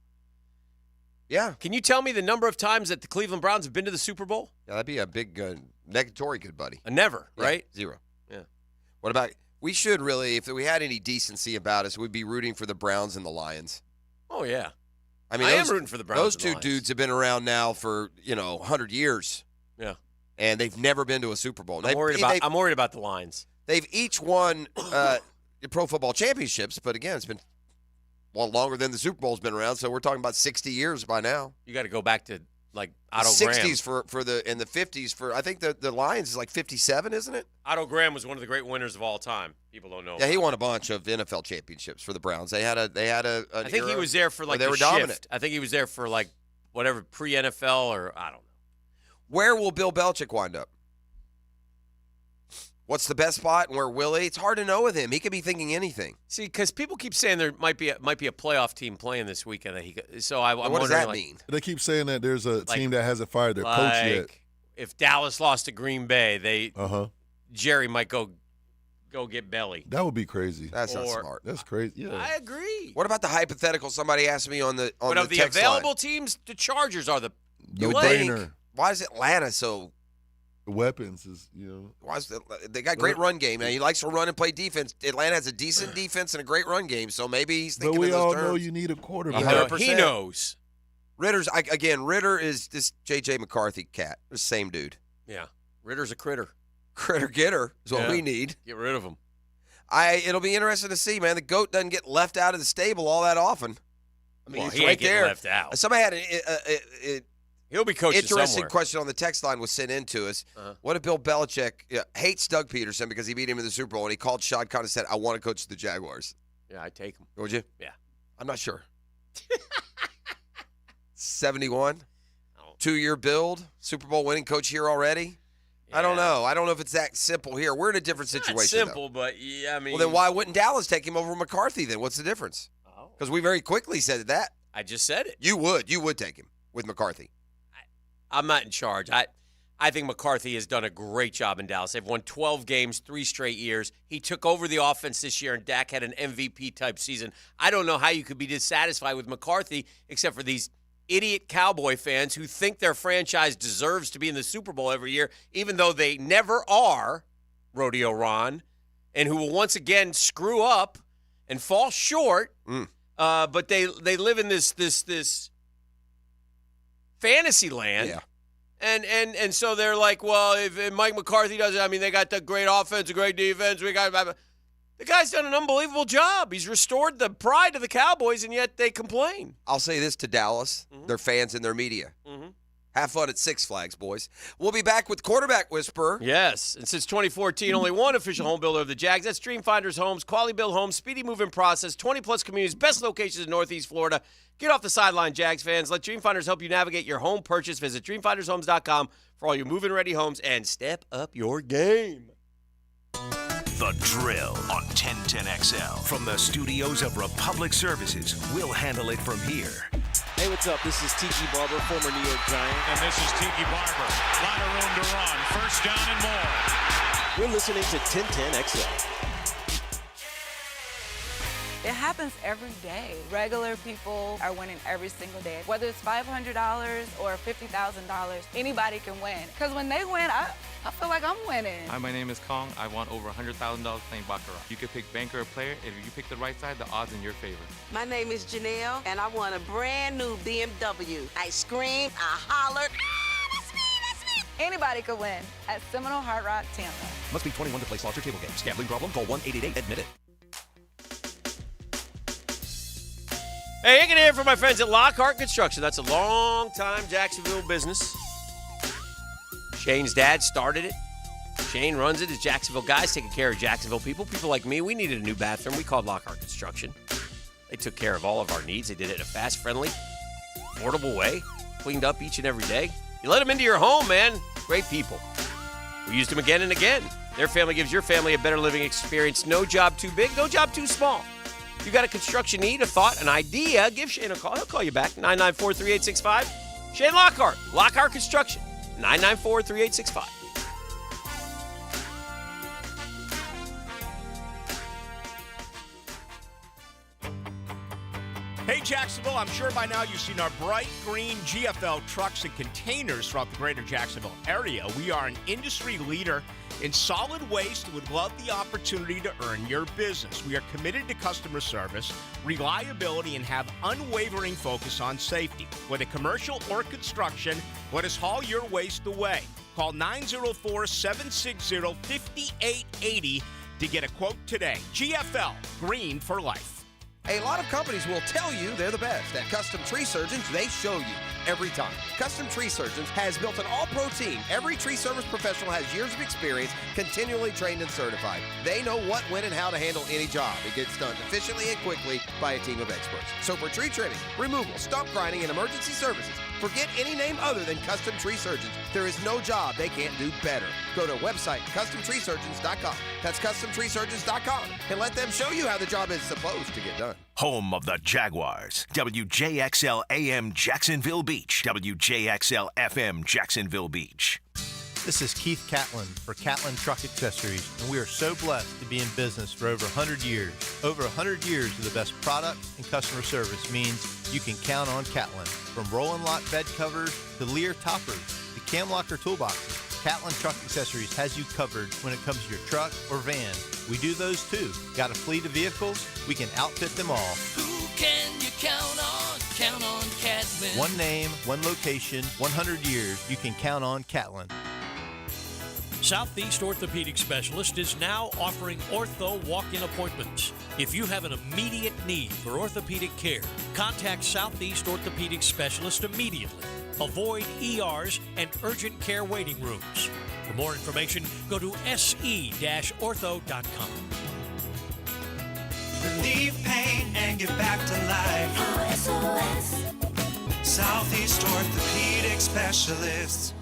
Yeah. Can you tell me the number of times that the Cleveland Browns have been to the Super Bowl? Yeah, that'd be a big negatory good buddy. Never, right? 0. Yeah. What about? We should really, if we had any decency about us, we'd be rooting for the Browns and the Lions. Oh yeah. I mean, I am rooting for the Browns. Those and 2 the Lions. dudes have been around now for 100 years. Yeah. And they've never been to a Super Bowl. I'm worried about the Lions. They've each won Pro Football Championships, but again, it's been longer than the Super Bowl's been around. So we're talking about 60 years by now. You got to go back to like Otto the Graham. 60s for and the 50s for I think the Lions is like 57, isn't it? Otto Graham was one of the great winners of all time. People don't know. Yeah, he won a bunch of NFL championships for the Browns. They had an I think he era was there for like where they the were shift. dominant. I think he was there for like whatever pre-NFL or I don't know. Where will Bill Belichick wind up? What's the best spot and where will he? It's hard to know with him. He could be thinking anything. See, because people keep saying there might be a playoff team playing this weekend. I'm what does that like, mean? They keep saying that there's a team that hasn't fired their coach like, yet. If Dallas lost to Green Bay, Jerry might go get Belly. That would be crazy. That's not smart. That's crazy. Yeah. I agree. What about the hypothetical? Somebody asked me on the But of the text available line. teams, the Chargers are the No play. brainer. Why is Atlanta so? The weapons is Why is they got great run game, and he likes to run and play defense. Atlanta has a decent defense and a great run game, so maybe he's thinking But we in those all terms. know you need a quarterback. 100%. He knows. Ritter is this J.J. McCarthy cat. The same dude. Yeah. Ritter's a critter. Critter getter is what we need. Get rid of him. It'll be interesting to see, man. The goat doesn't get left out of the stable all that often. I mean, Well, he's he right ain't getting there. left out. Somebody had He'll be coaching interesting somewhere. question on the text line was sent in to us. What if Bill Belichick hates Doug Peterson because he beat him in the Super Bowl and he called Shad Khan and said, "I want to coach the Jaguars"? Yeah, I'd take him. Would you? Yeah. I'm not sure. 71, 2-year build, Super Bowl winning coach here already. I don't know. I don't know if it's that simple here. We're in a different situation. Not simple, but yeah, I mean. Well, then why wouldn't Dallas take him over McCarthy then? What's the difference? Oh. Because we very quickly said that. I just said it. You would take him with McCarthy. I'm not in charge. I think McCarthy has done a great job in Dallas. They've won 12 games, 3 straight years. He took over the offense this year, and Dak had an MVP-type season. I don't know how you could be dissatisfied with McCarthy, except for these idiot Cowboy fans who think their franchise deserves to be in the Super Bowl every year, even though they never are, Rodeo Ron, and who will once again screw up and fall short. But they live in this fantasy land. Yeah. And so they're like, well, if Mike McCarthy does it, I mean, they got the great offense, a great defense. The guy's done an unbelievable job. He's restored the pride of the Cowboys, and yet they complain. I'll say this to Dallas, their fans and their media. Have fun at Six Flags, boys. We'll be back with Quarterback Whisperer. Yes, and since 2014, only one official home builder of the Jags. That's Dreamfinders Homes, quality build homes, speedy move-in process, 20-plus communities, best locations in Northeast Florida. Get off the sideline, Jags fans. Let Dreamfinders help you navigate your home purchase. Visit dreamfindershomes.com for all your move-in ready homes and step up your game. The Drill on 1010XL. From the studios of Republic Services, we'll handle it from here. Hey, what's up? This is Tiki Barber, former New York Giant. And this is Tiki Barber. Lot of room to run. First down and more. You're listening to 1010XL. It happens every day. Regular people are winning every single day. Whether it's $500 or $50,000, anybody can win. Because when they win, I feel like I'm winning. Hi, my name is Kong. I won over $100,000 playing Baccarat. You could pick banker or player. If you pick the right side, the odds in your favor. My name is Janelle, and I won a brand new BMW. I screamed, I hollered. That's me. Anybody could win at Seminole Hard Rock, Tampa. Must be 21 to play slots or table games. Gambling problem? Call 1-888-ADMIT-IT. Hey, you can hear from my friends at Lockhart Construction. That's a long-time Jacksonville business. Shane's dad started it. Shane runs it. His Jacksonville guys taking care of Jacksonville people. People like me, we needed a new bathroom. We called Lockhart Construction. They took care of all of our needs. They did it in a fast, friendly, affordable way. Cleaned up each and every day. You let them into your home, man. Great people. We used them again and again. Their family gives your family a better living experience. No job too big, no job too small. If you got a construction need, a thought, an idea, give Shane a call. He'll call you back. 994-3865. Shane Lockhart. Lockhart Construction. 994-3865. Hey, Jacksonville, I'm sure by now you've seen our bright green GFL trucks and containers throughout the greater Jacksonville area. We are an industry leader in solid waste and would love the opportunity to earn your business. We are committed to customer service, reliability, and have unwavering focus on safety. Whether commercial or construction, let us haul your waste away. Call 904-760-5880 to get a quote today. GFL, green for life. A lot of companies will tell you they're the best. At Custom Tree Surgeons, they show you every time. Custom Tree Surgeons has built an all-pro team. Every tree service professional has years of experience, continually trained and certified. They know what, when, and how to handle any job. It gets done efficiently and quickly by a team of experts. So for tree trimming, removal, stump grinding, and emergency services, forget any name other than Custom Tree Surgeons. There is no job they can't do better. Go to website CustomTreeSurgeons.com. That's CustomTreeSurgeons.com, and let them show you how the job is supposed to get done. Home of the Jaguars. WJXL AM Jacksonville Beach. WJXL FM Jacksonville Beach. This is Keith Catlin for Catlin Truck Accessories, and we are so blessed to be in business for over 100 years. Over 100 years of the best product and customer service means you can count on Catlin. From Roll and Lock bed covers to Lear toppers to Cam Locker toolboxes, Catlin Truck Accessories has you covered when it comes to your truck or van. We do those too. Got a fleet of vehicles? We can outfit them all. Who can you count on? Count on Catlin. One name, one location, 100 years. You can count on Catlin. Southeast Orthopedic Specialist is now offering ortho walk-in appointments. If you have an immediate need for orthopedic care, contact Southeast Orthopedic Specialist immediately. Avoid ERs and urgent care waiting rooms. For more information, go to se-ortho.com. Relieve pain and get back to life. SOS. Southeast Orthopedic Specialists.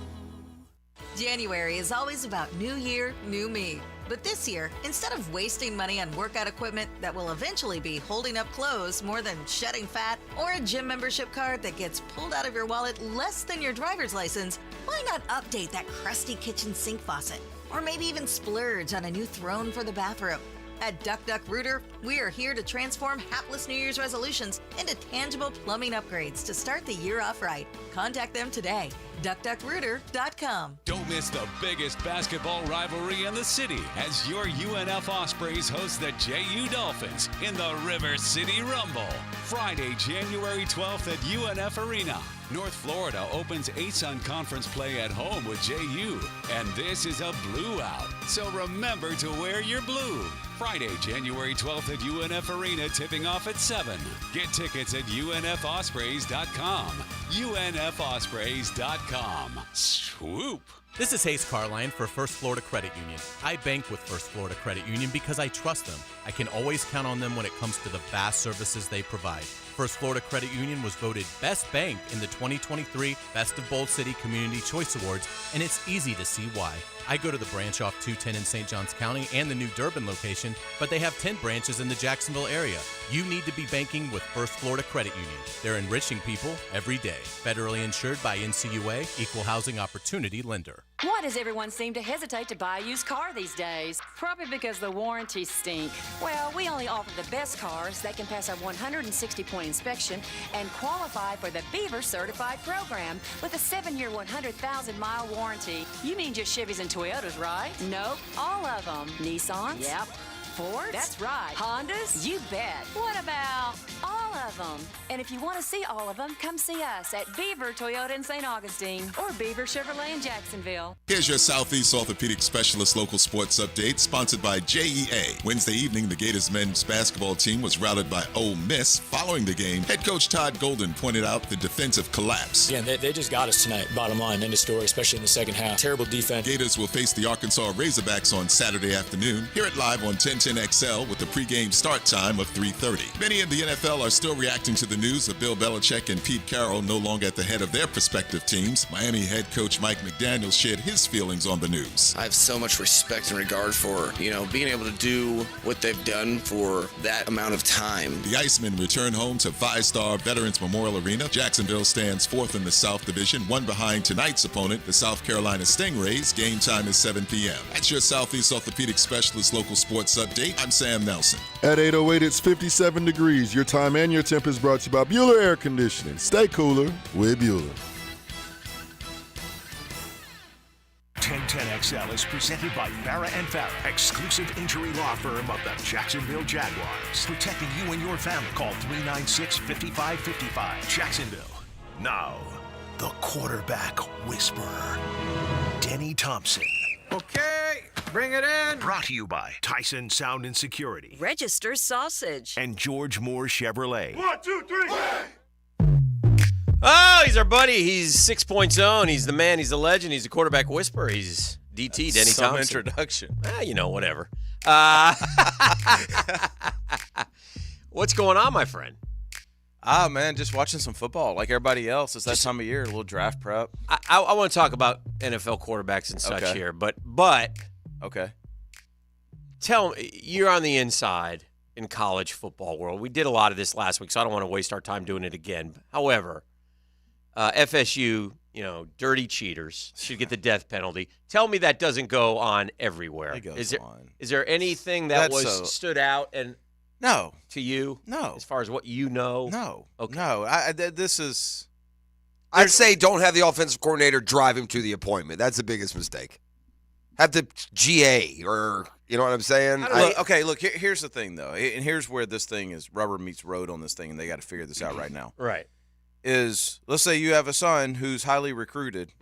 January is always about new year, new me. But this year, instead of wasting money on workout equipment that will eventually be holding up clothes more than shedding fat, or a gym membership card that gets pulled out of your wallet less than your driver's license, why not update that crusty kitchen sink faucet? Or maybe even splurge on a new throne for the bathroom. At Duck Duck Rooter, we are here to transform hapless New Year's resolutions into tangible plumbing upgrades to start the year off right. Contact them today. DuckDuckRooter.com. Don't miss the biggest basketball rivalry in the city as your UNF Ospreys host the JU Dolphins in the River City Rumble. Friday, January 12th at UNF Arena. North Florida opens ASUN Conference play at home with JU, and this is a blue out, so remember to wear your blue. Friday, January 12th at UNF Arena, tipping off at 7. Get tickets at UNFOspreys.com. UNFOspreys.com. Swoop! This is Hayes Carline for First Florida Credit Union. I bank with First Florida Credit Union because I trust them. I can always count on them when it comes to the vast services they provide. First Florida Credit Union was voted Best Bank in the 2023 Best of Bold City Community Choice Awards, and it's easy to see why. I go to the branch off 210 in St. Johns County and the new Durbin location, but they have 10 branches in the Jacksonville area. You need to be banking with First Florida Credit Union. They're enriching people every day. Federally insured by NCUA, Equal Housing Opportunity Lender. Why does everyone seem to hesitate to buy a used car these days? Probably because the warranties stink. Well, we only offer the best cars that can pass our 160-point inspection and qualify for the Beaver Certified program with a 7-year, 100,000-mile warranty. You mean just Chevys and Toyotas, right? Nope, all of them. Nissans? Yep. Fords? That's right. Hondas? You bet. What about all of them? And if you want to see all of them, come see us at Beaver Toyota in St. Augustine or Beaver Chevrolet in Jacksonville. Here's your Southeast Orthopedic Specialist local sports update, sponsored by JEA. Wednesday evening, the Gators men's basketball team was routed by Ole Miss. Following the game, head coach Todd Golden pointed out the defensive collapse. Yeah, they just got us tonight, bottom line, end of story, especially in the second half. Terrible defense. Gators will face the Arkansas Razorbacks on Saturday afternoon. Hear it live on 1010XL with the pregame start time of 3:30. Many in the NFL are still reacting to the news of Bill Belichick and Pete Carroll no longer at the head of their respective teams. Miami head coach Mike McDaniel shared his feelings on the news. I have so much respect and regard for, being able to do what they've done for that amount of time. The Icemen return home to Five-Star Veterans Memorial Arena. Jacksonville stands fourth in the South Division, one behind tonight's opponent, the South Carolina Stingrays. Game time is 7 p.m. That's your Southeast Orthopedic Specialist local sports update. I'm Sam Nelson. At 8:08, it's 57 degrees. Your time and your temp is brought to you by Bueller Air Conditioning. Stay cooler with Bueller. 1010XL is presented by Farah and Farah, exclusive injury law firm of the Jacksonville Jaguars. Protecting you and your family. Call 396-5555. Jacksonville. Now, the quarterback whisperer, Denny Thompson. Okay, bring it in. Brought to you by Tyson Sound and Security. Register Sausage. And George Moore Chevrolet. 1, 2, 3. Oh, he's our buddy. He's 6 Point Zone. He's the man. He's the legend. He's the quarterback whisperer. He's DT, Denny Some Thompson. introduction. Whatever. What's going on, my friend? Man, just watching some football like everybody else. It's that time of year, a little draft prep. I want to talk about NFL quarterbacks and such here, but okay. Tell me, you're on the inside in college football world. We did a lot of this last week, so I don't want to waste our time doing it again. However, FSU, dirty cheaters should get the death penalty. Tell me that doesn't go on everywhere. It goes on. Is there anything that stood out and no to you? No, as far as what you know. No. Okay. No. This is. I'd say don't have the offensive coordinator drive him to the appointment. That's the biggest mistake. Have the GA or you know what I'm saying? Look. Here's the thing, though, and here's where this thing is rubber meets road on this thing, and they got to figure this out right now. Right. Is let's say you have a son who's highly recruited,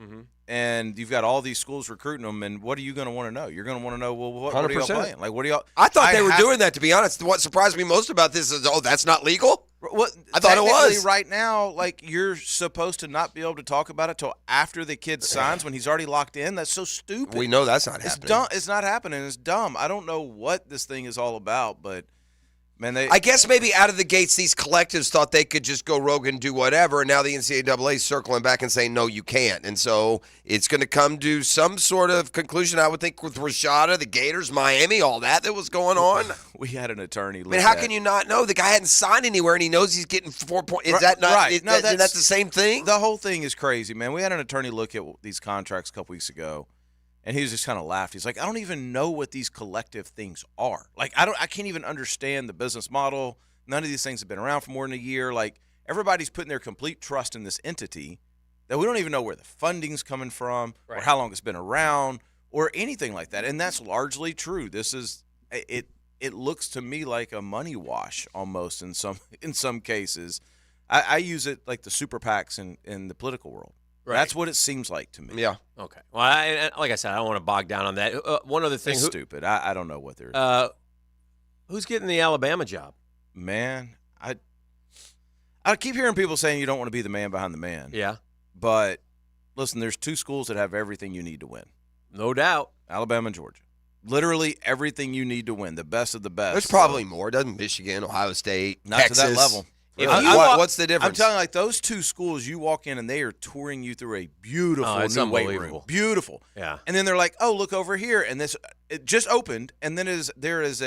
and you've got all these schools recruiting them, and what are you going to want to know? You're going to want to know, well, what are y'all playing? Like, what are y'all? I thought they were doing that, to be honest. What surprised me most about this is, that's not legal? I thought it was. Right now, like, you're supposed to not be able to talk about it till after the kid signs when he's already locked in. That's so stupid. We know that's not happening. It's dumb. It's not happening. It's dumb. I don't know what this thing is all about, but Man, I guess maybe out of the gates, these collectives thought they could just go rogue and do whatever, and now the NCAA is circling back and saying, no, you can't. And so it's going to come to some sort of conclusion, I would think, with Rashada, the Gators, Miami, all that was going on. We had an attorney. I mean, how can you not know? The guy hadn't signed anywhere, and he knows he's getting 4 points. Is that not right? Is that the same thing? The whole thing is crazy, man. We had an attorney look at these contracts a couple weeks ago, and he was just kind of laughed. He's like, I don't even know what these collective things are. Like, I can't even understand the business model. None of these things have been around for more than a year. Like, everybody's putting their complete trust in this entity that we don't even know where the funding's coming from or how long it's been around or anything like that. And that's largely true. This is it looks to me like a money wash almost in some cases. I use it like the super PACs in the political world. Right. That's what it seems like to me. Yeah. Okay. Well, like I said, I don't want to bog down on that. One other thing. It's stupid. I don't know what they're who's getting the Alabama job? Man, I keep hearing people saying you don't want to be the man behind the man. Yeah. But listen, there's 2 schools that have everything you need to win. No doubt. Alabama and Georgia. Literally everything you need to win, the best of the best. There's probably more. Doesn't Michigan, Ohio State, not Texas. to that level. What's the difference? I'm telling you, like, those 2 schools, you walk in and they are touring you through a beautiful new weight room. Beautiful. Yeah. And then they're like, oh, look over here. And it just opened. And then there is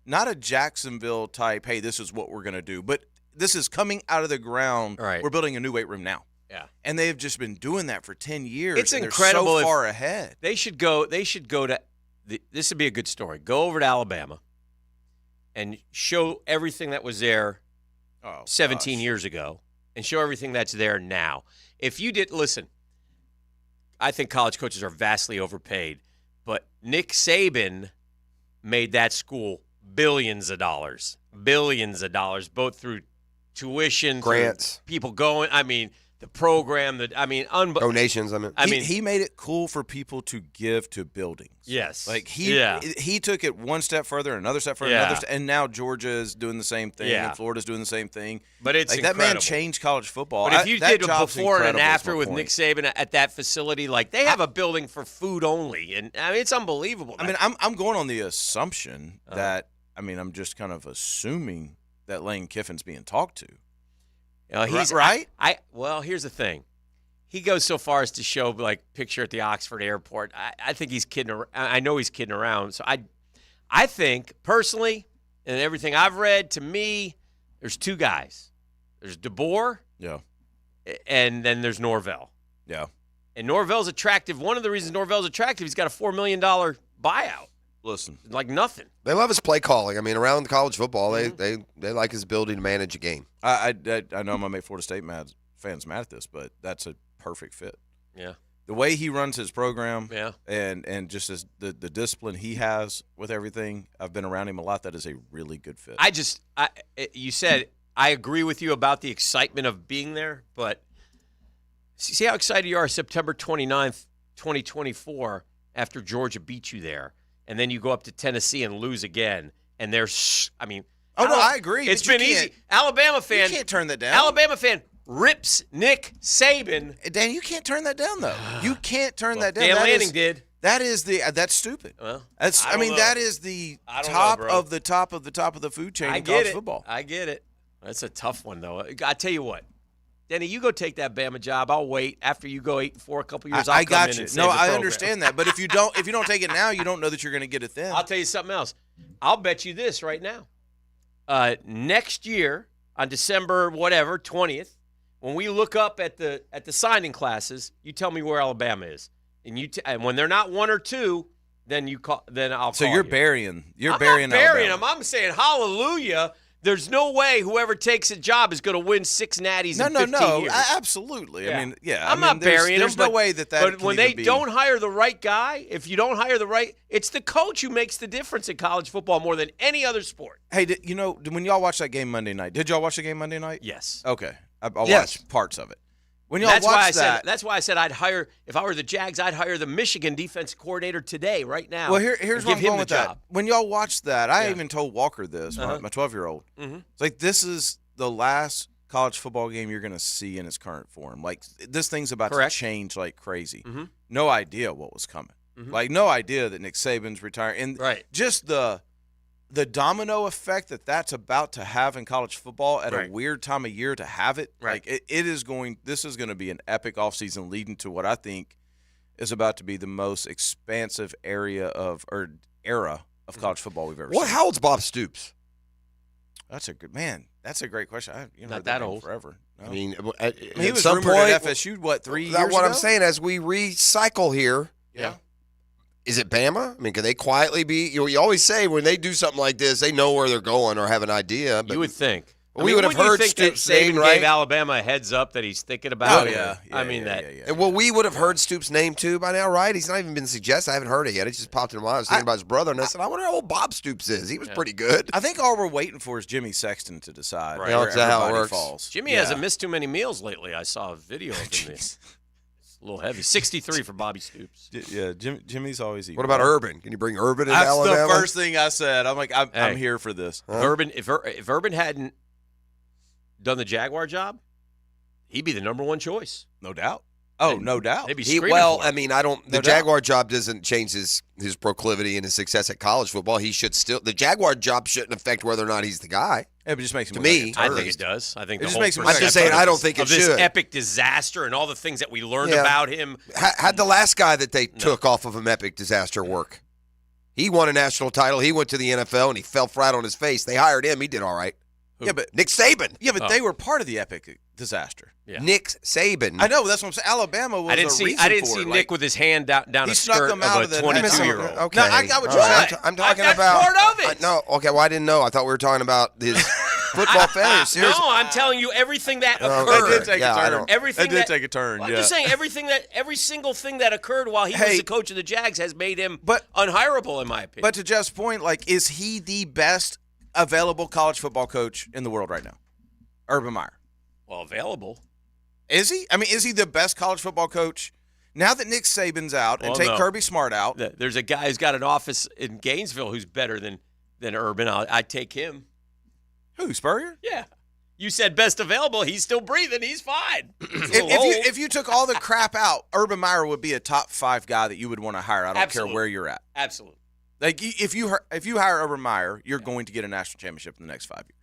not a Jacksonville type, hey, this is what we're going to do. But this is coming out of the ground. Right. We're building a new weight room now. Yeah. And they've just been doing that for 10 years. It's and incredible. They're so far ahead. They should go to this would be a good story. Go over to Alabama and show everything that was there 17 years ago and show everything that's there now. If you did, listen, I think college coaches are vastly overpaid, but Nick Saban made that school billions of dollars, both through tuition, grants, through people going. I mean, the program, donations. He made it cool for people to give to buildings. Yes, like he took it one step further, another step further, and now Georgia is doing the same thing, and Florida's doing the same thing. But it's like incredible. That man changed college football. But if you did a before and an after with Nick Saban at that facility, like they have a building for food only, and I mean it's unbelievable. I mean, I'm going on the assumption that I'm just kind of assuming that Lane Kiffin's being talked to. He's right. Well, here's the thing. He goes so far as to show like picture at the Oxford airport. I think he's kidding. I know he's kidding around. So I think personally, and everything I've read, to me, there's 2 guys. There's DeBoer. Yeah. And then there's Norvell. Yeah. And Norvell's attractive. One of the reasons Norvell's attractive, he's got a $4 million buyout. Listen, like nothing. They love his play calling. I mean, around college football, they like his ability to manage a game. I know I'm gonna make Florida State fans mad at this, but that's a perfect fit. Yeah. The way he runs his program, yeah, and just as the discipline he has with everything, I've been around him a lot. That is a really good fit. You said I agree with you about the excitement of being there, but see how excited you are September 29th, 2024, after Georgia beat you there. And then you go up to Tennessee and lose again. And there's, I agree. It's been easy. Alabama fan. You can't turn that down. Alabama fan rips Nick Saban. Dan, you can't turn that down, though. You can't turn that down. Dan Lanning did. That's stupid. Well, that is the top of the top of the top of the food chain in college football. I get it. That's a tough one, though. I tell you what. Denny, you go take that Bama job. I'll wait after you go 8-4 a couple years. I got you. No, I understand that. But if you don't take it now, you don't know that you're going to get it then. I'll tell you something else. I'll bet you this right now. Next year on December 20th, when we look up at the signing classes, you tell me where Alabama is, and when they're not 1 or 2, then I'll call you. So you're burying. I'm not burying them. I'm saying hallelujah. There's no way whoever takes a job is going to win 6 natties in 15 years. Absolutely. Yeah. I mean, yeah. I'm not burying there's them. No way that But when they don't hire the right guy, if you don't hire the right, it's the coach who makes the difference in college football more than any other sport. Hey, when y'all watched that game Monday night, did y'all watch the game Monday night? Yes. Okay. I watched parts of it. When y'all that's why I said I'd hire, if I were the Jags, I'd hire the Michigan defensive coordinator today, right now. Well, here's what I'm going with that. Job. When y'all watched that, I even told Walker this, my 12-year-old. Mm-hmm. It's like, this is the last college football game you're going to see in its current form. Like, this thing's about to change like crazy. Mm-hmm. No idea what was coming. Mm-hmm. Like, no idea that Nick Saban's retiring. And just the domino effect that's about to have in college football at Right. a weird time of year to have it, Right. like this is going to be an epic offseason leading to what I think is about to be the most expansive era of college football we've ever seen. How old's Bob Stoops? That's a great question. Not heard that name old. Forever. No. I mean, he at was some rumored point, at FSU, 3 years That's what I'm ago? saying. As we recycle here, Yeah. is it Bama? I mean, can they quietly be? You always say when they do something like this, they know where they're going or have an idea. But You would think. we would have heard Stoops' name, Saban right? gave Alabama a heads up that he's thinking about it. And, well, we would have heard Stoops' name too by now, right? He's not even been suggested. I haven't heard it yet. It just popped in my mind. I was thinking about his brother, and I said, I wonder how old Bob Stoops is. He was pretty good. I think all we're waiting for is Jimmy Sexton to decide. Right. Where That's how it everybody works. falls. Jimmy hasn't missed too many meals lately. I saw a video of him. It's a little heavy. 63 for Bobby Stoops. Yeah, Jimmy's always eating. What about Urban? Can you bring Urban into That's Alabama? the first thing I said. I'm like, I'm here for this. If Urban hadn't done the Jaguar job, he'd be the number one choice. No doubt. Oh, no doubt. They'd be screaming for him. I mean, I don't. The No doubt. Jaguar job doesn't change his proclivity and his success at college football. He should still. The Jaguar job shouldn't affect whether or not he's the guy. Yeah, but it just makes him To look me, like a I think terrorist. it does. I think It the just whole makes him I'm just saying, I don't think it of this should. epic disaster and all the things that we learned Yeah. about him. Had the last guy that they took off of him epic disaster work? He won a national title. He went to the NFL and he fell flat on his face. They hired him. He did all right. Yeah, but Nick Saban. Yeah, but they were part of the epic disaster. Yeah. Nick Saban. I know. That's what I'm saying. Alabama was I didn't a see. reason I didn't for see it. Nick Like, with his hand down he a snuck skirt him out of of a the 22-year-old. Okay. No, I got what All you're right. saying. I'm talking That's about. part of it. No. Okay. Well, I didn't know. I thought we were talking about his football failure. No, Seriously. I'm telling you everything that Oh, occurred. It did take Yeah, I a turn. don't- Everything It did that- take a turn. Well, yeah. I'm just saying every single thing that occurred while he was Hey. the coach of the Jags has made him But- unhireable, in my opinion. But to Jeff's point, like, is he the best available college football coach in the world right now? Urban Meyer. well, available. Is he? I mean, is he the best college football coach now that Nick Saban's out and Well, take no. Kirby Smart out? There's a guy who's got an office in Gainesville who's better than Urban. I'd take him. Who, Spurrier? Yeah. You said best available. He's still breathing. He's fine. He's a little old. If you took all the crap out, Urban Meyer would be a top 5 guy that you would want to hire. I don't Absolutely. care where you're at. Absolutely. Like, if you hire Urban Meyer, you're going to get a national championship in the next 5 years.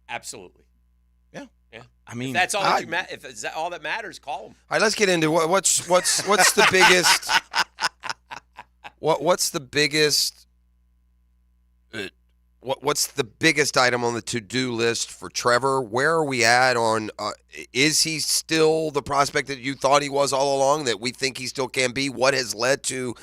Absolutely. Yeah. Yeah. I mean, If that's all if it's all that matters, call him. All right, let's get into what's the biggest. What's the biggest? What's the biggest item on the to-do list for Trevor? Where are we at on? Is he still the prospect that you thought he was all along? That we think he still can be? What has led to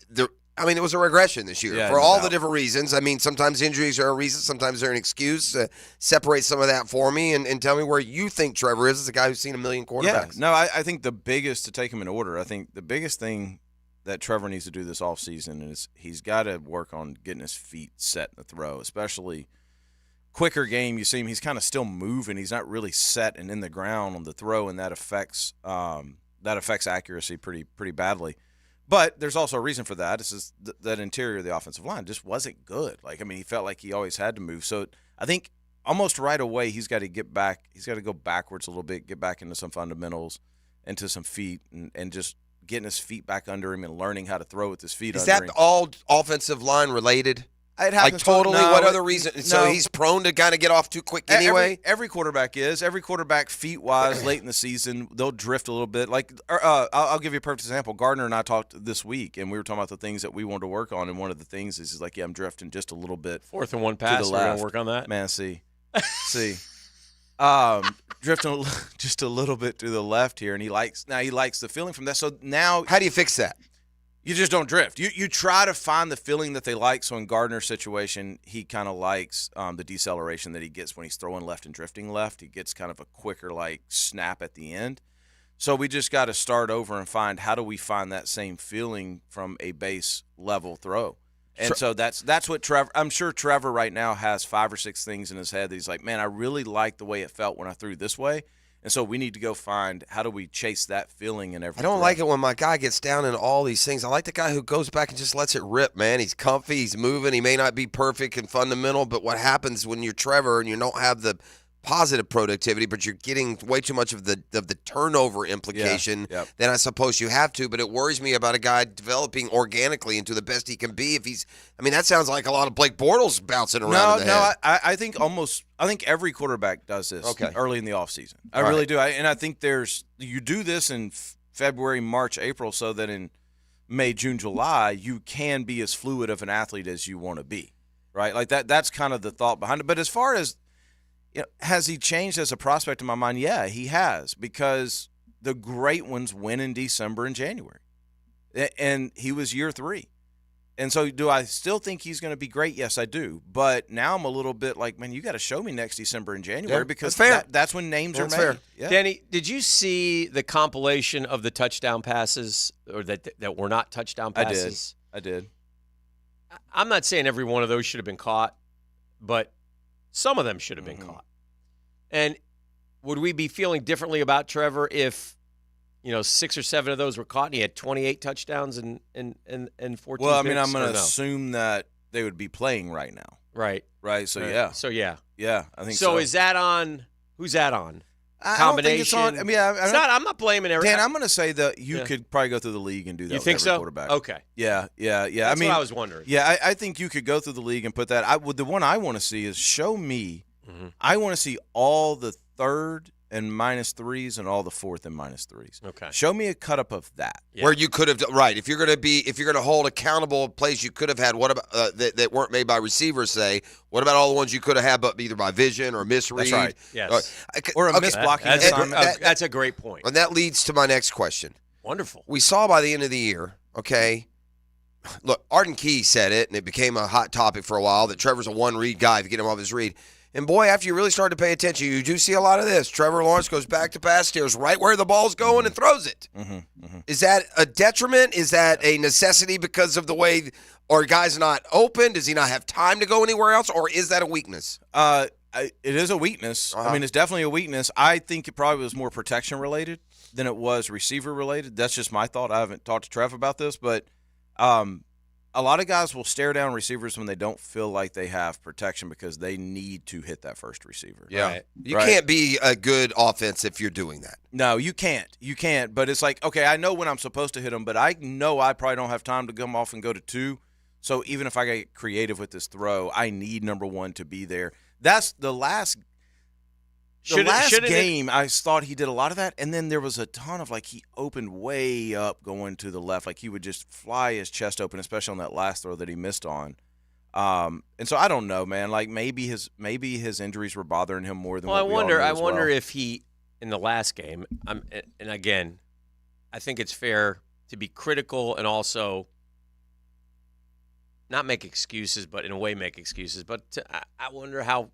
the? I mean, it was a regression this year for all the different reasons. I mean, sometimes injuries are a reason, sometimes they're an excuse. Separate some of that for me and tell me where you think Trevor is as a guy who's seen a million quarterbacks. Yeah, no, I think the biggest, to take him in order, I think the biggest thing that Trevor needs to do this offseason is he's got to work on getting his feet set in the throw, especially quicker game. You see him, he's kind of still moving. He's not really set and in the ground on the throw, and that affects accuracy pretty badly. But there's also a reason for that. This is that interior of the offensive line just wasn't good. Like, I mean, he felt like he always had to move. So I think almost right away he's got to get back. He's got to go backwards a little bit, get back into some fundamentals, into some feet, and just getting his feet back under him and learning how to throw with his feet Is under that him. all offensive line related? It Like happens totally? no, What other reason? So no. he's prone to kind of get off too quick anyway? Every quarterback is. Every quarterback, feet-wise, late in the season, they'll drift a little bit. Like, I'll give you a perfect example. Gardner and I talked this week, and we were talking about the things that we wanted to work on, and one of the things is like, yeah, I'm drifting just a little bit. 4th and 1 to pass. the We're going left. to work on that. Man, see. Drifting just a little bit to the left here, and he likes the feeling from that. So now, how do you fix that? You just don't drift. You try to find the feeling that they like. So in Gardner's situation, he kind of likes the deceleration that he gets when he's throwing left and drifting left. He gets kind of a quicker snap at the end. So we just got to start over and find how do we find that same feeling from a base level throw. And so that's what Trevor. I'm sure Trevor right now has 5 or 6 things in his head that he's like, man, I really like the way it felt when I threw this way. And so we need to go find how do we chase that feeling in every. I don't throw. like it when my guy gets down in all these things. I like the guy who goes back and just lets it rip, man. He's comfy, he's moving. He may not be perfect and fundamental, but what happens when you're Trevor and you don't have the positive productivity, but you're getting way too much of the turnover implication than I suppose you have to. But it worries me about a guy developing organically into the best he can be. If he's, I mean, that sounds like a lot of Blake Bortles bouncing around. in the head. I think I think every quarterback does this early in the offseason. I really do. And I think you do this in February, March, April, so that in May, June, July, you can be as fluid of an athlete as you want to be, right? Like that's kind of the thought behind it. But as far as, has he changed as a prospect in my mind? Yeah, he has, because the great ones win in December and January. And he was year 3. And so do I still think he's going to be great? Yes, I do. But now I'm a little bit like, man, you got to show me next December and January because that's when names are made. Fair. Yeah. Danny, did you see the compilation of the touchdown passes or that were not touchdown passes? I did. I'm not saying every one of those should have been caught, but some of them should have been caught. And would we be feeling differently about Trevor if, 6 or 7 of those were caught and he had 28 touchdowns and 14 Well, I mean, picks, I'm going to or no? assume that they would be playing right now. Right. Right. So, Right. yeah. So, yeah. Yeah, I think so. So, is that on – who's that on? I don't think it's on. I mean, I'm not blaming everyone. Dan, I'm going to say that you could probably go through the league and do that. You with think every so? Quarterback. Okay. Yeah. That's I mean, what I was wondering. Yeah, I think you could go through the league and put that. The one I want to see is show me. I want to see all the third and -3s and all the fourth and -3s. Okay. Show me a cut up of that. Where you could have if you're going to hold accountable plays you could have had. What about that weren't made by receivers? Say, what about all the ones you could have had, but either by vision or misread? That's right. Yes. Or a misblocking assignment. That's a great point. And that leads to my next question. Wonderful. We saw by the end of the year, okay, look, Arden Key said it, and it became a hot topic for a while, that Trevor's a one-read guy if you get him off his read. And, boy, after you really start to pay attention, you do see a lot of this. Trevor Lawrence goes back to pass, steers right where the ball's going and throws it. Is that a detriment? Is that a necessity because of the way – or guys not open? Does he not have time to go anywhere else? Or is that a weakness? It is a weakness. I mean, it's definitely a weakness. I think it probably was more protection-related than it was receiver-related. That's just my thought. I haven't talked to Trev about this, but a lot of guys will stare down receivers when they don't feel like they have protection because they need to hit that first receiver. Yeah. Right? You can't be a good offense if you're doing that. No, you can't. You can't. But it's like, okay, I know when I'm supposed to hit them, but I know I probably don't have time to come off and go to 2. So even if I get creative with this throw, I need number 1 to be there. That's the last game. I thought he did a lot of that, and then there was a ton of he opened way up going to the left, like he would just fly his chest open, especially on that last throw that he missed on. And so I don't know, man. Like maybe his injuries were bothering him more than. Well, what we all knew I as wonder well. if he in the last game. And again, I think it's fair to be critical and also not make excuses, but in a way make excuses. But I wonder how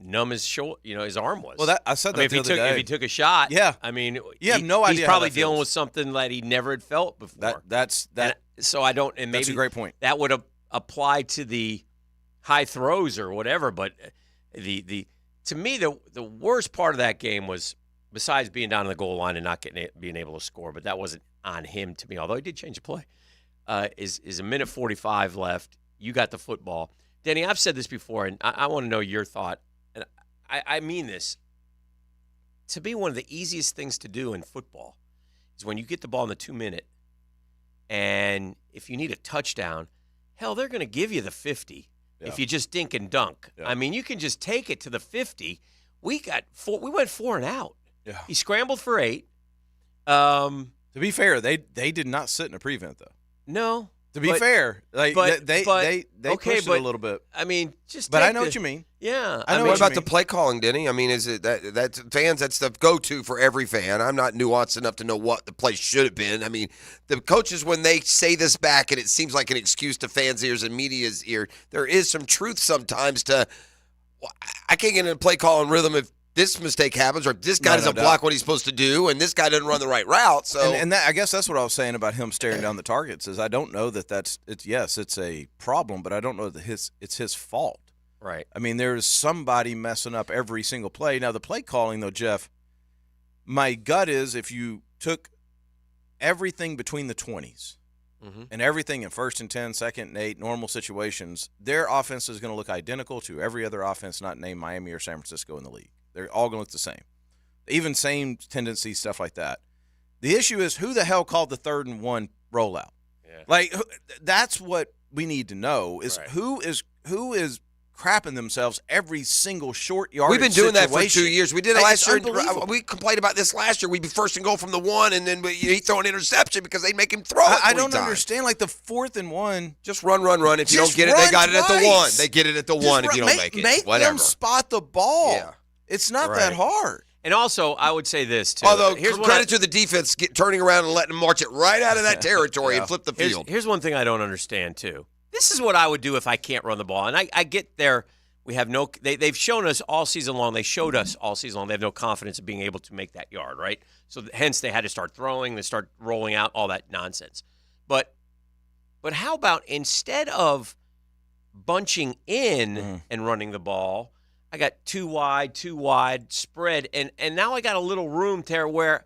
numb his his arm was. Well, I said that if the other day. If he took a shot, Yeah. I mean, You have no idea He's how probably that dealing feels. with something that he never had felt before. So I don't. And maybe That's a great point. That would apply to the high throws or whatever. But to me the worst part of that game was, besides being down on the goal line and not being able to score, but that wasn't on him to me. Although he did change the play. Is a minute 45 left. You got the football, Denny. I've said this before, and I want to know your thought. And I mean this. To be one of the easiest things to do in football is when you get the ball in the 2-minute, and if you need a touchdown, hell, they're going to give you the 50 if you just dink and dunk. Yeah. I mean, you can just take it to the 50. We went 4 and out. Yeah. He scrambled for 8. To be fair, they did not sit in a prevent though. No. To be fair, they pushed it a little bit. I mean, just. But I know what you mean. Yeah. I know what about the play calling, Denny? I mean, is it that's fans? That's the go-to for every fan. I'm not nuanced enough to know what the play should have been. I mean, the coaches, when they say this back, and it seems like an excuse to fans' ears and media's ear, there is some truth sometimes to. I can't get in a play calling rhythm if this mistake happens, or if this guy doesn't block what he's supposed to do, and this guy doesn't run the right route. So, and I guess that's what I was saying about him staring down the targets. Is I don't know that it's a problem, but I don't know that it's his fault. Right. I mean, there's somebody messing up every single play. Now, the play calling, though, Jeff, my gut is if you took everything between the 20s and everything in 1st and 10, 2nd and 8, normal situations, their offense is going to look identical to every other offense not named Miami or San Francisco in the league. They're all going to look the same. Even same tendencies, stuff like that. The issue is who the hell called the 3rd and 1 rollout? Yeah. Like, that's what we need to know is who is crapping themselves every single short yard. We've been doing situation. that for 2 years. We did it last year. Unbelievable. We complained about this last year. We'd be 1st and goal from the 1, and then he'd throw an interception because they'd make him throw it. I don't understand. Like the 4th and 1. Just run. If you don't get it, they got it at the 1. They get it at the 1 if you don't make it. Make Whatever. them spot the ball. Yeah. It's not that hard. And also, I would say this, too. Although, credit to the defense turning around and letting them march it right out of that territory and flip the field. Here's one thing I don't understand, too. This is what I would do if I can't run the ball. And I get there. We have no – they've shown us all season long. They showed us all season long. They have no confidence in being able to make that yard, right? So, hence, they had to start throwing. They start rolling out, all that nonsense. But how about instead of bunching in and running the ball, I got too wide spread, and now I got a little room there where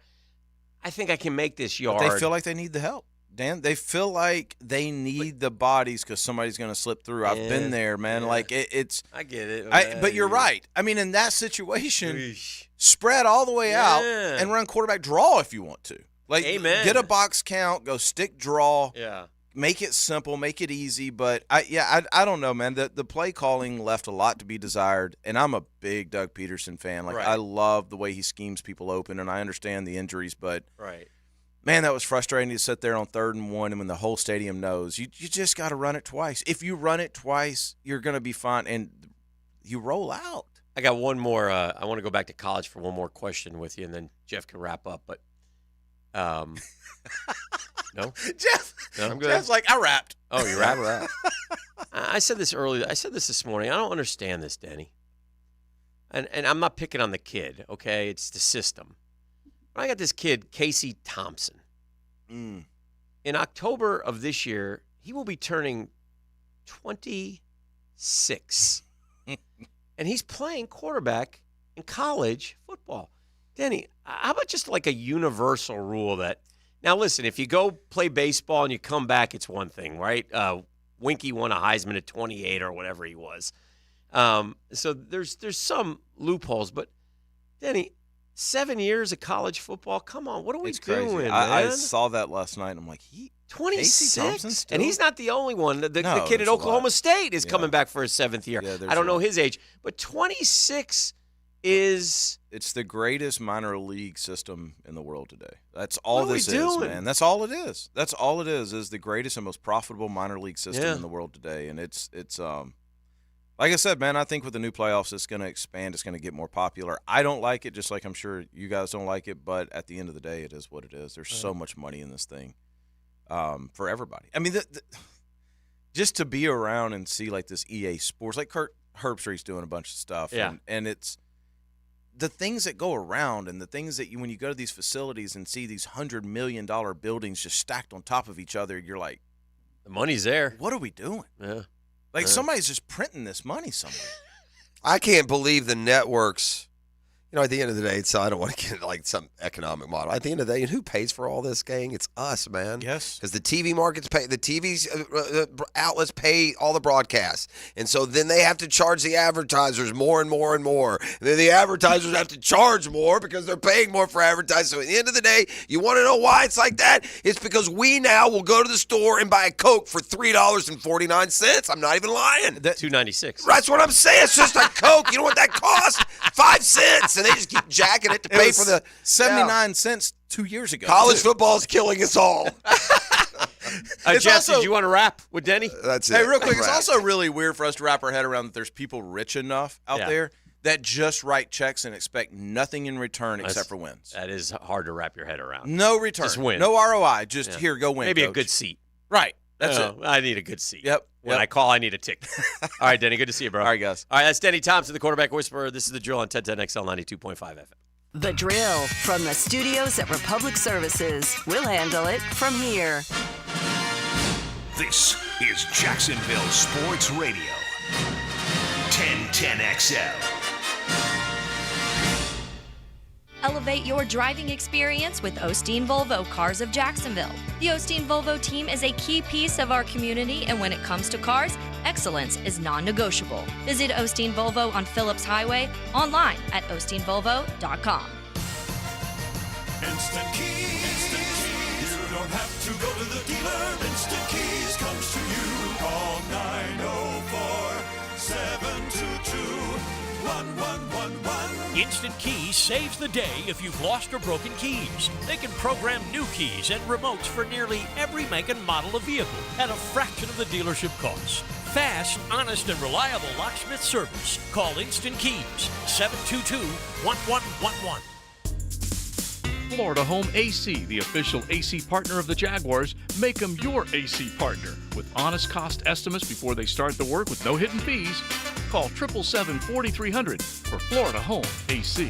I think I can make this yard. But they feel like they need the help, Dan. They feel like they need the bodies because somebody's going to slip through. I've been there, man. Yeah. Like it's. I get it. But you're right. I mean, in that situation, spread all the way out and run quarterback draw if you want to. Like, get a box count, go stick draw. Yeah. Make it simple, make it easy, but I don't know, man. The play calling left a lot to be desired, and I'm a big Doug Peterson fan. Like I love the way he schemes people open, and I understand the injuries, but man, that was frustrating to sit there on 3rd and 1, and when the whole stadium knows you just got to run it twice. If you run it twice, you're going to be fine, and you roll out. I got one more. I want to go back to college for one more question with you, and then Jeff can wrap up. But no, Jeff. No, I'm good. Jeff's like, I rapped. Oh, you rapped. I said this earlier. I said this morning. I don't understand this, Denny. And I'm not picking on the kid. Okay, it's the system. I got this kid, Casey Thompson. In October of this year, he will be turning 26, and he's playing quarterback in college football. Denny, how about just like a universal rule that? Now, listen, if you go play baseball and you come back, it's one thing, right? Winky won a Heisman at 28 or whatever he was. So there's some loopholes. But, Denny, 7 years of college football, come on, what are we doing, man? I saw that last night, and I'm like, 26? And he's not the only one. The kid at Oklahoma State is coming back for his 7th year. Yeah, I don't know his age. But 26 is... It's the greatest minor league system in the world today. That's all this is, man. That's all it is. That's all it is the greatest and most profitable minor league system in the world today. And it's like I said, man, I think with the new playoffs, it's going to expand. It's going to get more popular. I don't like it, just like I'm sure you guys don't like it. But at the end of the day, it is what it is. There's so much money in this thing for everybody. I mean, just to be around and see like this EA Sports, like Kurt Herbstreit's doing a bunch of stuff. Yeah. And it's the things that go around and the things that when you go to these facilities and see these $100 million buildings just stacked on top of each other, you're like, the money's there. What are we doing? Yeah. Like somebody's just printing this money somewhere. I can't believe the networks. You know, at the end of the day, I don't want to get like some economic model. At the end of the day, who pays for all this, gang? It's us, man. Yes. Because the TV markets pay, the TV's outlets pay all the broadcasts. And so then they have to charge the advertisers more and more and more. And then the advertisers have to charge more because they're paying more for advertising. So at the end of the day, you want to know why it's like that? It's because we now will go to the store and buy a Coke for $3.49. I'm not even lying. $2.96. That's what I'm saying. It's just a Coke. You know what that costs? 5 cents. And they just keep jacking it to pay for the 79 cents 2 years ago. College football is killing us all. Jeff, did you want to rap with Denny? That's it. Hey, real quick, it's also really weird for us to wrap our head around that there's people rich enough out there that just write checks and expect nothing in return except for wins. That is hard to wrap your head around. No return. Just win. No ROI. Just here, go win. Maybe coach. a good seat. Right. That's it. I need a good seat. Yep. When I call, I need a ticket. All right, Denny, good to see you, bro. All right, guys. All right, that's Denny Thompson, the quarterback whisperer. This is The Drill on 1010XL 92.5 FM. The Drill from the studios at Republic Services. We'll handle it from here. This is Jacksonville Sports Radio. 1010XL. Elevate your driving experience with Osteen Volvo Cars of Jacksonville. The Osteen Volvo team is a key piece of our community, and when it comes to cars, excellence is non-negotiable. Visit Osteen Volvo on Phillips Highway, online at osteenvolvo.com. Instant Keys. You don't have to go to the dealer. Instant Keys comes to you. Call 904-722-1111. Instant Keys saves the day if you've lost or broken keys. They can program new keys and remotes for nearly every make and model of vehicle at a fraction of the dealership cost. Fast, honest, and reliable locksmith service. Call Instant Keys, 722-1111. Florida Home AC, the official AC partner of the Jaguars. Make them your AC partner. With honest cost estimates before they start the work with no hidden fees. Call 777-4300 for Florida Home AC.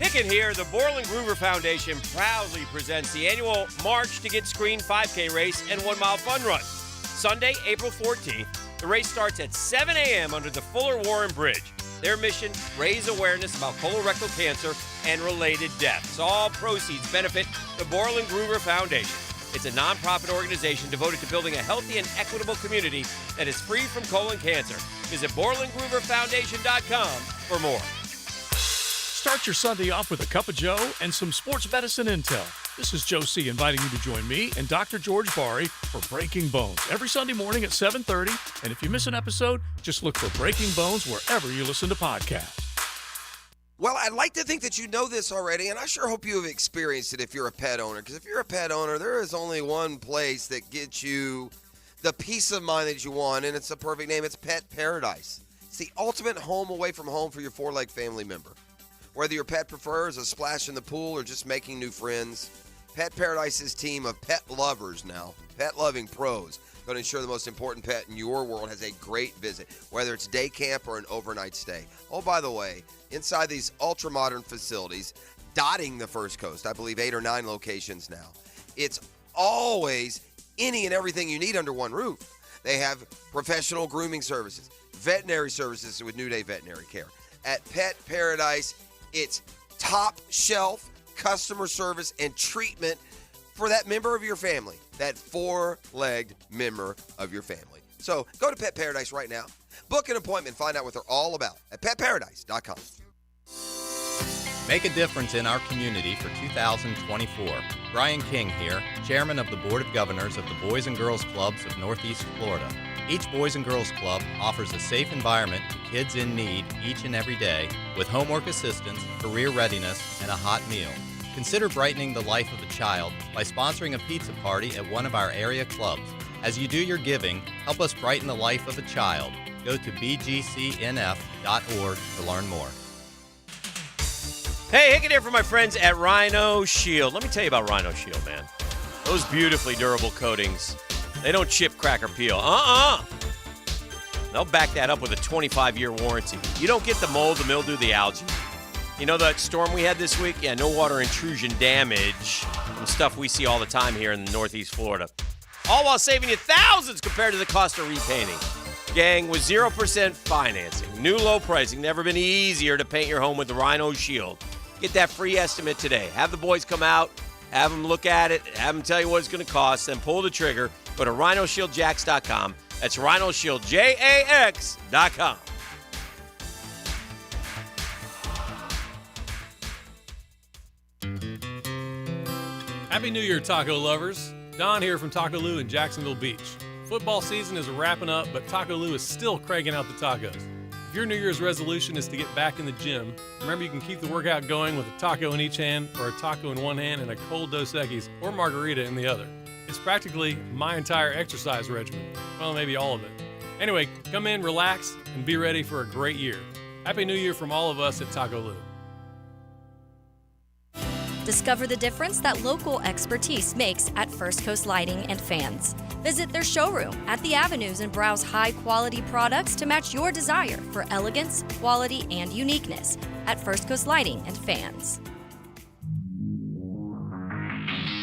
Hicken here. The Borland Groover Foundation proudly presents the annual March to Get Screened 5K race and 1 mile fun run. Sunday, April 14th. The race starts at 7 a.m. under the Fuller Warren Bridge. Their mission, raise awareness about colorectal cancer and related deaths. All proceeds benefit the Borland Groover Foundation. It's a nonprofit organization devoted to building a healthy and equitable community that is free from colon cancer. Visit BorlandGrooverFoundation.com for more. Start your Sunday off with a cup of Joe and some sports medicine intel. This is Joe C. inviting you to join me and Dr. George Bari for Breaking Bones every Sunday morning at 7:30. And if you miss an episode, just look for Breaking Bones wherever you listen to podcasts. Well, I'd like to think that you know this already, and I sure hope you have experienced it if you're a pet owner. Because if you're a pet owner, there is only one place that gets you the peace of mind that you want, and it's a perfect name. It's Pet Paradise. It's the ultimate home away from home for your four-leg family member. Whether your pet prefers a splash in the pool or just making new friends, Pet Paradise's team of pet lovers now, pet-loving pros, going to ensure the most important pet in your world has a great visit, whether it's day camp or an overnight stay. Oh, by the way, inside these ultra-modern facilities, dotting the First Coast, I believe 8 or 9 locations now, it's always any and everything you need under one roof. They have professional grooming services, veterinary services with New Day Veterinary Care. At Pet Paradise, it's top shelf customer service and treatment for that member of your family, that four-legged member of your family. So go to Pet Paradise right now. Book an appointment. Find out what they're all about at petparadise.com. Make a difference in our community for 2024. Brian King here, Chairman of the Board of Governors of the Boys and Girls Clubs of Northeast Florida. Each Boys and Girls Club offers a safe environment to kids in need each and every day with homework assistance, career readiness, and a hot meal. Consider brightening the life of a child by sponsoring a pizza party at one of our area clubs. As you do your giving, help us brighten the life of a child. Go to bgcnf.org to learn more. Hey, Hicken here for my friends at Rhino Shield. Let me tell you about Rhino Shield, man. Those beautifully durable coatings, they don't chip, crack, or peel. They'll back that up with a 25-year warranty. You don't get the mold, the mildew, the algae. You know that storm we had this week? Yeah, no water intrusion damage from stuff we see all the time here in Northeast Florida. All while saving you thousands compared to the cost of repainting. Gang, with 0% financing, new low pricing, never been easier to paint your home with the Rhino Shield. Get that free estimate today. Have the boys come out, have them look at it, have them tell you what it's going to cost, then pull the trigger. Go to RhinoShieldJax.com. That's RhinoShieldJax.com. Happy New Year, taco lovers. Don here from Taco Lou in Jacksonville Beach. Football season is wrapping up, but Taco Lou is still cranking out the tacos. If your New Year's resolution is to get back in the gym, remember you can keep the workout going with a taco in each hand or a taco in one hand and a cold Dos Equis or margarita in the other. It's practically my entire exercise regimen. Well, maybe all of it. Anyway, come in, relax, and be ready for a great year. Happy New Year from all of us at Taco Lou. Discover the difference that local expertise makes at First Coast Lighting and Fans. Visit their showroom at the Avenues and browse high-quality products to match your desire for elegance, quality, and uniqueness at First Coast Lighting and Fans.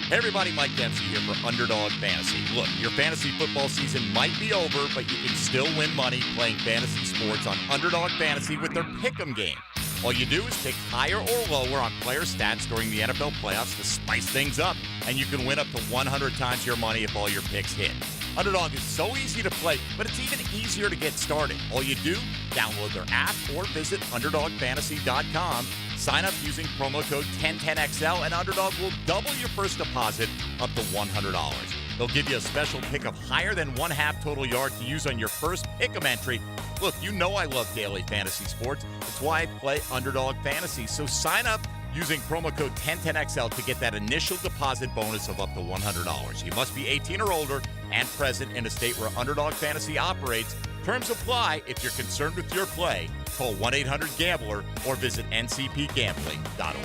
Hey everybody, Mike Dempsey here for Underdog Fantasy. Look, your fantasy football season might be over, but you can still win money playing fantasy sports on Underdog Fantasy with their Pick'em game. All you do is pick higher or lower on player stats during the NFL playoffs to spice things up, and you can win up to 100 times your money if all your picks hit. Underdog is so easy to play, but it's even easier to get started. All you do, download their app or visit UnderdogFantasy.com. Sign up using promo code 1010XL, and Underdog will double your first deposit up to $100. They'll give you a special pickup higher than 1/2 total yard to use on your first pick'em entry. Look, you know I love daily fantasy sports. That's why I play Underdog Fantasy. So sign up using promo code 1010XL to get that initial deposit bonus of up to $100. You must be 18 or older and present in a state where Underdog Fantasy operates. Terms apply. If you're concerned with your play, call 1-800-GAMBLER or visit ncpgambling.org.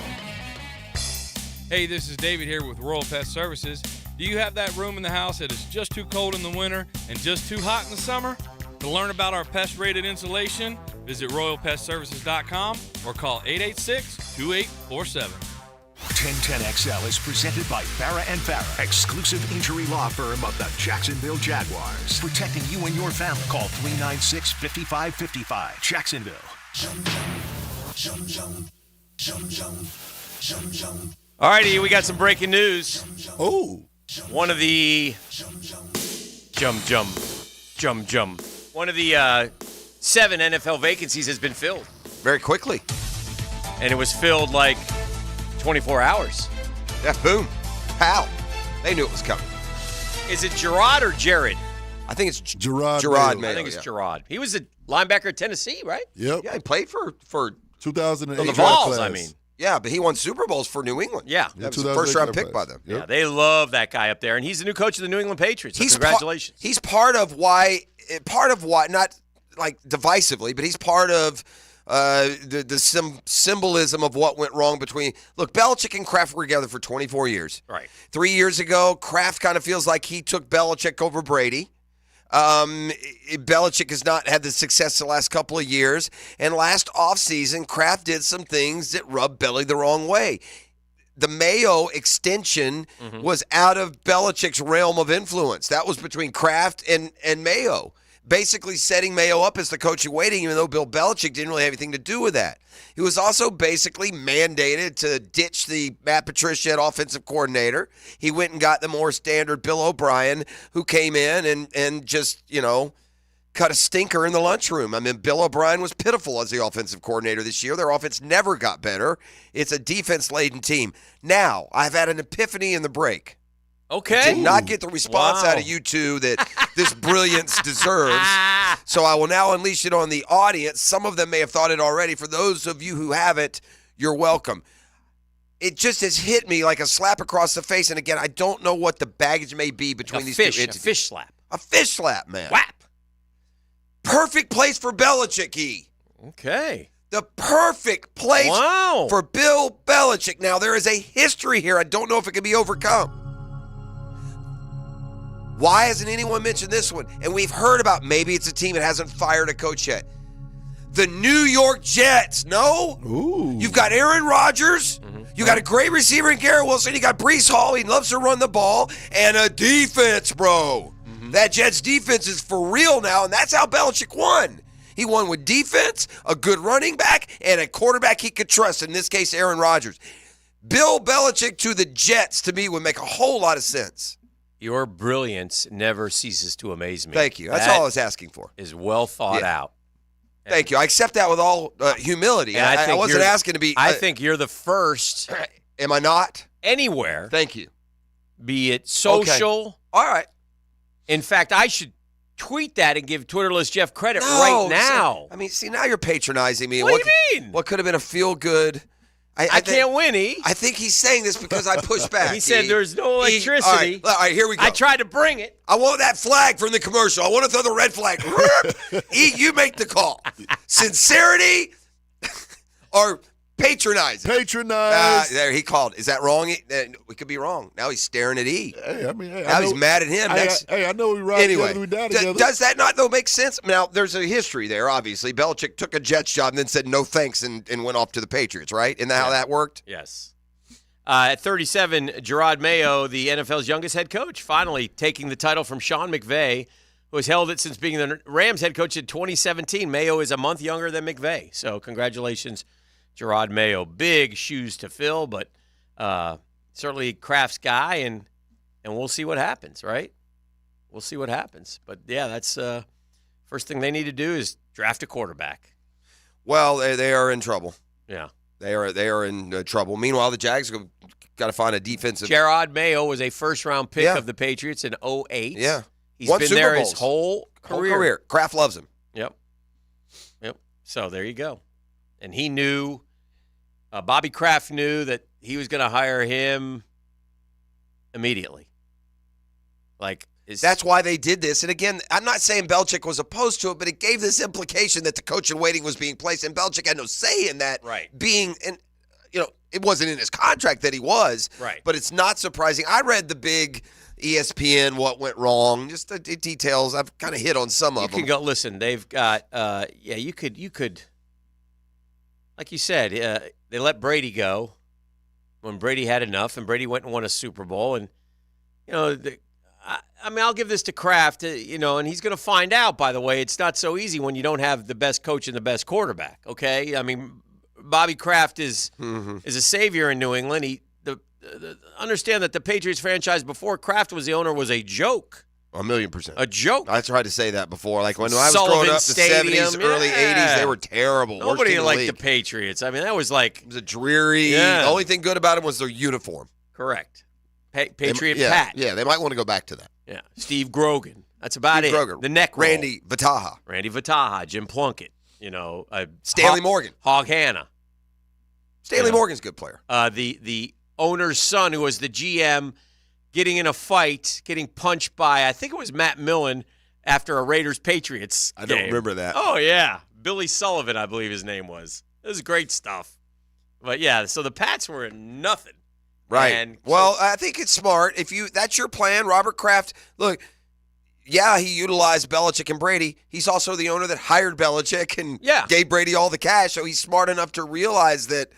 Hey, this is David here with Royal Pest Services. Do you have that room in the house that is just too cold in the winter and just too hot in the summer? To learn about our pest-rated insulation, visit RoyalPestServices.com or call 886-2847. 1010XL is presented by Farah & Farah, exclusive injury law firm of the Jacksonville Jaguars. Protecting you and your family. Call 396-5555. Jacksonville. All righty, we got some breaking news. Oh. One of the one of the 7 NFL vacancies has been filled. Very quickly. And it was filled like 24 hours. Yeah, boom. Pow. They knew it was coming. Is it Gerard or Jared? I think it's Gerard Mayo. I think it's Gerard. He was a linebacker at Tennessee, right? Yep. Yeah, he played for 2008 the Vols, class. I mean. Yeah, but he won Super Bowls for New England. Yeah. That was a first-round pick by them. Yeah, they love that guy up there, and he's the new coach of the New England Patriots. So He's congratulations. He's part of why, not like divisively, but he's part of the symbolism of what went wrong between. Look, Belichick and Kraft were together for 24 years. Right. 3 years ago, Kraft kind of feels like he took Belichick over Brady. Belichick has not had the success the last couple of years. And last offseason, Kraft did some things that rubbed Belly the wrong way. The Mayo extension was out of Belichick's realm of influence. That was between Kraft and Mayo. Basically setting Mayo up as the coach in waiting, even though Bill Belichick didn't really have anything to do with that. He was also basically mandated to ditch the Matt Patricia at offensive coordinator. He went and got the more standard Bill O'Brien, who came in and just, cut a stinker in the lunchroom. I mean, Bill O'Brien was pitiful as the offensive coordinator this year. Their offense never got better. It's a defense-laden team. Now, I've had an epiphany in the break. Okay. Did not get the response out of you two that this brilliance deserves. So I will now unleash it on the audience. Some of them may have thought it already. For those of you who haven't, you're welcome. It just has hit me like a slap across the face. And again, I don't know what the baggage may be between these two entities. A fish slap. A fish slap, man. Whap. Perfect place for Belichick, E. Okay. The perfect place for Bill Belichick. Now, there is a history here. I don't know if it can be overcome. Why hasn't anyone mentioned this one? And we've heard about maybe it's a team that hasn't fired a coach yet. The New York Jets. No? Ooh. You've got Aaron Rodgers. You got a great receiver in Garrett Wilson. You got Breece Hall. He loves to run the ball. And a defense, bro. That Jets defense is for real now, and that's how Belichick won. He won with defense, a good running back, and a quarterback he could trust, in this case, Aaron Rodgers. Bill Belichick to the Jets, to me, would make a whole lot of sense. Your brilliance never ceases to amaze me. Thank you. That's all I was asking for. Is well thought out. Thank you. I accept that with all humility. And I wasn't asking to be. I think you're the first. Am I not? Anywhere. Thank you. Be it social. Okay. All right. In fact, I should tweet that and give Twitterless Jeff credit right now. See, now you're patronizing me. What do you mean? What could have been a feel-good? I can't win, E. I think he's saying this because I pushed back. He said there's no electricity. All right, here we go. I tried to bring it. I want that flag from the commercial. I want to throw the red flag. E, you make the call. Sincerity or patronizing? Patronize. There, he called. Is that wrong? We could be wrong. Now he's staring at E. Now he's mad at him. I know we ride together, we die together. Does that not, though, make sense? Now, there's a history there, obviously. Belichick took a Jets job and then said no thanks and went off to the Patriots, right? Isn't that how that worked? Yes. At 37, Gerard Mayo, the NFL's youngest head coach, finally taking the title from Sean McVay, who has held it since being the Rams head coach in 2017. Mayo is a month younger than McVay. So congratulations, Gerard Mayo. Big shoes to fill, but certainly Kraft's guy, and we'll see what happens, right? we'll see what happens. But yeah, that's first thing they need to do is draft a quarterback. Well, they are in trouble. Yeah, they are in trouble. Meanwhile, the Jags got to find a defensive. Gerard Mayo was a first-round pick of the Patriots in 2008. Yeah, he's won been Super there Bowls. his whole career. Kraft loves him. Yep. So there you go. And he knew, Bobby Kraft knew that he was going to hire him immediately. That's why they did this. And again, I'm not saying Belichick was opposed to it, but it gave this implication that the coach in waiting was being placed, and Belichick had no say in that. Right. It wasn't in his contract that he was. Right. But it's not surprising. I read the big ESPN what went wrong, just the details. I've kind of hit on some of them. You can go listen. They've got you could like you said, they let Brady go when Brady had enough, and Brady went and won a Super Bowl. And I'll give this to Kraft, and he's going to find out. By the way, it's not so easy when you don't have the best coach and the best quarterback. Okay, I mean, Bobby Kraft is a savior in New England. Understand that the Patriots franchise before Kraft was the owner was a joke. 1,000,000%. A joke. I tried to say that before. Like when I was Sullivan growing up, Stadium, the 70s, early 80s, they were terrible. Nobody Worst liked team in the league. Patriots. I mean, that was like... It was a dreary... Yeah. The only thing good about them was their uniform. Correct. Patriot yeah, Pat. Yeah, they might want to go back to that. Yeah. Steve Grogan. That's about Steve it. Grogan. The neck roll. Randy Vataha. Jim Plunkett. Stanley Morgan. Hog Hanna. Stanley Morgan's a good player. The owner's son, who was the GM, getting in a fight, getting punched by, I think it was Matt Millen after a Raiders-Patriots I don't game. remember that. Oh, yeah. Billy Sullivan, I believe his name was. It was great stuff. But, yeah, so the Pats were nothing. Right. And well, I think it's smart. That's your plan, Robert Kraft. Look, yeah, he utilized Belichick and Brady. He's also the owner that hired Belichick and gave Brady all the cash, so he's smart enough to realize that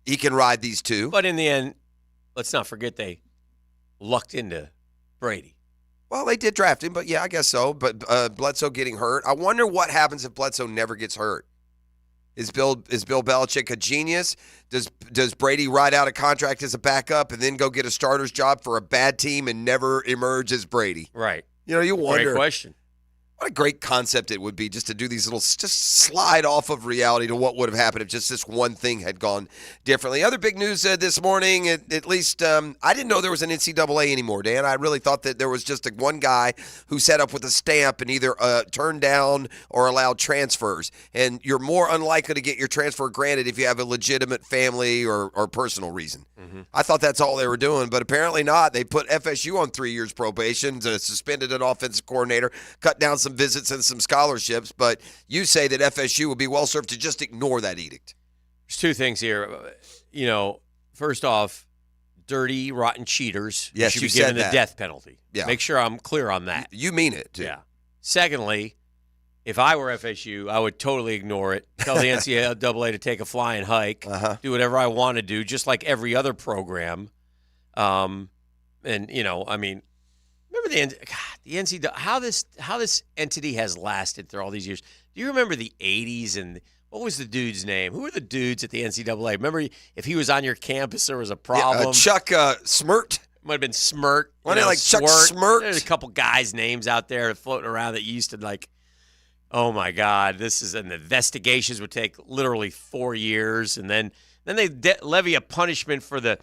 he can ride these two. But in the end, let's not forget they lucked into Brady. Well, they did draft him, but yeah, I guess so. But Bledsoe getting hurt. I wonder what happens if Bledsoe never gets hurt. Is Bill Belichick a genius? Does Brady ride out a contract as a backup and then go get a starter's job for a bad team and never emerge as Brady? Right. You wonder. Great question. What a great concept it would be just to do these just slide off of reality to what would have happened if just this one thing had gone differently. Other big news this morning, at least I didn't know there was an NCAA anymore, Dan. I really thought that there was just one guy who set up with a stamp and either turned down or allowed transfers. And you're more unlikely to get your transfer granted if you have a legitimate family or personal reason. Mm-hmm. I thought that's all they were doing, but apparently not. They put FSU on 3 years probation, suspended an offensive coordinator, cut down some visits and some scholarships, but you say that FSU would be well served to just ignore that edict. There's two things here. First off, dirty, rotten cheaters Yes, should you be given said the that. death penalty. Yeah. Make sure I'm clear on that. You mean it, too. Yeah. Secondly, if I were FSU, I would totally ignore it. Tell the NCAA to take a flying hike, do whatever I want to do, just like every other program. Remember the NCAA, how this entity has lasted through all these years. Do you remember the 80s and what was the dude's name? Who were the dudes at the NCAA? Remember if he was on your campus, there was a problem? Chuck Smirt. Might have been Smirt. Wasn't it like Chuck Smirt? There's a couple guys' names out there floating around that used to oh my God, and the investigations would take literally 4 years. And then they levy a punishment for the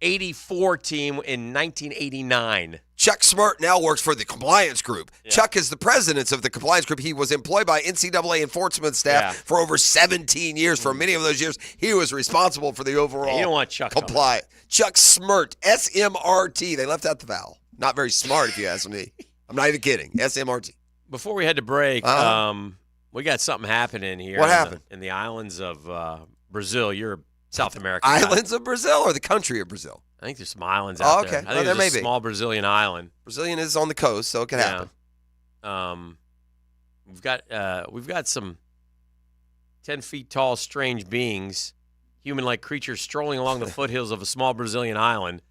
84 team in 1989. Chuck Smirt now works for the compliance group. Yeah. Chuck is the president of the compliance group. He was employed by NCAA enforcement staff for over 17 years. For many of those years, he was responsible for the overall you don't want Chuck compliance. Chuck Smirt, S-M-R-T. They left out the vowel. Not very smart, if you ask me. I'm not even kidding. S-M-R-T. Before we head to break, we got something happening here. What happened? In the islands of Brazil. You're a South American Islands of Brazil or the country of Brazil? I think there's some islands out there. Okay. I think there may there's a be. small Brazilian island. Brazilian is on the coast, so it can happen. We've got some 10 feet tall strange beings, human-like creatures strolling along the foothills of a small Brazilian island.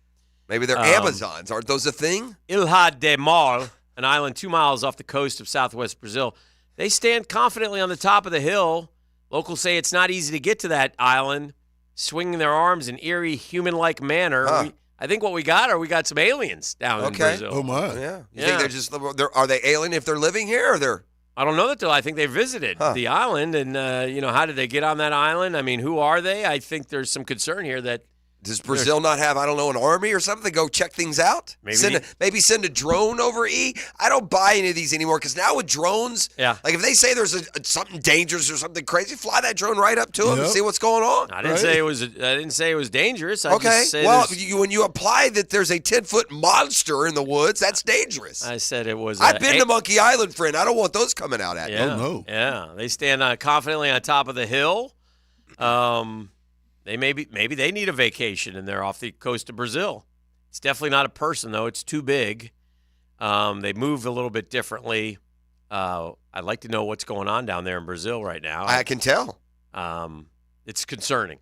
Maybe they're Amazons. Aren't those a thing? Ilha de Mar, an island 2 miles off the coast of southwest Brazil. They stand confidently on the top of the hill. Locals say it's not easy to get to that island, swinging their arms in eerie, human-like manner. I I think what we got some aliens down in Brazil. Oh, my. Yeah. You think they're just, are they alien if they're living here or they're? I don't know that I think they visited the island, and how did they get on that island? I mean, who are they? I think there's some concern here that does Brazil not have, I don't know, an army or something to go check things out? Maybe send a drone over, E? I don't buy any of these anymore because now with drones, like if they say there's something dangerous or something crazy, fly that drone right up to them and see what's going on. I didn't say it was dangerous. I Okay. just say Well, when you apply that there's a 10-foot monster in the woods, that's dangerous. I said it was. I've been to Monkey Island, friend. I don't want those coming out at me. Yeah. Oh, no. Yeah. They stand confidently on top of the hill. They maybe they need a vacation and they're off the coast of Brazil. It's definitely not a person though; it's too big. They move a little bit differently. I'd like to know what's going on down there in Brazil right now. I can tell. It's concerning.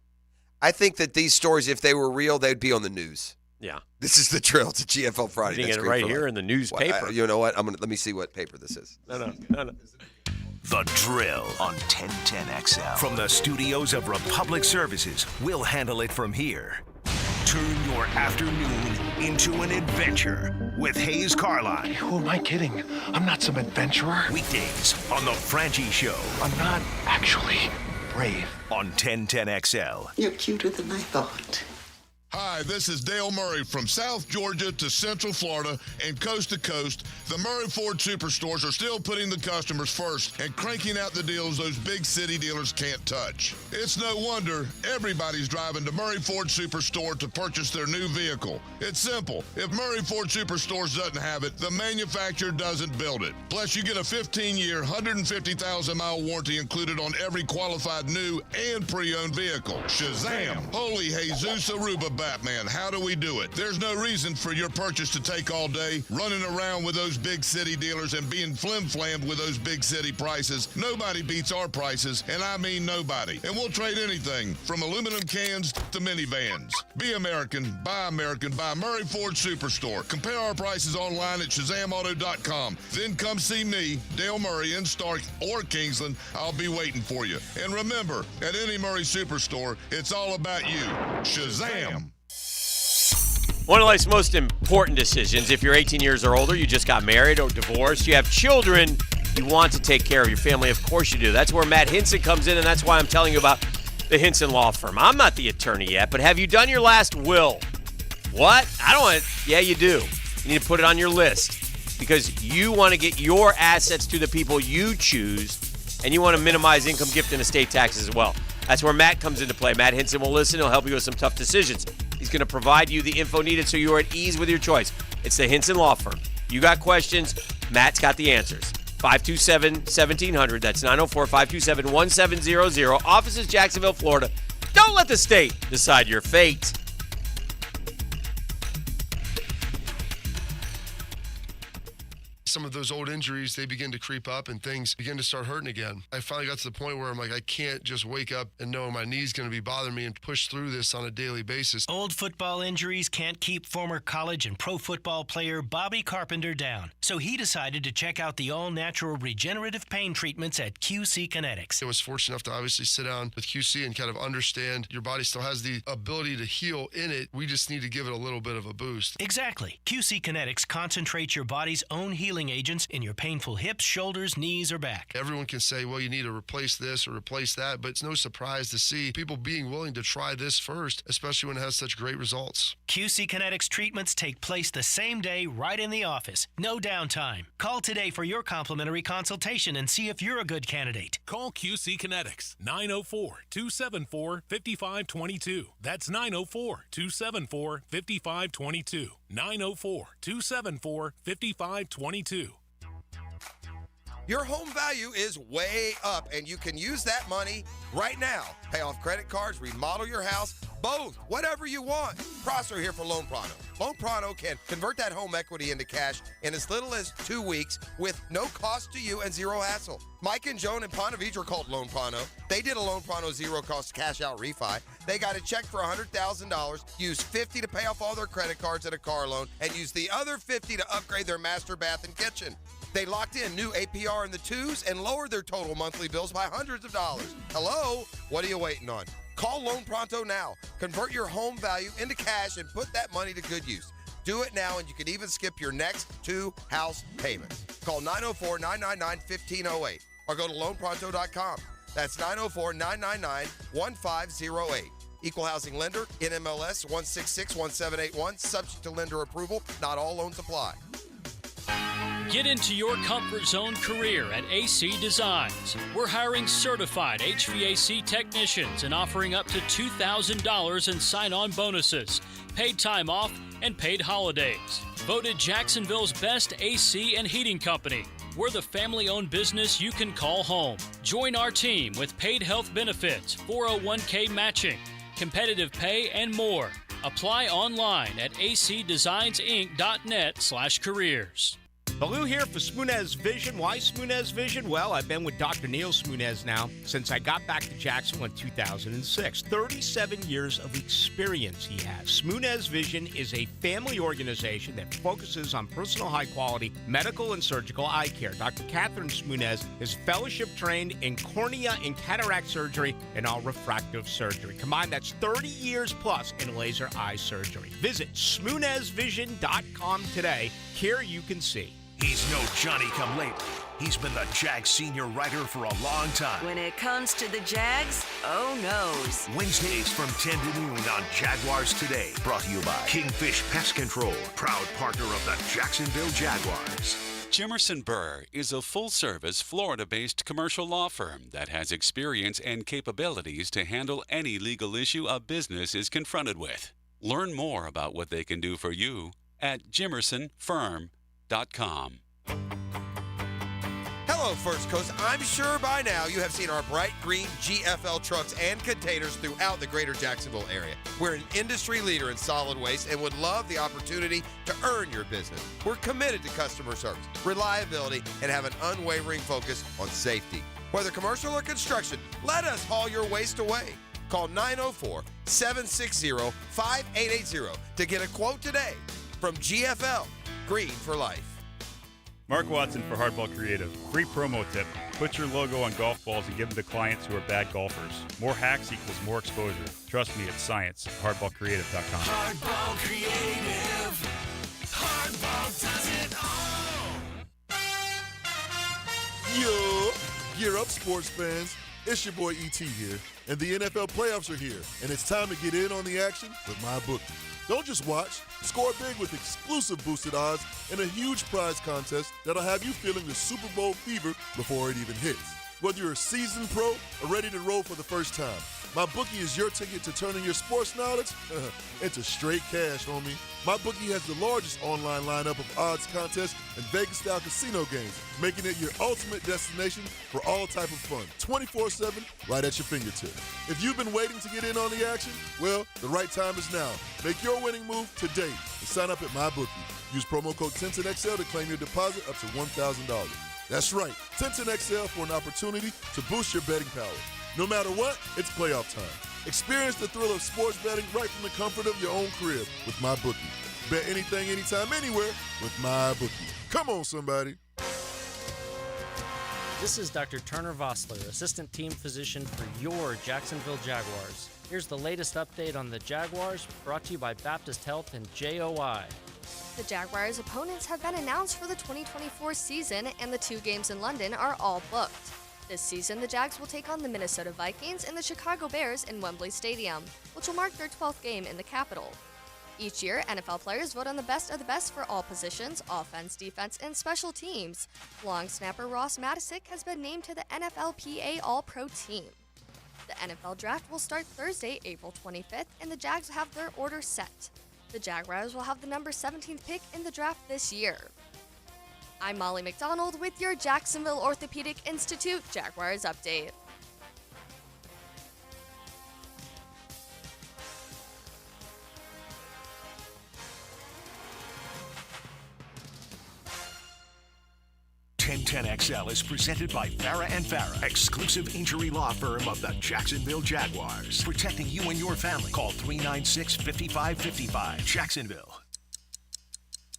I think that these stories, if they were real, they'd be on the news. Yeah. This is the drill. It's a GFL Friday. You can get it right here in the newspaper. You know what? Let me see what paper this is. No. The Drill on 1010XL. From the studios of Republic Services, we'll handle it from here. Turn your afternoon into an adventure with Hayes Carline. Who am I kidding? I'm not some adventurer. Weekdays on The Franchi Show. I'm not actually brave. On 1010XL. You're cuter than I thought. Hi, this is Dale Murray from South Georgia to Central Florida and coast to coast. The Murray Ford Superstores are still putting the customers first and cranking out the deals those big city dealers can't touch. It's no wonder everybody's driving to Murray Ford Superstore to purchase their new vehicle. It's simple. If Murray Ford Superstores doesn't have it, the manufacturer doesn't build it. Plus, you get a 15-year, 150,000-mile warranty included on every qualified new and pre-owned vehicle. Shazam! Holy Jesus Aruba Batman, how do we do it? There's no reason for your purchase to take all day, running around with those big city dealers and being flim-flammed with those big city prices. Nobody beats our prices, and I mean nobody. And we'll trade anything from aluminum cans to minivans. Be American, buy Murray Ford Superstore. Compare our prices online at ShazamAuto.com. Then come see me, Dale Murray, in Stark or Kingsland. I'll be waiting for you. And remember, at any Murray Superstore, it's all about you. Shazam! One of life's most important decisions, if you're 18 years or older, you just got married or divorced, you have children, you want to take care of your family, of course you do. That's where Matt Hinson comes in, and that's why I'm telling you about the Hinson Law Firm. I'm not the attorney yet, but have you done your last will? What? I don't want it. Yeah, you do. You need to put it on your list because you want to get your assets to the people you choose, and you want to minimize income, gift, and estate taxes as well. That's where Matt comes into play. Matt Hinson will listen. He'll help you with some tough decisions. He's going to provide you the info needed so you are at ease with your choice. It's the Hinson Law Firm. You got questions, Matt's got the answers. 527-1700. That's 904-527-1700. Offices, Jacksonville, Florida. Don't let the state decide your fate. Some of those old injuries, they begin to creep up and things begin to start hurting again. I finally got to the point where I'm like, I can't just wake up and know my knee's going to be bothering me and push through this on a daily basis. Old football injuries can't keep former college and pro football player Bobby Carpenter down. So he decided to check out the all-natural regenerative pain treatments at QC Kinetics. I was fortunate enough to obviously sit down with QC and kind of understand your body still has the ability to heal in it. We just need to give it a little bit of a boost. Exactly. QC Kinetics concentrates your body's own healing agents in your painful hips, shoulders, knees, or back. Everyone can say, well, you need to replace this or replace that, but it's no surprise to see people being willing to try this first, especially when it has such great results. QC Kinetics treatments take place the same day right in the office. No downtime. Call today for your complimentary consultation and see if you're a good candidate. Call QC Kinetics, 904-274-5522. That's 904-274-5522. 904-274-5522. Your home value is way up, and you can use that money right now. Pay off credit cards, remodel your house, both, whatever you want. Prosser here for Loan Pronto. Loan Pronto can convert that home equity into cash in as little as 2 weeks with no cost to you and zero hassle. Mike and Joan in Ponte Vedra called Loan Pronto. They did a Loan Pronto zero-cost cash-out refi. They got a check for $100,000, used $50 to pay off all their credit cards and a car loan, and used the other $50 to upgrade their master bath and kitchen. They locked in new APR in the 2s and lowered their total monthly bills by hundreds of dollars. Hello? What are you waiting on? Call Loan Pronto now. Convert your home value into cash and put that money to good use. Do it now, and you can even skip your next 2 house payments. Call 904-999-1508 or go to loanpronto.com. That's 904-999-1508. Equal housing lender, NMLS 1661781, subject to lender approval. Not all loans apply. Get into your comfort zone career at AC Designs. We're hiring certified HVAC technicians and offering up to $2,000 in sign-on bonuses, paid time off, and paid holidays. Voted Jacksonville's best AC and heating company. We're the family-owned business you can call home. Join our team with paid health benefits, 401k matching, competitive pay, and more. Apply online at acdesignsinc.net/careers. Baloo here for Smunez Vision. Why Smunez Vision? Well, I've been with Dr. Neil Smunez now since I got back to Jacksonville in 2006. 37 years of experience he has. Smunez Vision is a family organization that focuses on personal high-quality medical and surgical eye care. Dr. Catherine Smunez is fellowship-trained in cornea and cataract surgery and all refractive surgery. Combined, that's 30 years plus in laser eye surgery. Visit SmunezVision.com today. Care you can see. He's no Johnny-come-lately. He's been the Jags senior writer for a long time. When it comes to the Jags, oh noes. Wednesdays from 10 to noon on Jaguars Today. Brought to you by Kingfish Pest Control, proud partner of the Jacksonville Jaguars. Jimerson Burr is a full-service, Florida-based commercial law firm that has experience and capabilities to handle any legal issue a business is confronted with. Learn more about what they can do for you at jimersonfirm.com. Hello, First Coast. I'm sure by now you have seen our bright green GFL trucks and containers throughout the greater Jacksonville area. We're an industry leader in solid waste and would love the opportunity to earn your business. We're committed to customer service, reliability, and have an unwavering focus on safety. Whether commercial or construction, let us haul your waste away. Call 904-760-5880 to get a quote today from GFL. Green for life. Mark Watson for Hardball Creative. Free promo tip. Put your logo on golf balls and give them to clients who are bad golfers. More hacks equals more exposure. Trust me, it's science. HardballCreative.com. Hardball Creative. Hardball does it all. Yo, gear up, sports fans. It's your boy E.T. here, and the NFL playoffs are here, and it's time to get in on the action with MyBookie. Don't just watch. Score big with exclusive boosted odds and a huge prize contest that'll have you feeling the Super Bowl fever before it even hits. Whether you're a seasoned pro or ready to roll for the first time, MyBookie is your ticket to turning your sports knowledge into straight cash, homie. MyBookie has the largest online lineup of odds contests and Vegas-style casino games, making it your ultimate destination for all type of fun, 24/7, right at your fingertips. If you've been waiting to get in on the action, well, the right time is now. Make your winning move today and sign up at MyBookie. Use promo code TentonXL to claim your deposit up to $1,000. That's right, TentonXL for an opportunity to boost your betting power. No matter what, it's playoff time. Experience the thrill of sports betting right from the comfort of your own crib with MyBookie. Bet anything, anytime, anywhere with MyBookie. Come on, somebody. This is Dr. Turner Vossler, Assistant Team Physician for your Jacksonville Jaguars. Here's the latest update on the Jaguars, brought to you by Baptist Health and JOI. The Jaguars' opponents have been announced for the 2024 season, and the 2 games in London are all booked. This season, the Jags will take on the Minnesota Vikings and the Chicago Bears in Wembley Stadium, which will mark their 12th game in the capital. Each year, NFL players vote on the best of the best for all positions, offense, defense, and special teams. Long snapper Ross Matisick has been named to the NFLPA All-Pro team. The NFL Draft will start Thursday, April 25th, and the Jags will have their order set. The Jaguars will have the number 17th pick in the draft this year. I'm Molly McDonald with your Jacksonville Orthopedic Institute Jaguars update. XL is presented by Farah and Farah, exclusive injury law firm of the Jacksonville Jaguars. Protecting you and your family. Call 396-5555. Jacksonville.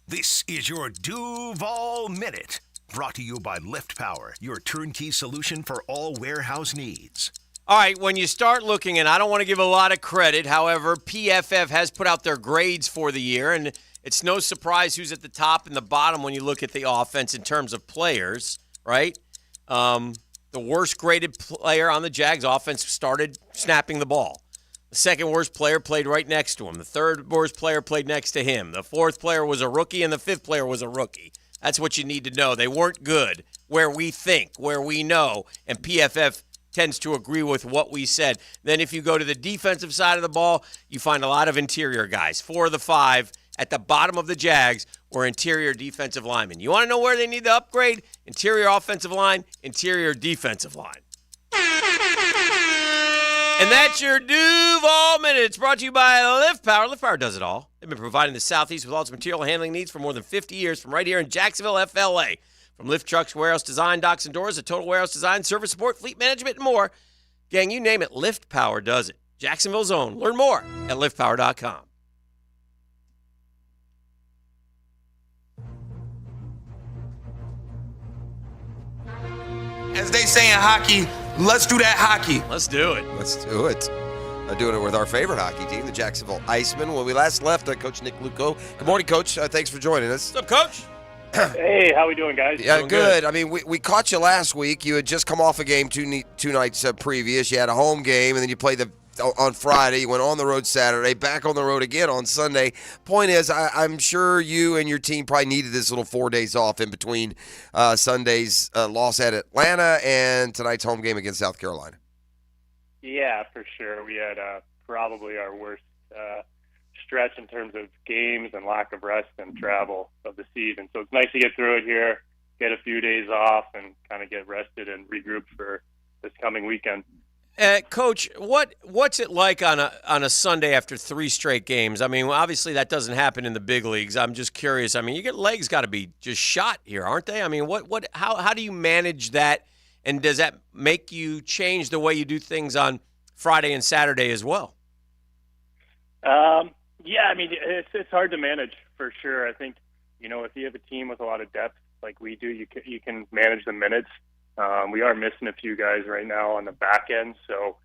This is your Duval Minute. Brought to you by Lift Power, your turnkey solution for all warehouse needs. All right, when you start looking, and I don't want to give a lot of credit, however, PFF has put out their grades for the year, and it's no surprise who's at the top and the bottom when you look at the offense in terms of players, right? The worst graded player on the Jags offense started snapping the ball. The second worst player played right next to him. The third worst player played next to him. The fourth player was a rookie, and the fifth player was a rookie. That's what you need to know. They weren't good where we think, where we know, and PFF tends to agree with what we said. Then if you go to the defensive side of the ball, you find a lot of interior guys. 4 of the 5 at the bottom of the Jags were interior defensive linemen. You want to know where they need to upgrade? Interior offensive line, interior defensive line. And that's your Duval Minute. It's brought to you by Lift Power. Lift Power does it all. They've been providing the Southeast with all its material handling needs for more than 50 years from right here in Jacksonville, FLA. From lift trucks, warehouse design, docks and doors, to total warehouse design, service support, fleet management, and more. Gang, you name it, Lift Power does it. Jacksonville's own. Learn more at liftpower.com. As they say in hockey, let's do that hockey. Let's do it. Let's do it. Doing it with our favorite hockey team, the Jacksonville Icemen. When we last left, Coach Nick Luco. Good morning, Coach. Thanks for joining us. What's up, Coach? Hey, how we doing, guys? Yeah, Doing good. I mean, we caught you last week. You had just come off a game two nights previous. You had a home game, and then you played on Friday. You went on the road Saturday, back on the road again on Sunday. Point is, I'm sure you and your team probably needed this little 4 days off in between Sunday's loss at Atlanta and tonight's home game against South Carolina. Yeah, for sure. We had probably our worst stretch in terms of games and lack of rest and travel of the season. So it's nice to get through it here, get a few days off, and kind of get rested and regroup for this coming weekend. Coach, what's it like on a Sunday after 3 straight games? I mean, obviously that doesn't happen in the big leagues. I'm just curious. I mean, your legs got to be just shot here, aren't they? I mean, how do you manage that, and does that make you change the way you do things on Friday and Saturday as well? Yeah, I mean, it's hard to manage for sure. I think, if you have a team with a lot of depth like we do, you can manage the minutes. We are missing a few guys right now on the back end, so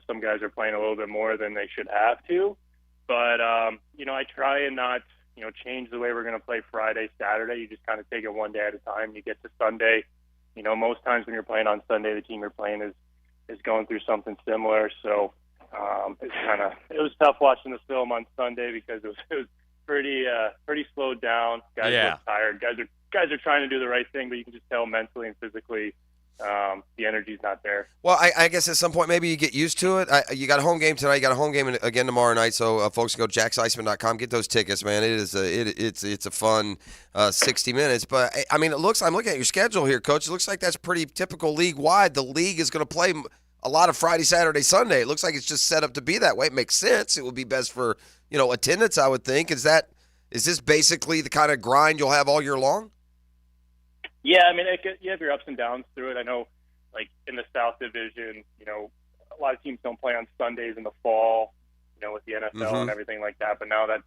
some guys are playing a little bit more than they should have to. But, I try and not, change the way we're going to play Friday, Saturday. You just kind of take it one day at a time. You get to Sunday. Most times when you're playing on Sunday, the team you're playing is going through something similar. So it was tough watching the film on Sunday because it was pretty slowed down. Guys look tired. Guys are trying to do the right thing, but you can just tell mentally and physically the energy's not there. Well, I guess at some point maybe you get used to it. You got a home game tonight. You got a home game again tomorrow night. So folks, go to JacksIceman.com. Get those tickets, man. It's a fun 60 minutes. But I mean, I'm looking at your schedule here, Coach. It looks like that's pretty typical league wide. The league is going to play a lot of Friday, Saturday, Sunday. It looks like it's just set up to be that way. It makes sense. It would be best for attendance, I would think. Is this basically the kind of grind you'll have all year long? Yeah, I mean, you have your ups and downs through it. I know, like in the South Division, a lot of teams don't play on Sundays in the fall, with the NFL and everything like that. But now that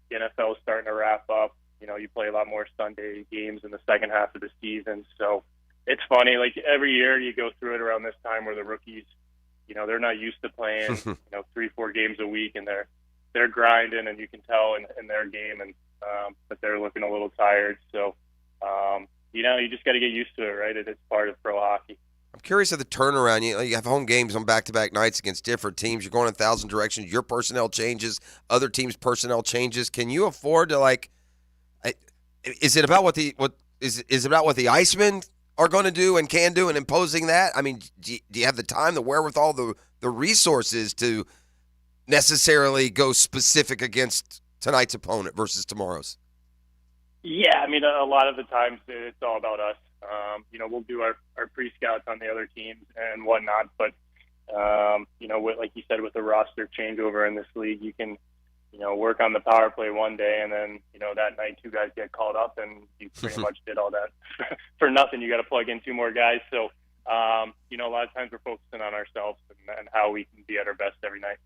the NFL is starting to wrap up, you play a lot more Sunday games in the second half of the season. So it's funny, like every year you go through it around this time where the rookies, they're not used to playing, 3-4 games a week, and they're grinding, and you can tell in their game and that they're looking a little tired. So, you just got to get used to it, right? It's part of pro hockey. I'm curious of the turnaround. You have home games on back-to-back nights against different teams. You're going in 1,000 directions. Your personnel changes. Other teams' personnel changes. Can you afford to is it about what the Icemen are going to do and can do and imposing that? I mean, do you have the time, the wherewithal, the resources to necessarily go specific against tonight's opponent versus tomorrow's? Yeah, I mean, a lot of the times it's all about us. We'll do our pre-scouts on the other teams and whatnot, but, like you said, with the roster changeover in this league, you can, work on the power play one day, and then, that night 2 guys get called up, and you pretty much did all that for nothing. You got to plug in 2 more guys. So, a lot of times we're focusing on ourselves and how we can be at our best every night.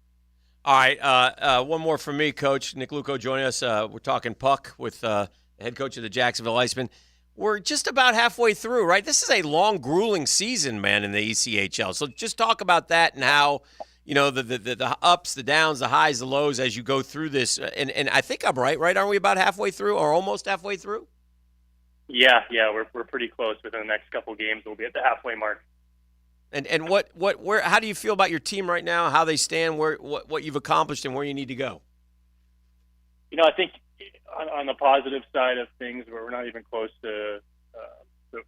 All right, one more from me, Coach. Nick Luco joining us. We're talking puck with head coach of the Jacksonville Icemen. we're just about halfway through, right? This is a long, grueling season, man, in the ECHL. So just talk about that and how, the ups, the downs, the highs, the lows as you go through this. And I think I'm right? Aren't we about halfway through or almost halfway through? Yeah, we're pretty close. Within the next couple games, we'll be at the halfway mark. And how do you feel about your team right now? How they stand? What you've accomplished and where you need to go? I think on the positive side of things, where we're not even close to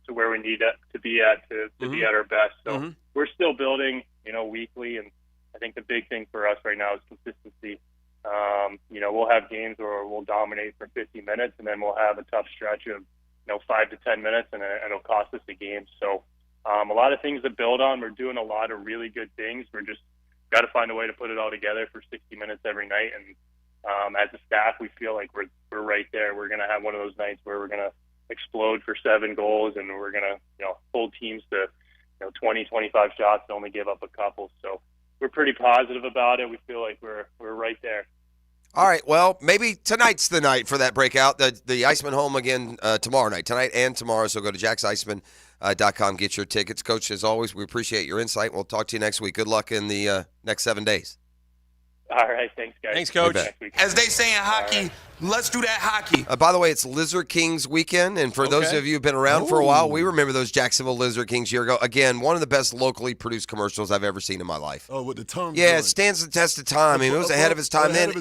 where we need to be at to be at our best. So we're still building, weekly, and I think the big thing for us right now is consistency. We'll have games where we'll dominate for 50 minutes, and then we'll have a tough stretch of 5 to 10 minutes, and it'll cost us a game. So a lot of things to build on. We're doing a lot of really good things. We're just got to find a way to put it all together for 60 minutes every night. And as a staff, we feel like we're right there. We're going to have one of those nights where we're going to explode for 7 goals, and we're going to hold teams to 20, 25 shots and only give up a couple. So we're pretty positive about it. We feel like we're right there. All right, well, maybe tonight's the night for that breakout. The Iceman home again tomorrow night, tonight and tomorrow. So go to jackseisman.com, get your tickets. Coach, as always, we appreciate your insight. We'll talk to you next week. Good luck in the next 7 days. All right, thanks, guys. Thanks, Coach. As they say in hockey, let's do that hockey. By the way, it's Lizard Kings weekend, and for those of you who've been around for a while, we remember those Jacksonville Lizard Kings year ago. Again, one of the best locally produced commercials I've ever seen in my life. Oh, with the tongue. Yeah, it stands the test of time. I mean, it was ahead of its time then.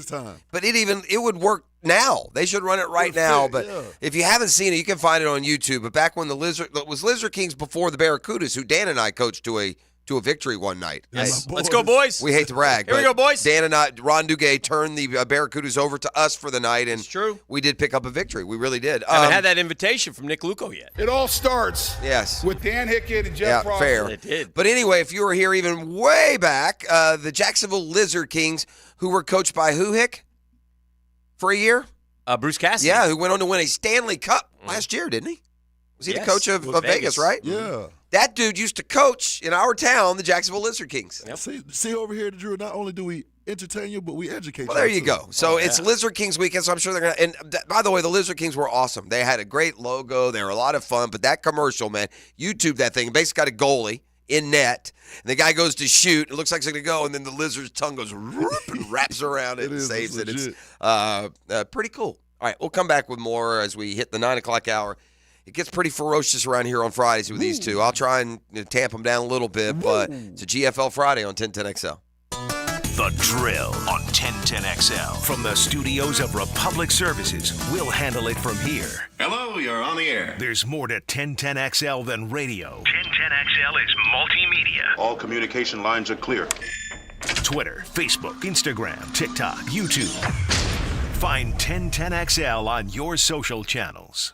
But it would work now. They should run it right now. But if you haven't seen it, you can find it on YouTube. But back when it was Lizard Kings before the Barracudas, who Dan and I coached to a victory one night. Yes. Let's go, boys. We hate to brag. Here we go, boys. Dan and I, Ron Duguay, turned the Barracudas over to us for the night, and it's true. We did pick up a victory. We really did. Haven't had that invitation from Nick Luco yet. It all starts with Dan Hickett and Jeff Frost. Fair. It did. But anyway, if you were here even way back, the Jacksonville Lizard Kings, who were coached by who, Hick? For a year? Bruce Cassidy. Yeah, who went on to win a Stanley Cup last year, didn't he? Was he the coach of Vegas, right? Yeah. That dude used to coach in our town, the Jacksonville Lizard Kings. Yep. See over here, Drew, not only do we entertain you, but we educate you. Well, there you go. So it's Lizard Kings weekend, so I'm sure they're going to – and by the way, the Lizard Kings were awesome. They had a great logo. They were a lot of fun. But that commercial, man, YouTube that thing. Basically got a goalie in net, and the guy goes to shoot. It looks like it's going to go, and then the lizard's tongue goes and wraps around it and saves it. It's pretty cool. All right, we'll come back with more as we hit the 9 o'clock hour. It gets pretty ferocious around here on Fridays with these two. I'll try and tamp them down a little bit, but it's a GFL Friday on 1010XL. The Drill on 1010XL. From the studios of Republic Services, we'll handle it from here. Hello, you're on the air. There's more to 1010XL than radio. 1010XL is multimedia. All communication lines are clear. Twitter, Facebook, Instagram, TikTok, YouTube. Find 1010XL on your social channels.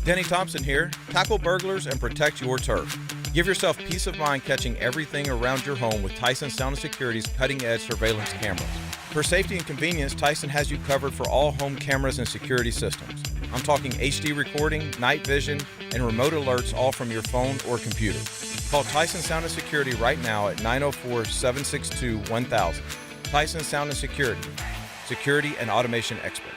Denny Thompson here. Tackle burglars and protect your turf. Give yourself peace of mind catching everything around your home with Tyson Sound & Security's cutting-edge surveillance cameras. For safety and convenience, Tyson has you covered for all home cameras and security systems. I'm talking HD recording, night vision, and remote alerts all from your phone or computer. Call Tyson Sound & Security right now at 904-762-1000. Tyson Sound & Security. Security and automation experts.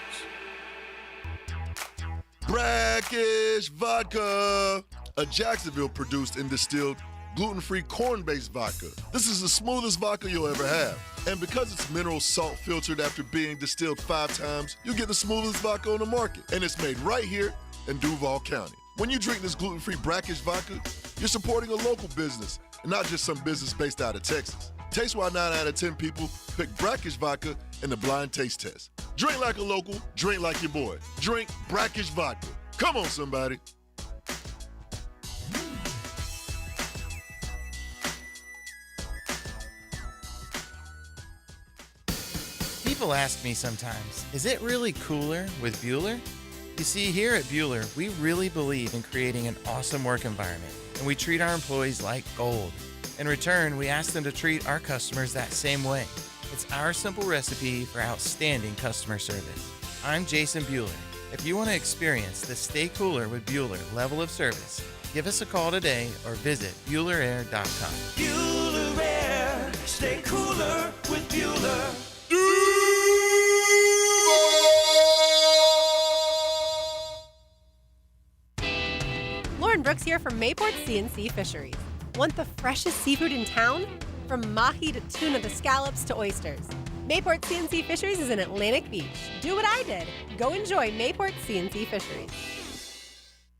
Brackish Vodka, a Jacksonville-produced and distilled gluten-free corn-based vodka. This is the smoothest vodka you'll ever have. And because it's mineral salt filtered after being distilled 5 times, you get the smoothest vodka on the market. And it's made right here in Duval County. When you drink this gluten-free Brackish Vodka, you're supporting a local business and not just some business based out of Texas. Taste why 9 out of 10 people pick Brackish Vodka in the blind taste test. Drink like a local, drink like your boy. Drink Brackish Vodka. Come on, somebody. People ask me sometimes, is it really cooler with Bueller? You see, here at Bueller, we really believe in creating an awesome work environment, and we treat our employees like gold. In return, we ask them to treat our customers that same way. It's our simple recipe for outstanding customer service. I'm Jason Bueller. If you want to experience the Stay Cooler with Bueller level of service, give us a call today or visit BuellerAir.com. Bueller Air, stay cooler with Bueller. Lauren Brooks here from Mayport CNC Fisheries. Want the freshest seafood in town? From mahi to tuna to scallops to oysters. Mayport CNC Fisheries is in Atlantic Beach. Do what I did. Go enjoy Mayport CNC Fisheries.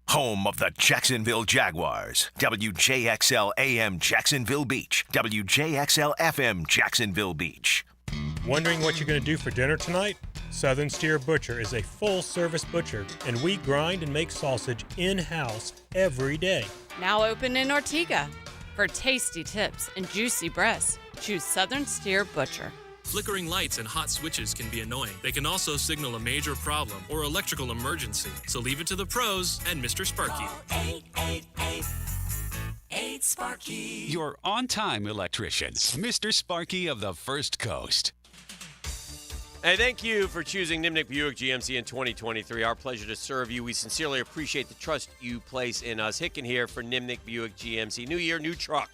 Home of the Jacksonville Jaguars. WJXL AM Jacksonville Beach. WJXL FM Jacksonville Beach. Wondering what you're going to do for dinner tonight? Southern Steer Butcher is a full-service butcher, and we grind and make sausage in-house every day. Now open in Ortega. For tasty tips and juicy breasts, choose Southern Steer Butcher. Flickering lights and hot switches can be annoying. They can also signal a major problem or electrical emergency. So leave it to the pros and Mr. Sparky. 888-8-SPARKY. Your on-time electrician, Mr. Sparky of the First Coast. Hey, thank you for choosing Nimnick Buick GMC in 2023. Our pleasure to serve you. We sincerely appreciate the trust you place in us. Hicken here for Nimnick Buick GMC. New year, new truck.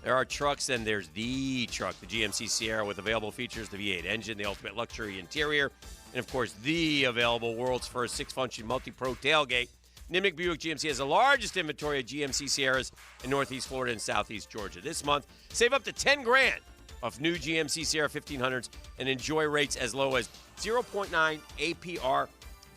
There are trucks, and there's the truck, the GMC Sierra, with available features, the V8 engine, the ultimate luxury interior, and, of course, the available world's first 6-function multi-pro tailgate. Nimnick Buick GMC has the largest inventory of GMC Sierras in Northeast Florida and Southeast Georgia. This month, save up to $10,000 off new GMC Sierra 1500s and enjoy rates as low as 0.9 APR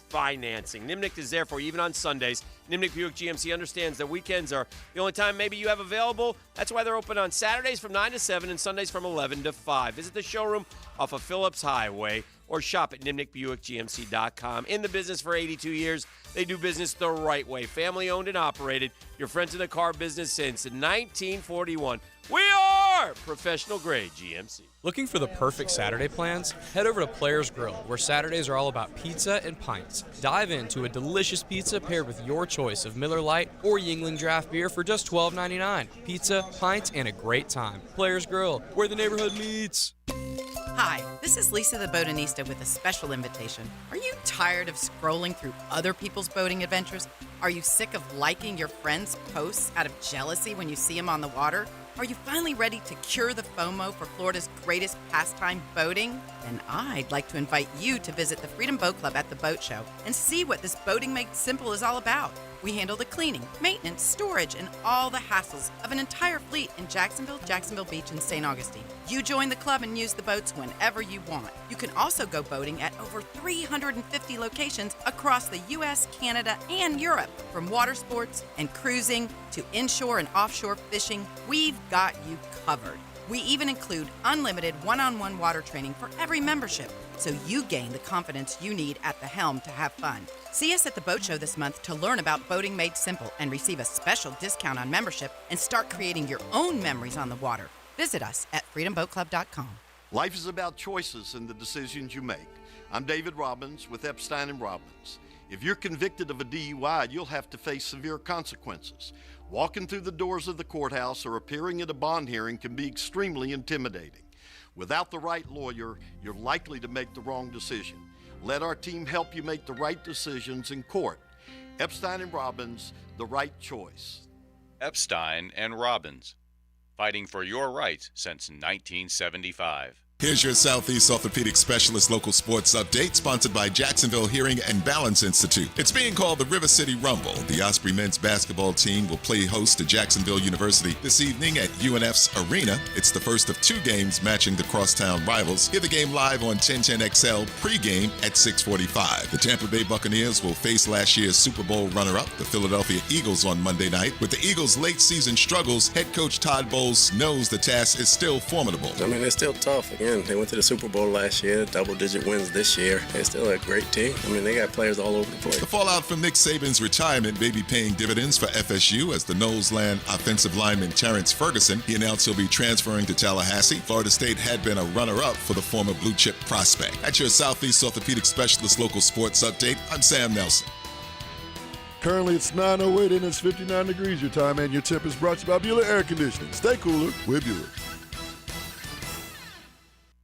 financing. Nimnick is there for you even on Sundays. Nimnick Buick GMC understands that weekends are the only time maybe you have available. That's why they're open on Saturdays from 9 to 7 and Sundays from 11 to 5. Visit the showroom off of Phillips Highway or shop at NimnickBuickGMC.com. In the business for 82 years, they do business the right way. Family owned and operated. Your friends in the car business since 1941. We are professional grade GMC. Looking for the perfect Saturday plans? Head over to Players Grill, where Saturdays are all about pizza and pints. Dive into a delicious pizza paired with your choice of Miller Lite or Yuengling draft beer for just $12.99. Pizza, pints, and a great time. Players Grill, where the neighborhood meets. Hi, this is Lisa the Boatanista with a special invitation. Are you tired of scrolling through other people's boating adventures? Are you sick of liking your friends' posts out of jealousy when you see them on the water? Are you finally ready to cure the FOMO for Florida's greatest pastime, boating? Then I'd like to invite you to visit the Freedom Boat Club at the Boat Show and see what this Boating Made Simple is all about. We handle the cleaning, maintenance, storage, and all the hassles of an entire fleet in Jacksonville, Jacksonville Beach, and St. Augustine. You join the club and use the boats whenever you want. You can also go boating at over 350 locations across the U.S., Canada, and Europe. From water sports and cruising to inshore and offshore fishing, we've got you covered. We even include unlimited one-on-one water training for every membership, so you gain the confidence you need at the helm to have fun. See us at the Boat Show this month to learn about Boating Made Simple and receive a special discount on membership and start creating your own memories on the water. Visit us at freedomboatclub.com. Life is about choices and the decisions you make. I'm David Robbins with Epstein & Robbins. If you're convicted of a DUI, you'll have to face severe consequences. Walking through the doors of the courthouse or appearing at a bond hearing can be extremely intimidating. Without the right lawyer, you're likely to make the wrong decision. Let our team help you make the right decisions in court. Epstein & Robbins, the right choice. Epstein & Robbins, fighting for your rights since 1975. Here's your Southeast Orthopedic Specialist local sports update, sponsored by Jacksonville Hearing and Balance Institute. It's being called the River City Rumble. The Osprey men's basketball team will play host to Jacksonville University this evening at UNF's Arena. It's the first of 2 games matching the crosstown rivals. Hear the game live on 1010XL pregame at 6:45. The Tampa Bay Buccaneers will face last year's Super Bowl runner-up, the Philadelphia Eagles, on Monday night. With the Eagles' late season struggles, head coach Todd Bowles knows the task is still formidable. I mean, it's still tough. Again, they went to the Super Bowl last year, double-digit wins this year. They're still a great team. I mean, they got players all over the place. The fallout from Nick Saban's retirement may be paying dividends for FSU as the Knowles-Land offensive lineman Terrence Ferguson. He announced he'll be transferring to Tallahassee. Florida State had been a runner-up for the former blue-chip prospect. That's your Southeast Orthopedic Specialist local sports update. I'm Sam Nelson. Currently, it's 9:08 and it's 59 degrees your time, and your tip is brought to you by Bueller Air Conditioning. Stay cooler with Bueller.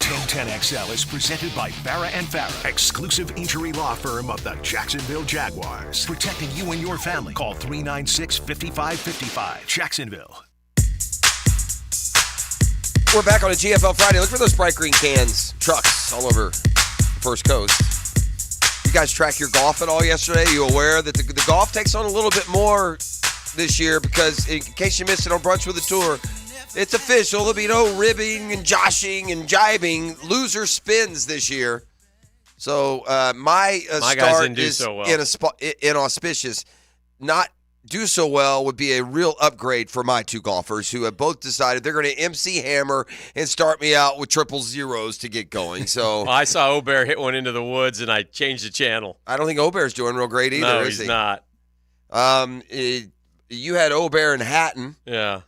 1010XL is presented by Farah & Farah, exclusive injury law firm of the Jacksonville Jaguars. Protecting you and your family. Call 396-5555. Jacksonville. We're back on a GFL Friday. Look for those bright green cans, trucks all over the First Coast. You guys track your golf at all yesterday? Are you aware that the golf takes on a little bit more this year because in case you missed it on Brunch with the Tour, it's official. There'll be no ribbing and joshing and jibing. Loser spins this year. So my start is so well. inauspicious. Not do so well would be a real upgrade for my two golfers who have both decided they're going to MC hammer and start me out with 000s to get going. So well, I saw Aubert hit one into the woods, and I changed the channel. I don't think Aubert's doing real great either. No, is he's he? not. You had Aubert and Hatton. Yeah.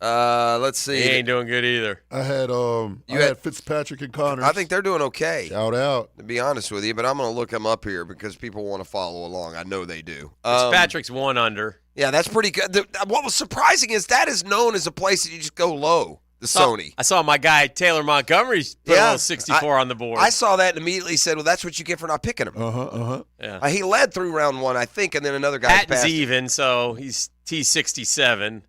Let's see. He ain't doing good either. I had Fitzpatrick and Connors. I think they're doing okay. Shout out. To be honest with you, but I'm going to look them up here because people want to follow along. I know they do. Fitzpatrick's 1 under. Yeah, that's pretty good. What was surprising is that is known as a place that you just go low. The Sony. I saw my guy Taylor Montgomery put a little 64 on the board. I saw that and immediately said, "Well, that's what you get for not picking him." Yeah. He led through round 1, I think, and then another guy Patton's passed him. even, so he's T67.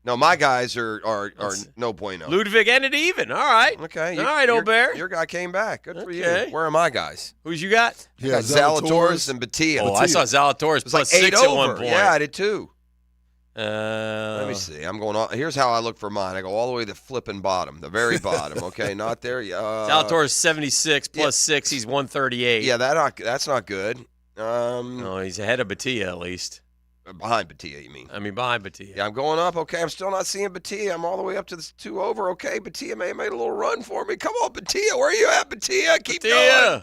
No, my guys are no bueno. Ludwig ended even. All right. Okay. All right, Aubert. Your guy came back. Good for you. Okay. Where are my guys? Who's you got? I got Zalatoris and Batia. Oh, I saw Zalatoris It was plus like 6 8 at one over. point. Yeah, I did too. Let me see. I'm going on. Here's how I look for mine. I go all the way to the flipping bottom, the very bottom. Okay, not there. Zalatoris 76 plus 6. He's 138. Yeah, that's not good. No, he's ahead of Batia at least. Behind Batia, you mean? I mean, behind Batia. Yeah, I'm going up. Okay, I'm still not seeing Batia. I'm all the way up to the 2 over. Okay, Batia may have made a little run for me. Come on, Batia. Where are you at, Batia? Keep going.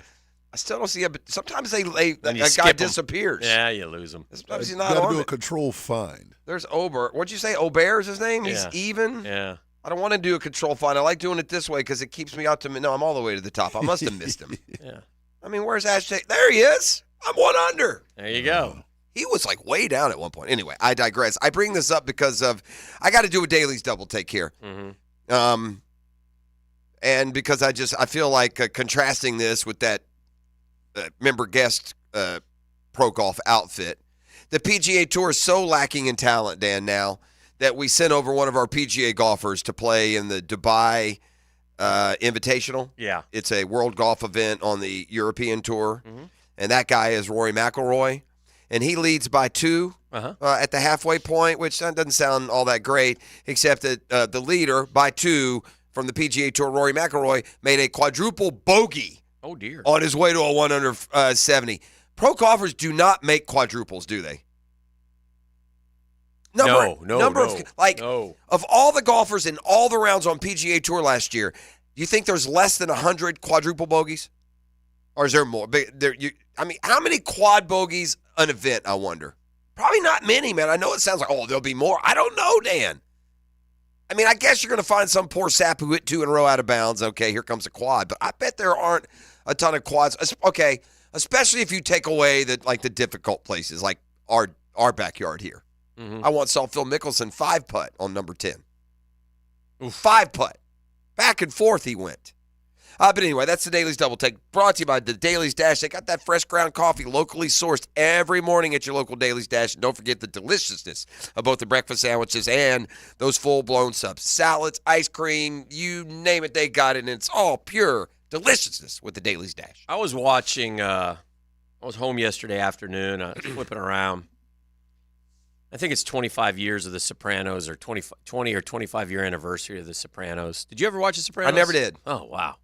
I still don't see a. Sometimes a guy disappears. Yeah, you lose him. Sometimes he's not Got on to do a it. control find. There's Aubert. What'd you say? Aubert is his name? He's Yeah. even? Yeah. I don't want to do a control find. I like doing it this way because it keeps me out to. No, I'm all the way to the top. I must have missed him. Yeah. I mean, where's Ashley? There he is. I'm 1 under. There you go. He was like way down at one point. Anyway, I digress. I bring this up because I got to do a Daly's double take here. Mm-hmm. And because I feel like contrasting this with that member guest pro golf outfit. The PGA Tour is so lacking in talent, Dan, now that we sent over one of our PGA golfers to play in the Dubai Invitational. Yeah. It's a world golf event on the European Tour. Mm-hmm. And that guy is Rory McIlroy. And he leads by 2 at the halfway point, which doesn't sound all that great, except that the leader by 2 from the PGA Tour, Rory McIlroy, made a quadruple bogey. Oh, dear. On his way to a 1 under 70. Pro golfers do not make quadruples, do they? No. Of all the golfers in all the rounds on PGA Tour last year, do you think there's less than 100 quadruple bogeys? Or is there more? How many quad bogeys an event, I wonder? Probably not many, man. I know it sounds like, there'll be more. I don't know, Dan. I mean, I guess you're going to find some poor sap who hit 2 in a row out of bounds. Okay, here comes a quad. But I bet there aren't a ton of quads. Okay, especially if you take away the difficult places, like our backyard here. Mm-hmm. I once saw Phil Mickelson 5-putt on number 10. 5-putt. Back and forth he went. But anyway, that's the Daly's Double Take. Brought to you by the Daly's Dash. They got that fresh ground coffee locally sourced every morning at your local Daly's Dash. And don't forget the deliciousness of both the breakfast sandwiches and those full-blown subs. Salads, ice cream, you name it, they got it. And it's all pure deliciousness with the Daly's Dash. I was watching, I was home yesterday afternoon, flipping around. I think it's 25 years of The Sopranos or 20 or 25-year anniversary of The Sopranos. Did you ever watch The Sopranos? I never did. Oh, wow.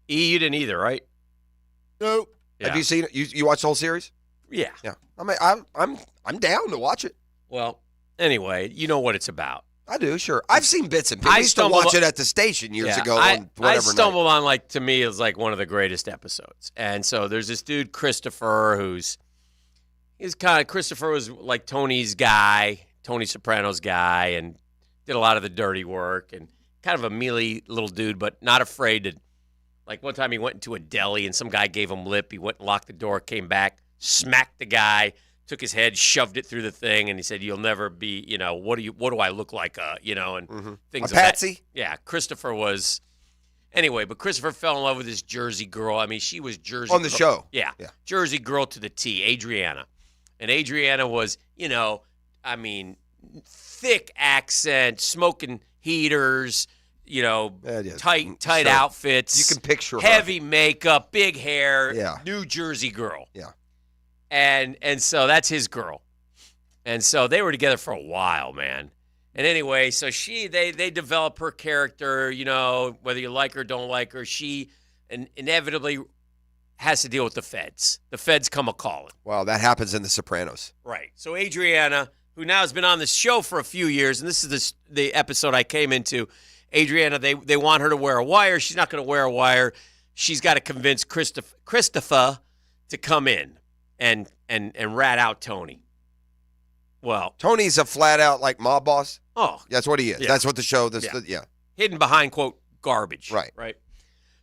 You didn't either, right? No. Yeah. Have you seen it? You watched the whole series? Yeah. Yeah. I mean, I'm down to watch it. Well, anyway, you know what it's about. I do, sure. I've seen bits and pieces. I used to watch it at the station years ago on whatever I stumbled on, to me, it was one of the greatest episodes. And so there's this dude, Christopher, Christopher was like Tony's guy, Tony Soprano's guy, and did a lot of the dirty work, and kind of a mealy little dude, but not afraid to. Like one time he went into a deli and some guy gave him lip. He went and locked the door, came back, smacked the guy, took his head, shoved it through the thing, and he said, "You'll never be, what do I look like, and things a patsy?" Yeah, Christopher was. Anyway, but Christopher fell in love with this Jersey girl. I mean, she was Jersey on the show. Yeah, Jersey girl to the T, Adriana, and Adriana was, thick accent, smoking heaters. Tight outfits. You can picture her. Heavy makeup, big hair. Yeah. New Jersey girl. Yeah. And so that's his girl. And so they were together for a while, man. And anyway, so they develop her character, whether you like her or don't like her. She inevitably has to deal with the feds. The feds come a-calling. Well, that happens in The Sopranos. Right. So Adriana, who now has been on the show for a few years, and this is the episode I came into, Adriana, they want her to wear a wire. She's not going to wear a wire. She's got to convince Christopher to come in and rat out Tony. Well, Tony's a flat-out, mob boss. Oh. That's what he is. Yeah. That's what the show, hidden behind, quote, garbage. Right. Right.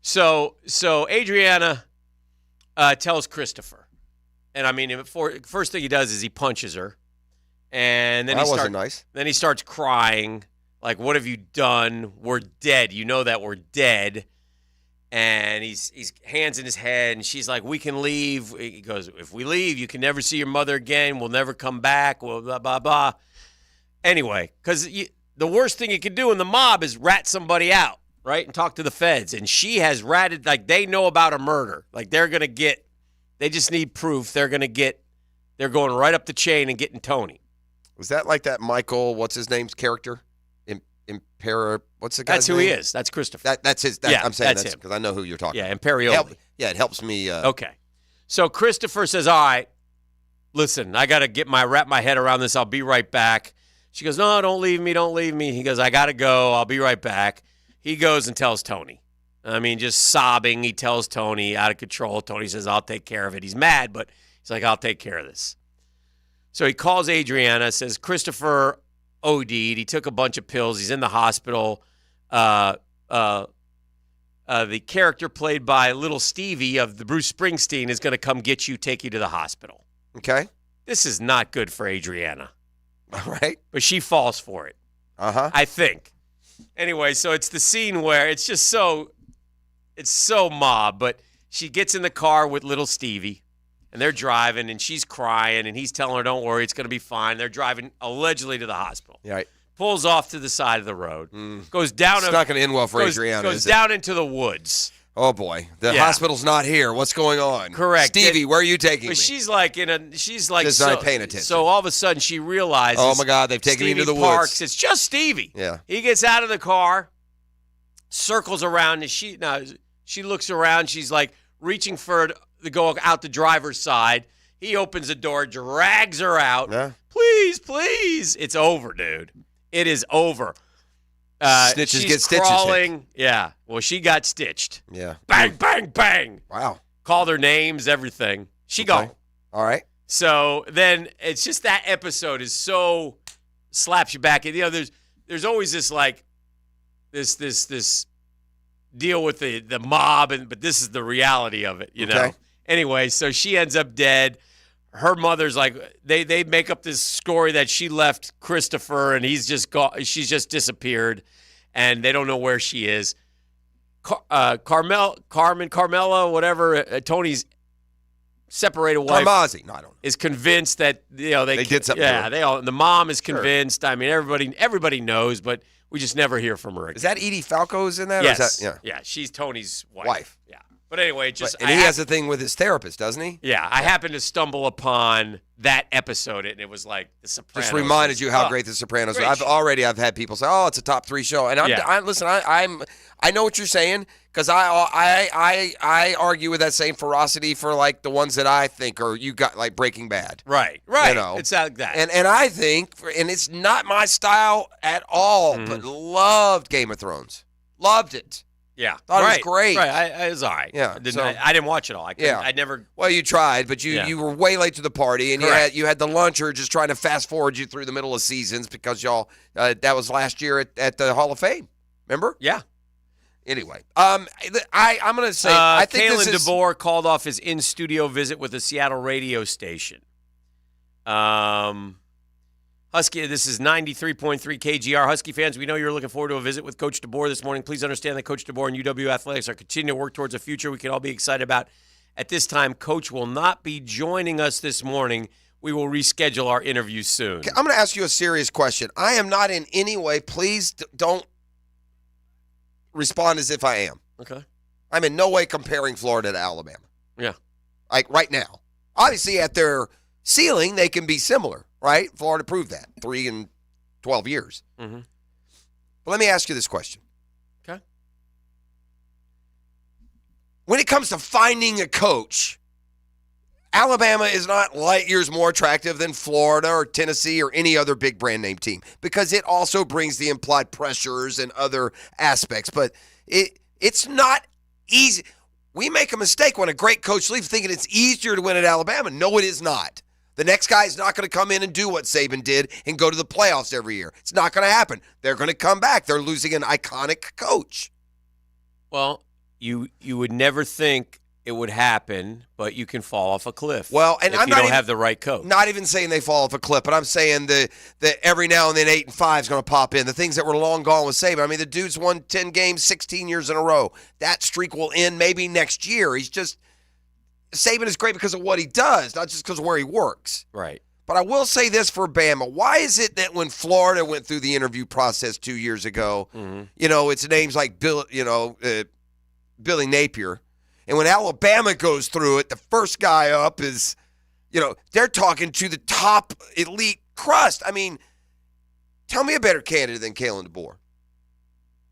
So Adriana tells Christopher. And, I mean, first thing he does is he punches her. And then wasn't nice. Then he starts crying, like, what have you done? We're dead. You know that we're dead. And he's hands in his head, and she's like, we can leave. He goes, if we leave, you can never see your mother again. We'll never come back. We'll blah, blah, blah. Anyway, because the worst thing you could do in the mob is rat somebody out, right, and talk to the feds. And she has ratted, they know about a murder. They're going to get, they just need proof. They're going right up the chain and getting Tony. Was that like that Michael, what's his name's character? What's the guy's That's who name? he is. That's Christopher. That's his. I'm saying that's because I know who you're talking about. Imperioli. It helps me. Okay. So Christopher says, all right, listen, I got to wrap my head around this. I'll be right back. She goes, no, don't leave me. Don't leave me. He goes, I got to go. I'll be right back. He goes and tells Tony. I mean, just sobbing. He tells Tony, out of control. Tony says, I'll take care of it. He's mad, but he's like, I'll take care of this. So he calls Adriana, says, Christopher OD'd. He took a bunch of pills. He's in the hospital. The character played by Little Stevie of the Bruce Springsteen is going to come get you, take you to the hospital. Okay. This is not good for Adriana. All right. But she falls for it. Uh-huh. I think. Anyway, so it's the scene where it's so mob, but she gets in the car with Little Stevie. And they're driving, and she's crying, and he's telling her, don't worry, it's going to be fine. They're driving allegedly to the hospital. Right. Pulls off to the side of the road. Goes down. It's not going to end well for Adriana, Goes down into the woods. Oh, boy. The hospital's not here. What's going on? Correct. Stevie, where are you taking me? She's like just not paying attention. So all of a sudden she realizes. Oh, my God, they've taken me to the parks. woods. It's just Stevie. Yeah. He gets out of the car, circles around, and she looks around. She's like reaching for to go out the driver's side. He opens the door, drags her out. Yeah. Please, please. It's over, dude. It is over. Snitches get stitches. Crawling. Yeah. Well, she got stitched. Yeah. Bang, bang, bang. Wow. Called her names, everything. She gone. All right. So then it's just that episode is so slaps you back. And, there's always this this deal with the mob, but this is the reality of it, Okay. Anyway, so she ends up dead. Her mother's like, they make up this story that she left Christopher and he's just gone. She's just disappeared, and they don't know where she is. Carmela, whatever, Tony's separated wife. Carmazzi. No, I don't know. Is convinced that they did something. Yeah, the mom is convinced. I mean, everybody knows, but we just never hear from her again. Is that Edie Falco's in that? Yes. Or is that, yeah, she's Tony's wife. Yeah. But anyway, he has a thing with his therapist, doesn't he? Yeah, I happened to stumble upon that episode, and it was like The Sopranos. Just reminded you how great The Sopranos is. I've had people say, "Oh, it's a top 3 show," and I know what you're saying because I argue with that same ferocity for the ones that I think are you got like Breaking Bad. Right. It's like that. And I think, and it's not my style at all, but loved Game of Thrones. Loved it. Yeah, thought it was great. Right, it was all right. Yeah, I didn't watch it all. I never. Well, you tried, but you were way late to the party, and you had the luncher just trying to fast forward you through the middle of seasons because y'all that was last year at the Hall of Fame. Remember? Yeah. Anyway, I'm going to say I think Kalen DeBoer called off his in-studio visit with a Seattle radio station. Husky, this is 93.3 KGR. Husky fans, we know you're looking forward to a visit with Coach DeBoer this morning. Please understand that Coach DeBoer and UW Athletics are continuing to work towards a future we can all be excited about. At this time, Coach will not be joining us this morning. We will reschedule our interview soon. Okay, I'm going to ask you a serious question. I am not in any way, please don't respond as if I am. Okay. I'm in no way comparing Florida to Alabama. Yeah. Like right now. Obviously, at their ceiling, they can be similar. right? Florida proved that 3 in 12 years. Mm-hmm. But let me ask you this question. Okay. When it comes to finding a coach, Alabama is not light years more attractive than Florida or Tennessee or any other big brand name team because it also brings the implied pressures and other aspects. But it's not easy. We make a mistake when a great coach leaves thinking it's easier to win at Alabama. No, it is not. The next guy is not going to come in and do what Saban did and go to the playoffs every year. It's not going to happen. They're going to come back. They're losing an iconic coach. Well, you would never think it would happen, but you can fall off a cliff. Well, and if I'm you not don't even, have the right coach. Not even saying they fall off a cliff, but I'm saying that every now and then 8 and 5 is going to pop in. The things that were long gone with Saban. I mean, the dude's won 10 games 16 years in a row. That streak will end maybe next year. Saban is great because of what he does, not just because of where he works. Right. But I will say this for Bama. Why is it that when Florida went through the interview process 2 years ago, it's names like Billy Napier, and when Alabama goes through it, the first guy up is, they're talking to the top elite crust. I mean, tell me a better candidate than Kalen DeBoer.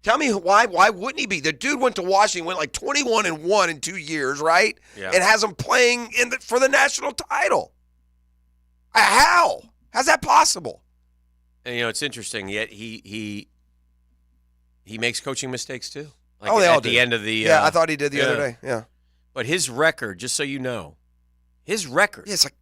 Tell me why wouldn't he be? The dude went to Washington, went like 21-1 in 2 years, right? Yeah. And has them playing for the national title. How? How's that possible? And it's interesting. Yet he makes coaching mistakes too. Like they all at do. the end of the. I thought he did the other day. Yeah. But his record, just so you know, it's like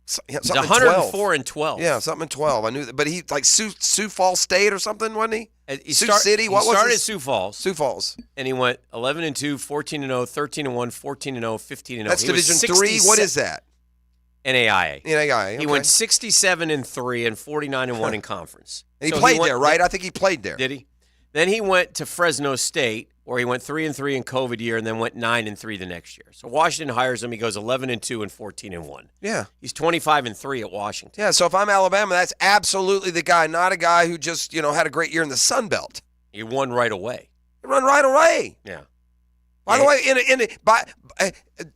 something 104 and 12. Yeah, something in 12. I knew that, but he like Sioux Falls State or something, wasn't he? Sioux City. He What was started his? at Sioux Falls. Sioux Falls. And he went 11-2, 14-0, 13-1, 14-0, 15-0. That's Division 3. What is that? NAIA. NAIA. Okay. He went 67-3 and 49-1 in conference. And he played there, right? I think he played there. Did he? Then he went to Fresno State, where he went 3-3 in COVID year, and then went 9-3 the next year. So Washington hires him. He goes 11-2 and 14-1. Yeah. He's 25-3 at Washington. Yeah. So if I'm Alabama, that's absolutely the guy, not a guy who just had a great year in the Sun Belt. He won right away. He run right away. Yeah. By the way,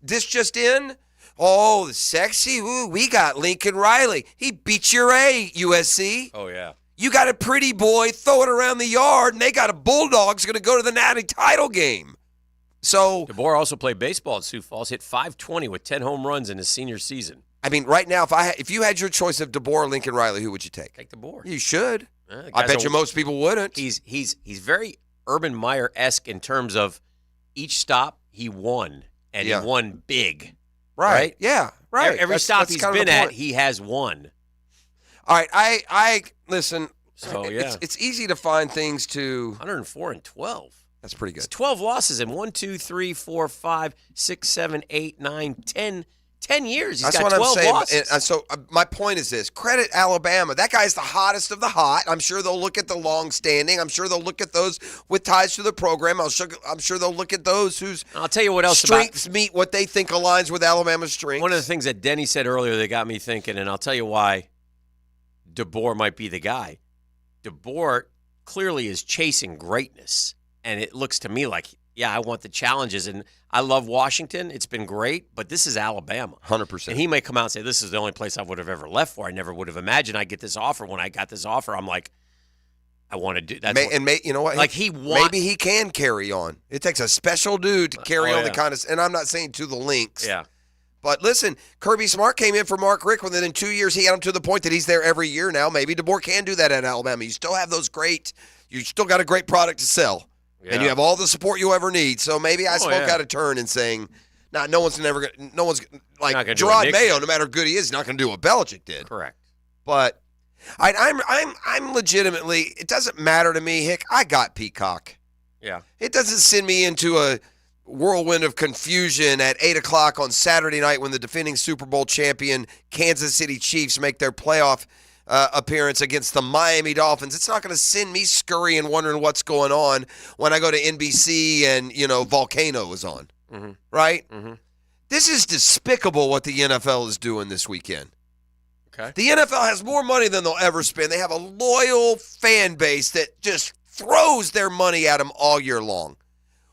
this just in. Oh, the sexy. Ooh, we got Lincoln Riley. He beat your A, USC. Oh, yeah. You got a pretty boy, throw it around the yard, and they got a Bulldogs going to go to the natty title game. So DeBoer also played baseball at Sioux Falls, hit .520 with 10 home runs in his senior season. I mean, right now, if you had your choice of DeBoer or Lincoln Riley, who would you take? Take DeBoer. You should. I bet you most people wouldn't. He's very Urban Meyer-esque in terms of each stop he won, and he won big. Right. Yeah. Right. Every stop he's been at, he has won. All right. I listen. So yeah, it's easy to find things to 104 and 12. That's pretty good. It's 12 losses in 1, 2, 3, 4, 5, 6, 7, 8, 9, 10 years. He's got 12 losses. And so my point is this: credit Alabama. That guy's the hottest of the hot. I'm sure they'll look at the long-standing. I'm sure they'll look at those with ties to the program. I'm sure they'll look at those whose I'll tell you what else strengths meet what they think aligns with Alabama's strengths. One of the things that Denny said earlier that got me thinking, and I'll tell you why DeBoer might be the guy. DeBoer clearly is chasing greatness, and it looks to me like, I want the challenges, and I love Washington. It's been great, but this is Alabama. 100%. And he may come out and say, this is the only place I would have ever left for. I never would have imagined I'd get this offer. When I got this offer, I'm like, I want to do that. You know what? Like maybe he can carry on. It takes a special dude to carry on the kind of, and I'm not saying to the links. Yeah. But listen, Kirby Smart came in for Mark Richt, and then in 2 years he had him to the point that he's there every year now. Maybe DeBoer can do that at Alabama. You still have you still got a great product to sell. Yeah. And you have all the support you ever need. So maybe I spoke out of turn in saying, no one's like Gerard Mayo, no matter how good he is, not going to do what Belichick did. Correct. But I'm legitimately, it doesn't matter to me, Hick. I got Peacock. Yeah. It doesn't send me into a whirlwind of confusion at 8 o'clock on Saturday night when the defending Super Bowl champion Kansas City Chiefs make their playoff appearance against the Miami Dolphins. It's not going to send me scurrying wondering what's going on when I go to NBC and, Volcano is on. Mm-hmm. Right? Mm-hmm. This is despicable what the NFL is doing this weekend. Okay. The NFL has more money than they'll ever spend. They have a loyal fan base that just throws their money at them all year long.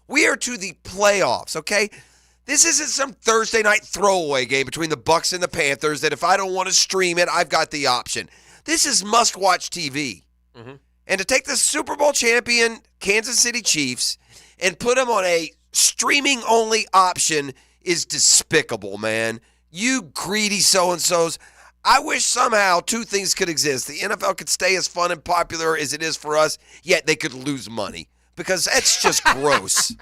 We are to the playoffs, okay? This isn't some Thursday night throwaway game between the Bucs and the Panthers that if I don't want to stream it, I've got the option. This is must-watch TV. Mm-hmm. And to take the Super Bowl champion Kansas City Chiefs and put them on a streaming-only option is despicable, man. You greedy so-and-sos. I wish somehow two things could exist. The NFL could stay as fun and popular as it is for us, yet they could lose money. Because that's just gross.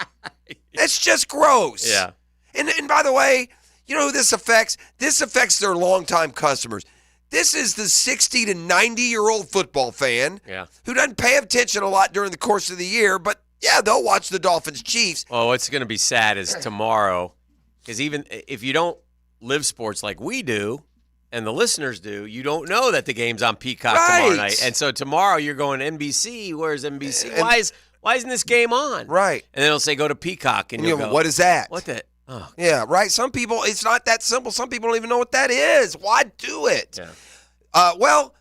That's just gross. Yeah. And by the way, you know who this affects? This affects their longtime customers. This is the 60 to 90-year-old football fan who doesn't pay attention a lot during the course of the year, but yeah, they'll watch the Dolphins-Chiefs. Well, what's going to be sad is tomorrow, because even if you don't live sports like we do and the listeners do, you don't know that the game's on Peacock tomorrow night. And so tomorrow you're going NBC. Where's NBC? Why isn't this game on? Right. And then it'll say go to Peacock, and you'll go, what is that? What the? Oh. Yeah, right. Some people, it's not that simple. Some people don't even know what that is. Why do it? Yeah. Well,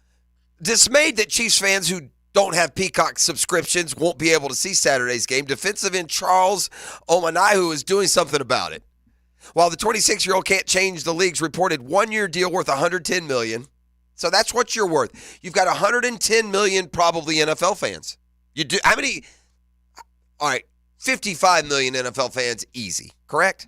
dismayed that Chiefs fans who don't have Peacock subscriptions won't be able to see Saturday's game, defensive end Charles Omenihu is doing something about it. While the 26-year-old can't change the league's reported one-year deal worth $110 million, so that's what you're worth. You've got $110 million probably NFL fans. You do how many? All right, 55 million NFL fans, easy, correct?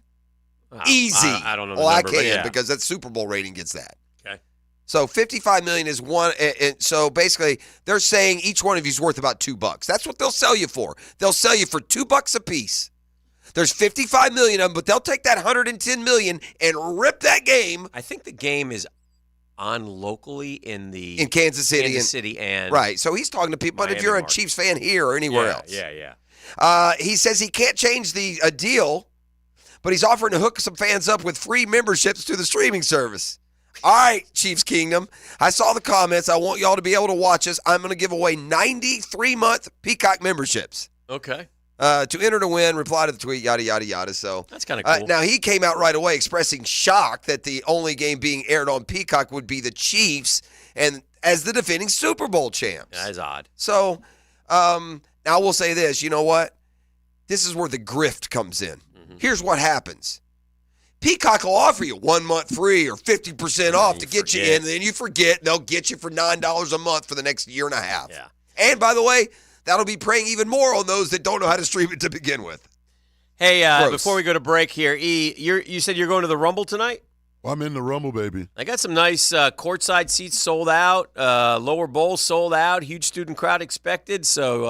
Easy. I don't know the number, I but can because that Super Bowl rating gets that. Okay. So 55 million is one. And so basically, they're saying each one of you is worth about $2. That's what they'll sell you for. They'll sell you for $2 a piece. There's 55 million of them, but they'll take that 110 million and rip that game. I think the game is on locally in Kansas City and right. So he's talking to people. But if you're a Chiefs fan here or anywhere else, he says he can't change the deal, but he's offering to hook some fans up with free memberships to the streaming service. All right, Chiefs Kingdom. I saw the comments. I want y'all to be able to watch us. I'm going to give away 93-month Peacock memberships. Okay. To enter to win, reply to the tweet, yada, yada, yada. So that's kind of cool. Now, he came out right away expressing shock that the only game being aired on Peacock would be the Chiefs and as the defending Super Bowl champs. That is odd. So now we'll say this. You know what? This is where the grift comes in. Mm-hmm. Here's what happens. Peacock will offer you 1 month free or 50% off to get you in, and then you forget, and they'll get you for $9 a month for the next year and a half. Yeah. And by the way, that'll be preying even more on those that don't know how to stream it to begin with. Hey, before we go to break here, E, you said you're going to the Rumble tonight? Well, I'm in the Rumble, baby. I got some nice courtside seats sold out, lower bowl sold out, huge student crowd expected. So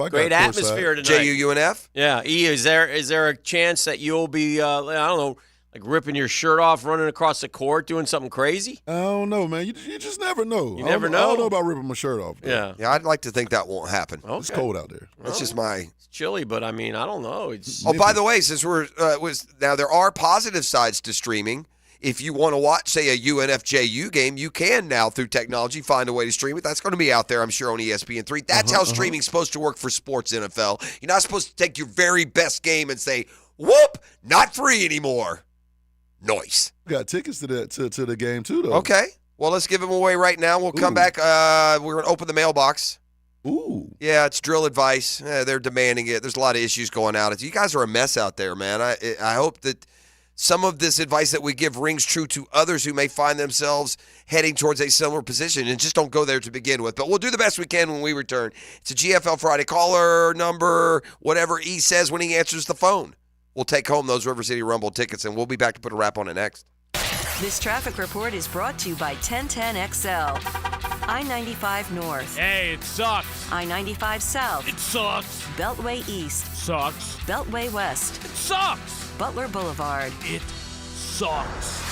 great atmosphere tonight. JUUNF? Yeah, E, is there a chance that you'll be I don't know, like ripping your shirt off, running across the court, doing something crazy? I don't know, man. You just never know. You never know. I don't know about ripping my shirt off. Though. Yeah, I'd like to think that won't happen. Okay. It's cold out there. That's just my. It's chilly, but I mean, I don't know. It's. Oh, by the way, since we're now there are positive sides to streaming. If you want to watch, say, a UNF-JU game, you can now through technology find a way to stream it. That's going to be out there, I'm sure, on ESPN3. That's how streaming's supposed to work for sports, NFL. You're not supposed to take your very best game and say, "Whoop, not free anymore." Nice. Got tickets to the game too, though. Okay. Well, let's give them away right now. We'll come back. We're going to open the mailbox. Ooh. Yeah, it's drill advice. They're demanding it. There's a lot of issues going out. You guys are a mess out there, man. I hope that some of this advice that we give rings true to others who may find themselves heading towards a similar position and just don't go there to begin with. But we'll do the best we can when we return. It's a GFL Friday. Caller number, whatever E says when he answers the phone. We'll take home those River City Rumble tickets, and we'll be back to put a wrap on it next. This traffic report is brought to you by 1010XL. I-95 North. Hey, it sucks. I-95 South. It sucks. Beltway East. Sucks. Beltway West. It sucks. Butler Boulevard. It sucks.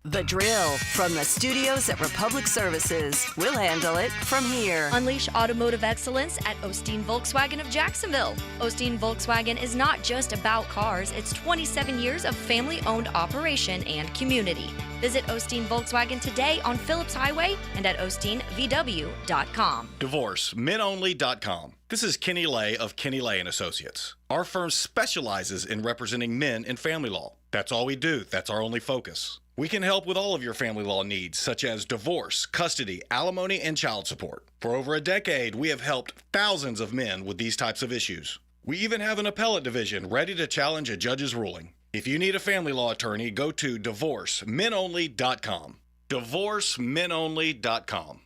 The Drill from the studios at Republic Services. We'll handle it from here. Unleash automotive excellence at Osteen Volkswagen of Jacksonville. Osteen Volkswagen is not just about cars, it's 27 years of family-owned operation and community. Visit Osteen Volkswagen today on Phillips Highway and at osteenvw.com. DivorceMenOnly.com. This is Kenny Lay of Kenny Lay & Associates. Our firm specializes in representing men in family law. That's all we do. That's our only focus. We can help with all of your family law needs, such as divorce, custody, alimony, and child support. For over a decade, we have helped thousands of men with these types of issues. We even have an appellate division ready to challenge a judge's ruling. If you need a family law attorney, go to DivorceMenOnly.com. DivorceMenOnly.com.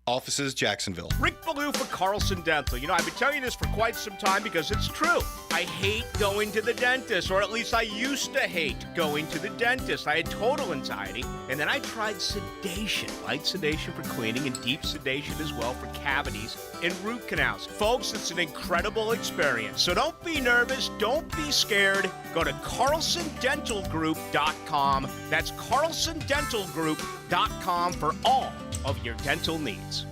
Offices, Jacksonville. Rick Ballou for Carlson Dental. You know, I've been telling you this for quite some time because it's true. I hate going to the dentist, or at least I used to hate going to the dentist. I had total anxiety, and then I tried sedation. Light sedation for cleaning and deep sedation as well for cavities and root canals. Folks, it's an incredible experience. So don't be nervous. Don't be scared. Go to CarlsonDentalGroup.com. That's CarlsonDentalGroup.com for all of your dental needs.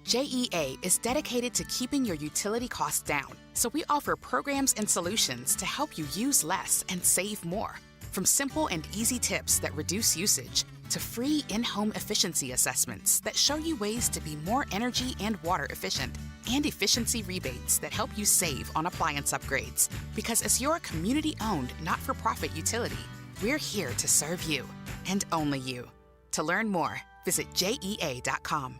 JEA is dedicated to keeping your utility costs down, so we offer programs and solutions to help you use less and save more. From simple and easy tips that reduce usage to free in-home efficiency assessments that show you ways to be more energy and water efficient, and efficiency rebates that help you save on appliance upgrades. Because as your community-owned, not-for-profit utility, we're here to serve you, and only you. To learn more, visit JEA.com.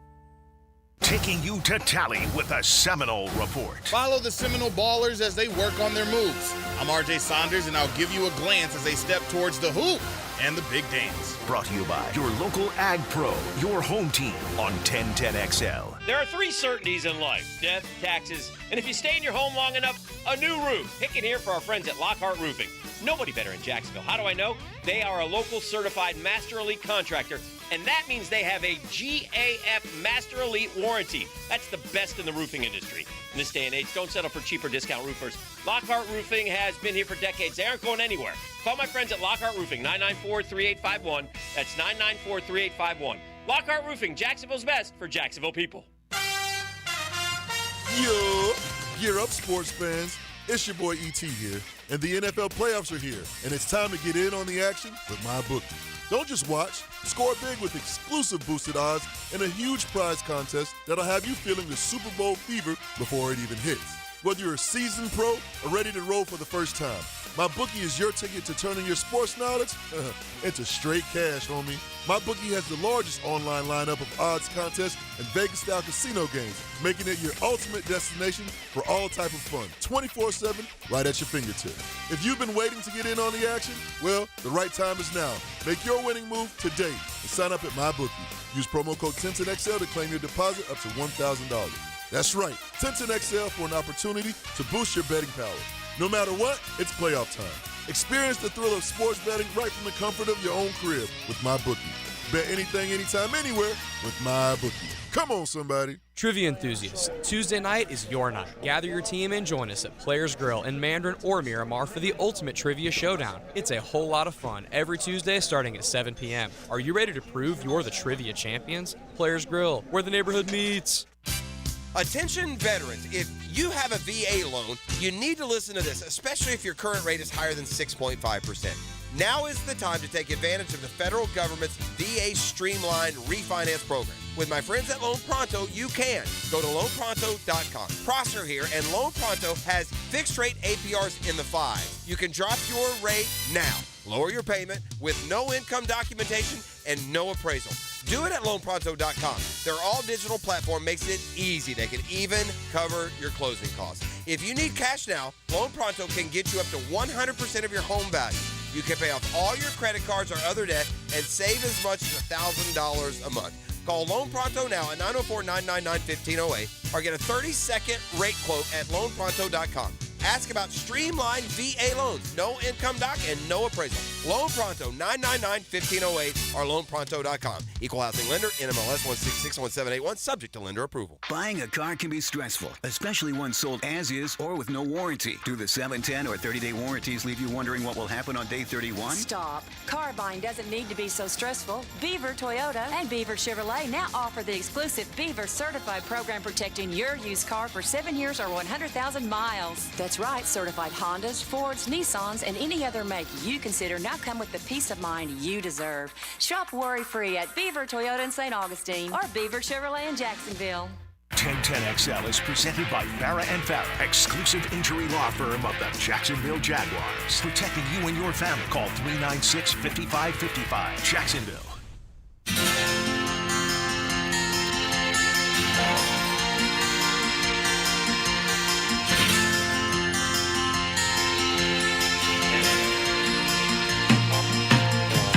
Taking you to tally with the Seminole Report. Follow the Seminole Ballers as they work on their moves. I'm RJ Saunders, and I'll give you a glance as they step towards the hoop and the big dance. Brought to you by your local Ag Pro, your home team on 1010XL. There are 3 certainties in life: death, taxes, and if you stay in your home long enough, a new roof. Pick it here for our friends at Lockhart Roofing. Nobody better in Jacksonville. How do I know? They are a local certified Master Elite contractor, and that means they have a GAF Master Elite warranty. That's the best in the roofing industry. In this day and age, don't settle for cheaper discount roofers. Lockhart Roofing has been here for decades. They aren't going anywhere. Call my friends at Lockhart Roofing, 994-3851. That's 994-3851. Lockhart Roofing, Jacksonville's best for Jacksonville people. Yo, gear up, sports fans. It's your boy E.T. here, and the NFL playoffs are here, and it's time to get in on the action with MyBookie. Don't just watch. Score big with exclusive boosted odds and a huge prize contest that'll have you feeling the Super Bowl fever before it even hits. Whether you're a seasoned pro or ready to roll for the first time, MyBookie is your ticket to turning your sports knowledge into straight cash, homie. MyBookie has the largest online lineup of odds contests and Vegas-style casino games, making it your ultimate destination for all type of fun, 24/7, right at your fingertips. If you've been waiting to get in on the action, well, the right time is now. Make your winning move today and sign up at MyBookie. Use promo code 1010XL to claim your deposit up to $1,000. That's right, 1010XL for an opportunity to boost your betting power. No matter what, it's playoff time. Experience the thrill of sports betting right from the comfort of your own crib with MyBookie. Bet anything, anytime, anywhere with MyBookie. Come on, somebody. Trivia enthusiasts, Tuesday night is your night. Gather your team and join us at Players Grill in Mandarin or Miramar for the ultimate trivia showdown. It's a whole lot of fun every Tuesday starting at 7 p.m. Are you ready to prove you're the trivia champions? Players Grill, where the neighborhood meets. Attention veterans, if you have a VA loan, you need to listen to this, especially if your current rate is higher than 6.5%. Now is the time to take advantage of the federal government's VA Streamlined Refinance Program. With my friends at Loan Pronto, you can. Go to loanpronto.com. Prosser here, and Loan Pronto has fixed rate APRs in the 5s. You can drop your rate now. Lower your payment with no income documentation and no appraisal. Do it at loanpronto.com. Their all-digital platform makes it easy. They can even cover your closing costs. If you need cash now, Loan Pronto can get you up to 100% of your home value. You can pay off all your credit cards or other debt and save as much as $1,000 a month. Call Loan Pronto now at 904-999-1508 or get a 30-second rate quote at loanpronto.com. Ask about streamlined VA loans, no income doc, and no appraisal. Loan Pronto, 999-1508 or loanpronto.com. Equal housing lender, NMLS 1661781, subject to lender approval. Buying a car can be stressful, especially one sold as is or with no warranty. Do the 7, 10, or 30-day warranties leave you wondering what will happen on day 31? Stop. Car buying doesn't need to be so stressful. Beaver Toyota and Beaver Chevrolet now offer the exclusive Beaver Certified program protecting your used car for 7 years or 100,000 miles. That's right, certified Hondas, Fords, Nissans, and any other make you consider now come with the peace of mind you deserve. Shop worry-free at Beaver Toyota in St. Augustine or Beaver Chevrolet in Jacksonville. 1010XL is presented by Farah & Farah, exclusive injury law firm of the Jacksonville Jaguars. Protecting you and your family. Call 396-5555. Jacksonville.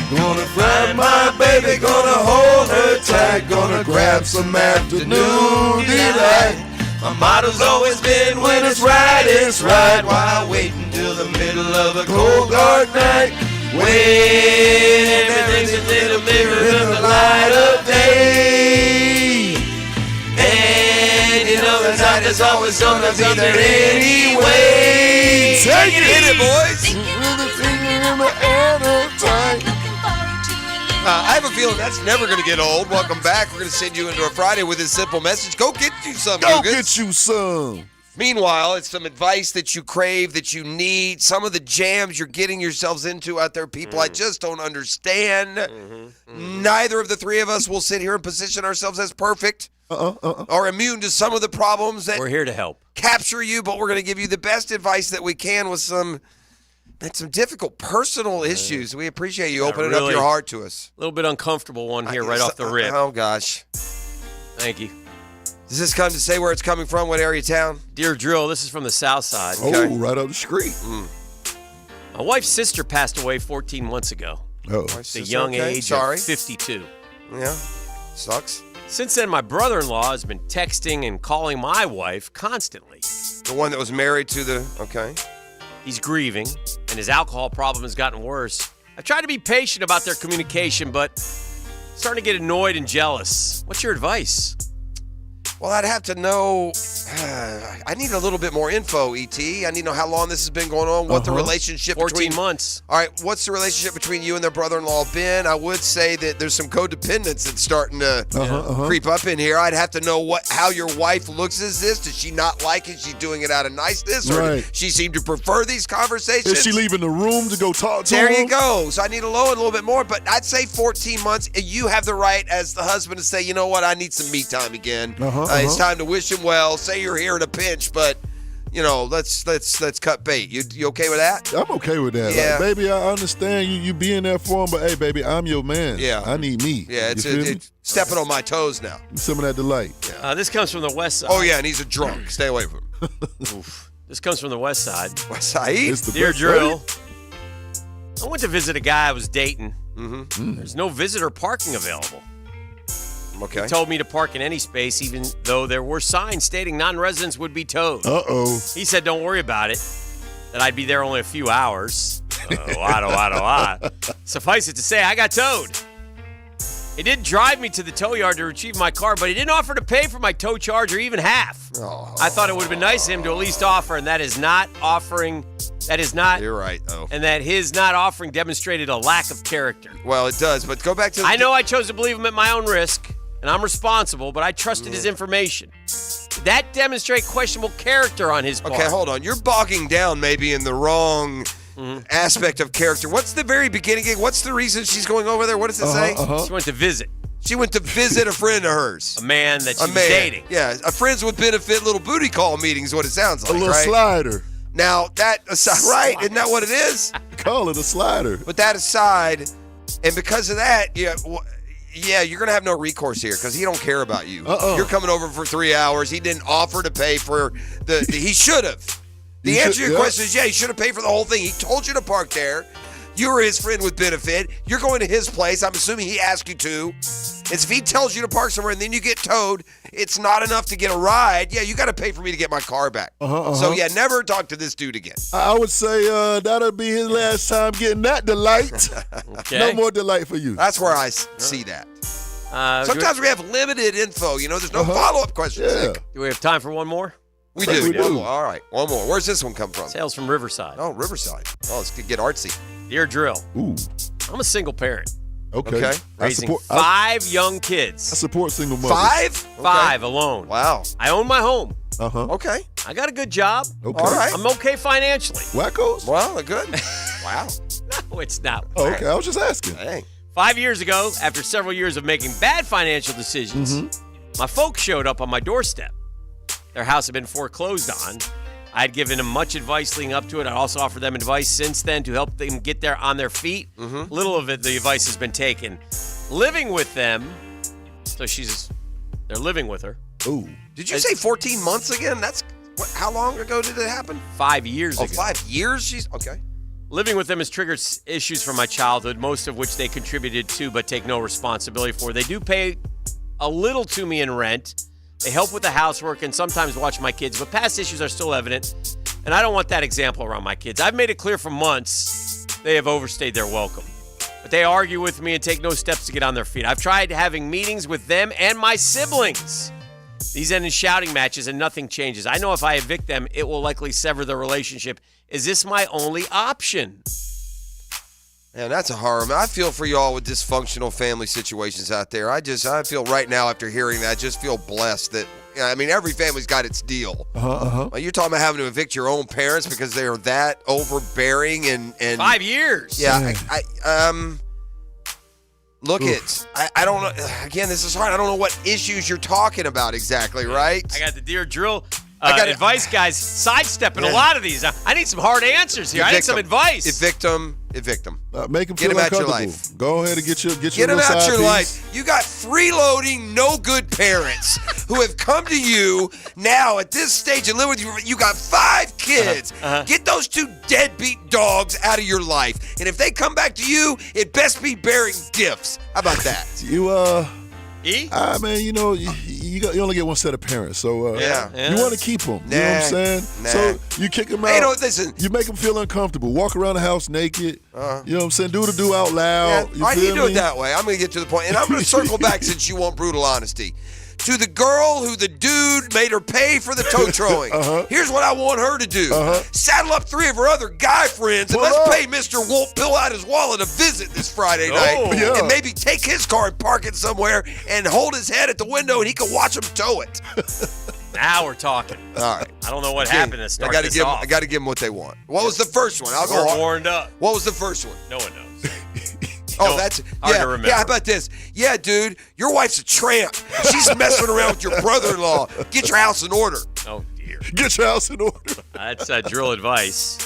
Gonna fry my baby, gonna hold attack, gonna grab some afternoon delight. My motto's always been when it's right, while waiting till the middle of a cold dark night. When everything's a little clearer in the light of day. And you know the night is always gonna be there anyway. Take it, hit it, boys. I have a feeling that's never going to get old. Welcome back. We're going to send you into a Friday with a simple message. Go get you some. Go get you some. Meanwhile, it's some advice that you crave, that you need. Some of the jams you're getting yourselves into out there, people, I just don't understand. Neither of the three of us will sit here and position ourselves as perfect or immune to some of the problems that we're here to help capture you, but we're going to give you the best advice that we can with some difficult personal issues. We appreciate you opening up your heart to us. A little bit uncomfortable one here right off the rip. Oh, gosh. Thank you. Does this come to say where it's coming from? What area of town? Dear Drill, this is from the south side. Oh, right up the street. My wife's sister passed away 14 months ago. Oh. At the young age of 52. Yeah. Sucks. Since then, my brother-in-law has been texting and calling my wife constantly. The one that was married to the... Okay. He's grieving, and his alcohol problem has gotten worse. I've tried to be patient about their communication, but starting to get annoyed and jealous. What's your advice? Well, I'd have to know. I need a little bit more info, E.T. I need to know how long this has been going on, what the relationship 14 months. All right, what's the relationship between you and their brother-in-law been? I would say that there's some codependence that's starting to creep up in here. I'd have to know how your wife looks at this. Does she not like it? She's doing it out of niceness? Or does she seem to prefer these conversations? Is she leaving the room to go talk to There him? you go. So I need to know a little bit more, but I'd say 14 months. You have the right as the husband to say, you know what, I need some me time again. It's time to wish him well. Say you're here in a pinch, but you know, let's cut bait. You okay with that? I'm okay with that. Yeah. Like, baby, I understand you being there for him, but hey, baby, I'm your man. Yeah. I need me. Yeah, it's stepping on my toes now. Some of that delight. This comes from the west side. Oh yeah, and he's a drunk. Stay away from him. Oof. This comes from the west side. West side. Dear Drill, I went to visit a guy I was dating. There's no visitor parking available. Okay. He told me to park in any space, even though there were signs stating non-residents would be towed. He said, don't worry about it, that I'd be there only a few hours. Suffice it to say, I got towed. He did drive me to the tow yard to retrieve my car, but he didn't offer to pay for my tow charge or even half. I thought it would have been nice of him to at least offer, and that is not offering. That is not. You're right, though. And that his not offering demonstrated a lack of character. Well, it does, but go back to I know I chose to believe him at my own risk, and I'm responsible, but I trusted his information. That demonstrate questionable character on his part. Okay, hold on. You're bogging down maybe in the wrong aspect of character. What's the very beginning? What's the reason she's going over there? What does it say? She went to visit. She went to visit a friend of hers. A man that she was dating. Yeah, a friends with benefit little booty call meeting is what it sounds like, A little right? slider. Now, that aside, right, isn't that what it is? Call it a slider. But that aside, and because of that, you're going to have no recourse here because he don't care about you. You're coming over for 3 hours. He didn't offer to pay for he should have. The answer to your question is, he should have paid for the whole thing. He told you to park there. You were his friend with benefit. You're going to his place. I'm assuming he asked you to. If he tells you to park somewhere and then you get towed, it's not enough to get a ride. Yeah, you got to pay for me to get my car back. So, never talk to this dude again. I would say that'll be his last time getting that delight. No more delight for you. That's where I see that. Sometimes we have limited info. There's no follow-up questions. Yeah. Do we have time for one more? We do. One more. All right, one more. Where's this one come from? Sales from Riverside. Oh, Riverside. Oh, let's get artsy. Dear Drill. Ooh. I'm a single parent. Okay. Raising 5 young kids. I support single mothers. 5? 5 alone. Wow. I own my home. Okay. I got a good job. Okay. All right. I'm okay financially. Wackos? Well, good. Wow. No, it's not. Oh, okay, I was just asking. Dang. 5 years ago, after several years of making bad financial decisions, my folks showed up on my doorstep. Their house had been foreclosed on. I had given them much advice leading up to it. I also offered them advice since then to help them get on their feet. Little of it, the advice has been taken. Living with them, so they're living with her. Ooh. Did you say 14 months again? How long ago did it happen? 5 years ago. 5 years? Okay. Living with them has triggered issues from my childhood, most of which they contributed to but take no responsibility for. They do pay a little to me in rent. They help with the housework and sometimes watch my kids, but past issues are still evident, and I don't want that example around my kids. I've made it clear for months they have overstayed their welcome, but they argue with me and take no steps to get on their feet. I've tried having meetings with them and my siblings. These end in shouting matches and nothing changes. I know if I evict them, it will likely sever the relationship. Is this my only option? Man, that's a horror. I feel for y'all with dysfunctional family situations out there. I feel right now after hearing that, I just feel blessed that, I mean, every family's got its deal. Like, you're talking about having to evict your own parents because they are that overbearing and 5 years. Yeah. I don't know. Again, this is hard. I don't know what issues you're talking about exactly, right? I got the Dear Drill advice guys sidestepping a lot of these. I need some hard answers here. I need some advice. Evict them. Make them Get feel them out your uncomfortable. life. Go ahead and get Get them them out side your piece. life. You got freeloading, no good parents who have come to you now at this stage and live with you. You got 5 kids. Get those 2 deadbeat dogs out of your life. And if they come back to you, it best be bearing gifts. How about that? Man, you know, you only get one set of parents, so Yeah. you want to keep them. You know what I'm saying? So you kick them out. Hey, no, listen. You make them feel uncomfortable. Walk around the house naked. You know what I'm saying? Do the do out loud. Why do you do me? it that way? I'm going to get to the point. And I'm going to circle back since you want brutal honesty. To the girl who the dude made her pay for the toe throwing. Here's what I want her to do. Saddle up 3 of her other guy friends and let's pay Mr. Wolf pull out his wallet a visit this Friday night. And maybe take his car and park it somewhere and hold his head at the window and he can watch him tow it. Now we're talking. All right. I don't know what happened to start I this give off. I got to give them what they want. What was the first one? We're hard. warmed up. What was the first one? No one knows. Oh, that's hard to remember. Yeah, how about this? Yeah, dude, your wife's a tramp. She's messing around with your brother-in-law. Get your house in order. Oh, dear. Get your house in order. That's drill advice.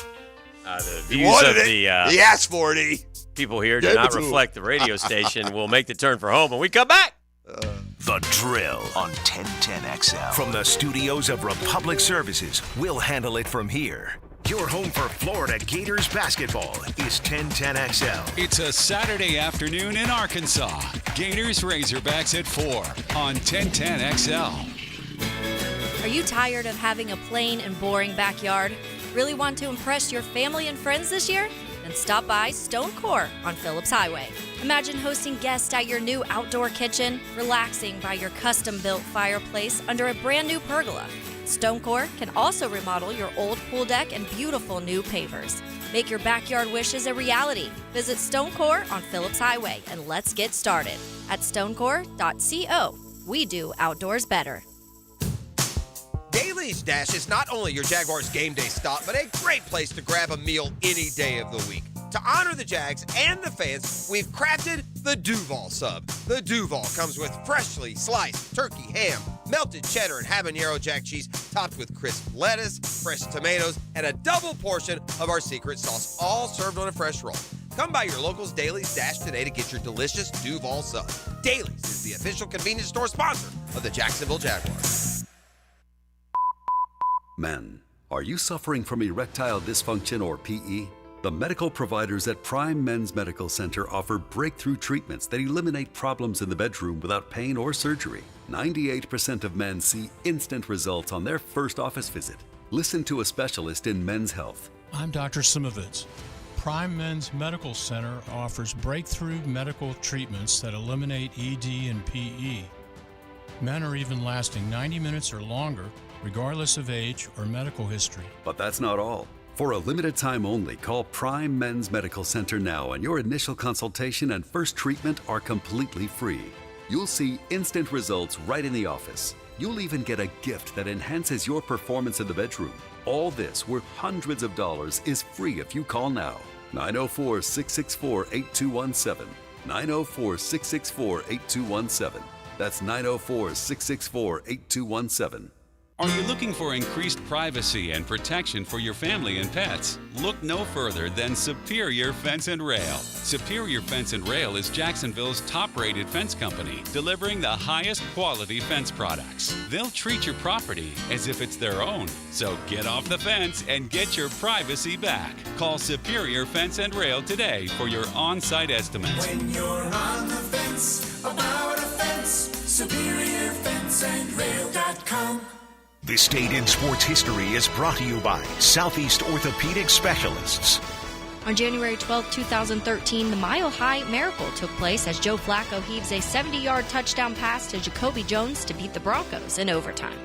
The He views wanted of it. the He asked for it, E. people here do Gave it not to him. reflect the radio station. We'll make the turn for home when we come back. The Drill on 1010XL. From the studios of Republic Services, we'll handle it from here. Your home for Florida Gators basketball is 1010XL. It's a Saturday afternoon in Arkansas. Gators Razorbacks at 4 on 1010XL. Are you tired of having a plain and boring backyard? Really want to impress your family and friends this year? Then stop by Stone Core on Phillips Highway. Imagine hosting guests at your new outdoor kitchen, relaxing by your custom-built fireplace under a brand new pergola. Stone Core can also remodel your old pool deck and beautiful new pavers. Make your backyard wishes a reality. Visit Stone Core on Phillips Highway and let's get started at stonecore.co. We do outdoors better. Daly's Dash is not only your Jaguars game day stop, but a great place to grab a meal any day of the week. To honor the Jags and the fans, we've crafted the Duval Sub. The Duval comes with freshly sliced turkey, ham, melted cheddar, and habanero jack cheese, topped with crisp lettuce, fresh tomatoes, and a double portion of our secret sauce, all served on a fresh roll. Come by your local's Daly's Dash today to get your delicious Duval Sub. Daly's is the official convenience store sponsor of the Jacksonville Jaguars. Men, are you suffering from erectile dysfunction or PE? The medical providers at Prime Men's Medical Center offer breakthrough treatments that eliminate problems in the bedroom without pain or surgery. 98% of men see instant results on their first office visit. Listen to a specialist in men's health. I'm Dr. Simovitz. Prime Men's Medical Center offers breakthrough medical treatments that eliminate ED and PE. Men are even lasting 90 minutes or longer, regardless of age or medical history. But that's not all. For a limited time only, call Prime Men's Medical Center now, and your initial consultation and first treatment are completely free. You'll see instant results right in the office. You'll even get a gift that enhances your performance in the bedroom. All this, worth hundreds of dollars, is free if you call now. 904-664-8217. 904-664-8217. That's 904-664-8217. Are you looking for increased privacy and protection for your family and pets? Look no further than Superior Fence and Rail. Superior Fence and Rail is Jacksonville's top-rated fence company, delivering the highest quality fence products. They'll treat your property as if it's their own. So get off the fence and get your privacy back. Call Superior Fence and Rail today for your on-site estimates. When you're on the fence about a fence, SuperiorFenceandRail.com. This date in sports history is brought to you by Southeast Orthopedic Specialists. On January 12, 2013, the Mile High Miracle took place as Joe Flacco heaves a 70-yard touchdown pass to Jacoby Jones to beat the Broncos in overtime.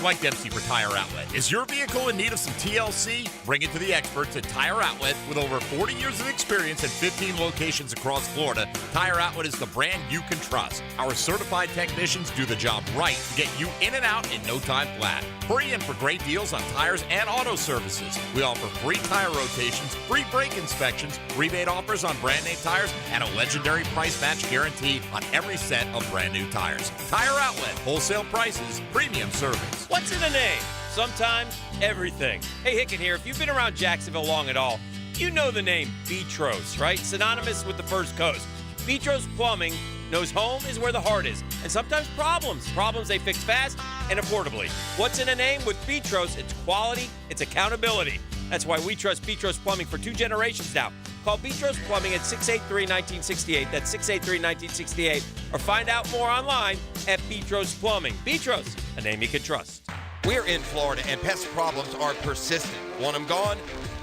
Like Dempsey for Tire Outlet. Is your vehicle in need of some TLC? Bring it to the experts at Tire Outlet. With over 40 years of experience and 15 locations across Florida, Tire Outlet is the brand you can trust. Our certified technicians do the job right to get you in and out in no time flat. Hurry in for great deals on tires and auto services. We offer free tire rotations, free brake inspections, rebate offers on brand name tires, and a legendary price match guarantee on every set of brand new tires. Tire Outlet, wholesale prices, premium service. What's in a name? Sometimes everything. Hey, Hicken here. If you've been around Jacksonville long at all, you know the name Betros, right? Synonymous with the First Coast. Betros Plumbing knows home is where the heart is, and sometimes problems they fix fast and affordably. What's in a name with Betros? It's quality, it's accountability. That's why we trust Betros Plumbing for 2 generations now. Call Betros Plumbing at 683-1968. That's 683-1968. Or find out more online at Betros Plumbing. Betros, a name you can trust. We're in Florida, and pest problems are persistent. Want them gone?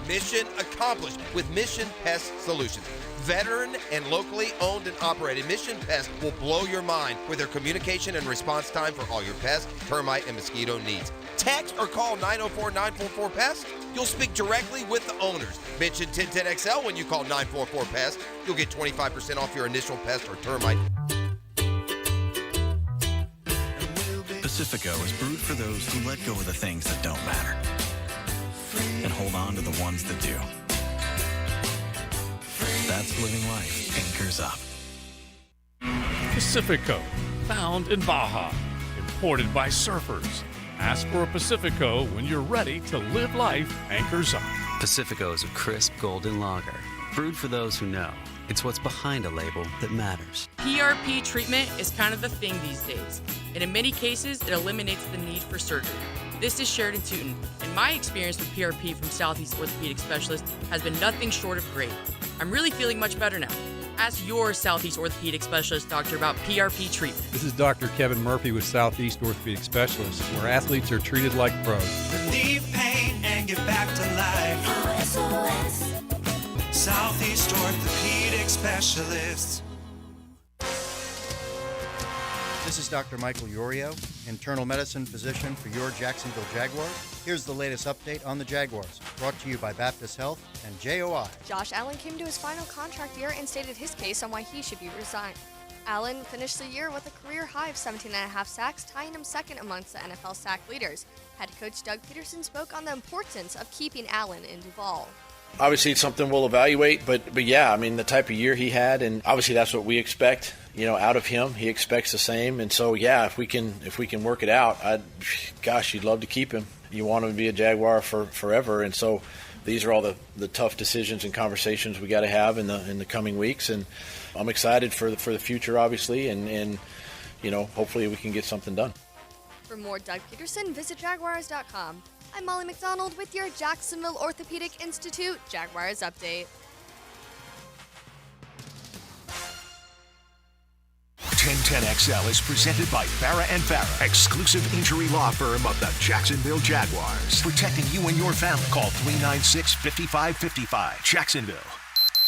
Mission accomplished with Mission Pest Solutions. Veteran and locally owned and operated, Mission Pest will blow your mind with their communication and response time for all your pest, termite, and mosquito needs. Text or call 904-944-PEST. You'll speak directly with the owners. Mention 1010XL when you call 944-PEST. You'll get 25% off your initial pest or termite. Pacifico is brewed for those who let go of the things that don't matter and hold on to the ones that do. That's living life anchors up. Pacifico, found in Baja, imported by surfers. Ask for a Pacifico when you're ready to live life anchors up. Pacifico is a crisp golden lager, brewed for those who know. It's what's behind a label that matters. PRP treatment is kind of the thing these days, and in many cases, it eliminates the need for surgery. This is Sheridan Tootin, and my experience with PRP from Southeast Orthopedic Specialists has been nothing short of great. I'm really feeling much better now. Ask your Southeast Orthopedic Specialist doctor about PRP treatment. This is Dr. Kevin Murphy with Southeast Orthopedic Specialists, where athletes are treated like pros. Relieve pain and get back to life. SOS. Southeast Orthopedic Specialists. This is Dr. Michael Iorio, internal medicine physician for your Jacksonville Jaguars. Here's the latest update on the Jaguars, brought to you by Baptist Health and JOI. Josh Allen came to his final contract year and stated his case on why he should be resigned. Allen finished the year with a career high of 17.5 sacks, tying him second amongst the NFL sack leaders. Head coach Doug Peterson spoke on the importance of keeping Allen in Duval. Obviously, it's something we'll evaluate, but yeah, I mean, the type of year he had, and obviously that's what we expect, out of him. He expects the same, and so yeah, if we can work it out, you'd love to keep him. You want him to be a Jaguar for forever, and so these are all the tough decisions and conversations we got to have in the coming weeks, and I'm excited for the future, obviously, and hopefully we can get something done. For more Doug Peterson, visit Jaguars.com. I'm Molly McDonald with your Jacksonville Orthopedic Institute Jaguars Update. 1010XL is presented by Farah & Farah, exclusive injury law firm of the Jacksonville Jaguars. Protecting you and your family. Call 396-5555. Jacksonville.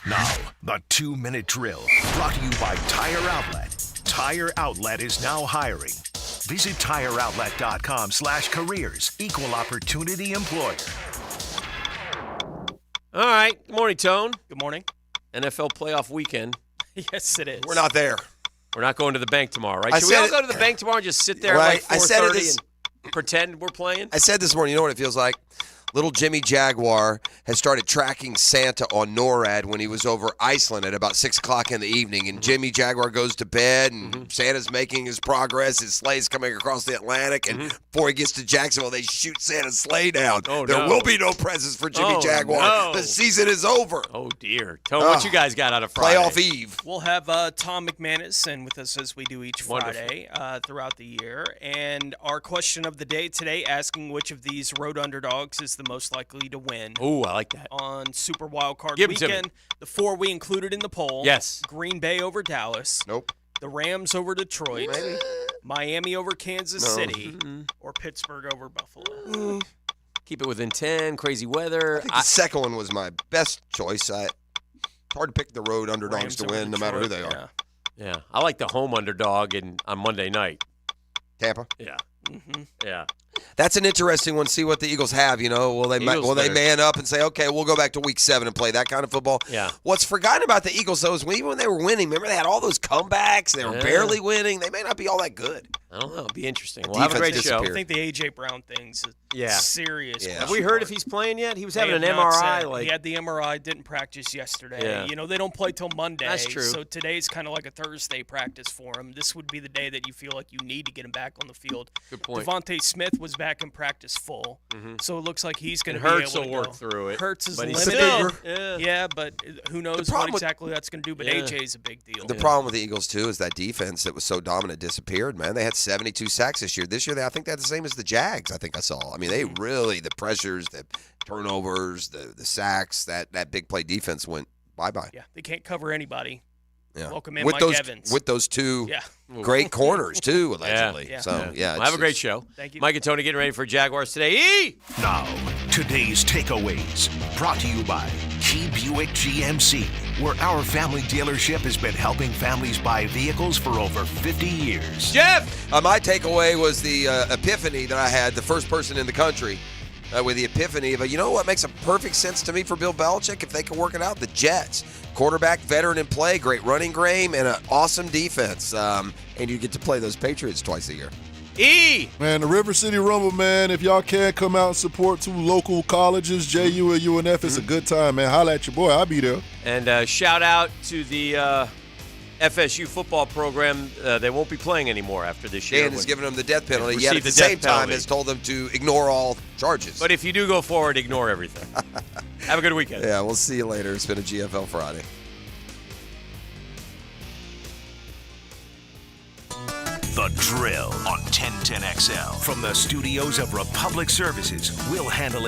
Now, the 2-minute drill. Brought to you by Tire Outlet. Tire Outlet is now hiring. Visit TireOutlet.com/careers. Equal opportunity employer. All right. Good morning, Tone. Good morning. NFL playoff weekend. Yes, it is. We're not there. We're not going to the bank tomorrow, right? Should we all go to the bank tomorrow and just sit there at like 4:30 and pretend we're playing? I said this morning, you know what it feels like? Little Jimmy Jaguar has started tracking Santa on NORAD when he was over Iceland at about 6 o'clock in the evening. And Jimmy Jaguar goes to bed, and Santa's making his progress. His sleigh's coming across the Atlantic. And before he gets to Jacksonville, they shoot Santa's sleigh down. Oh, there no. will be no presents for Jimmy Jaguar. No. The season is over. Oh, dear. Tell me what you guys got out of Friday. Playoff Eve. We'll have Tom McManus in with us as we do each Friday throughout the year. And our question of the day today, asking which of these road underdogs is the most likely to win. Ooh, I like that. On Super Wildcard Give 'em to me. Weekend, the 4 we included in the poll. Yes. Green Bay over Dallas. Nope. The Rams over Detroit. Maybe. Miami over Kansas No. City. Or Pittsburgh over Buffalo. Keep it within 10. Crazy weather. I think the second one was my best choice. It's hard to pick the road underdogs Rams to over win, no matter who they Detroit, are. Yeah. I like the home underdog on Monday night. Tampa. Yeah. Yeah. That's an interesting one. See what the Eagles have. Will they Eagles man up and say, okay, we'll go back to week 7 and play that kind of football? Yeah. What's forgotten about the Eagles, though, is even when they were winning, remember they had all those comebacks? They were Yeah. barely winning. They may not be all that good. I don't know. It'll be interesting. The We'll have a defense great show. I think the A.J. Brown thing's serious. Yeah. Have we heard if he's playing yet? He was having an They have not MRI. said. He had the MRI, didn't practice yesterday. Yeah. They don't play till Monday. That's true. So today's kind of like a Thursday practice for him. This would be the day that you feel like you need to get him back on the field. Good point. Devontae Smith was back in practice full. So it looks like he's going to be Hurts able to will work go. through it. Hurts is but he's limited. still- Yeah, but who knows problem what with- exactly that's going to do. But Yeah. AJ's a big deal. The problem with the Eagles, too, is that defense that was so dominant disappeared, man. They had 72 sacks this year. This year, I think they had the same as the Jags, I think I saw. I mean, they really, the pressures, the turnovers, the sacks, that big play defense went bye-bye. Yeah, they can't cover anybody. Yeah. Welcome in with Mike those, Evans. With those two Yeah. great corners, too, allegedly. Yeah. So, yeah. We'll have a great show. Thank you. Mike and Tony getting ready for Jaguars today. Now, today's takeaways brought to you by Key Buick GMC, where our family dealership has been helping families buy vehicles for over 50 years. Jeff! My takeaway was the epiphany that I had, the first person in the country, with the epiphany of, you know what makes a perfect sense to me for Bill Belichick, if they can work it out? The Jets. Quarterback, veteran in play, great running game, and an awesome defense. And you get to play those Patriots twice a year. Man, the River City Rumble, man, if y'all can come out and support 2 local colleges, JU and UNF, it's a good time, man. Holla at your boy. I'll be there. And shout out to the FSU football program. They won't be playing anymore after this year. Dan has given them the death penalty, They've yet at received the the same death time penalty. has told them to ignore all charges. But if you do go forward, ignore everything. Have a good weekend. Yeah, we'll see you later. It's been a GFL Friday. The Drill on 1010XL. From the studios of Republic Services, we'll handle it.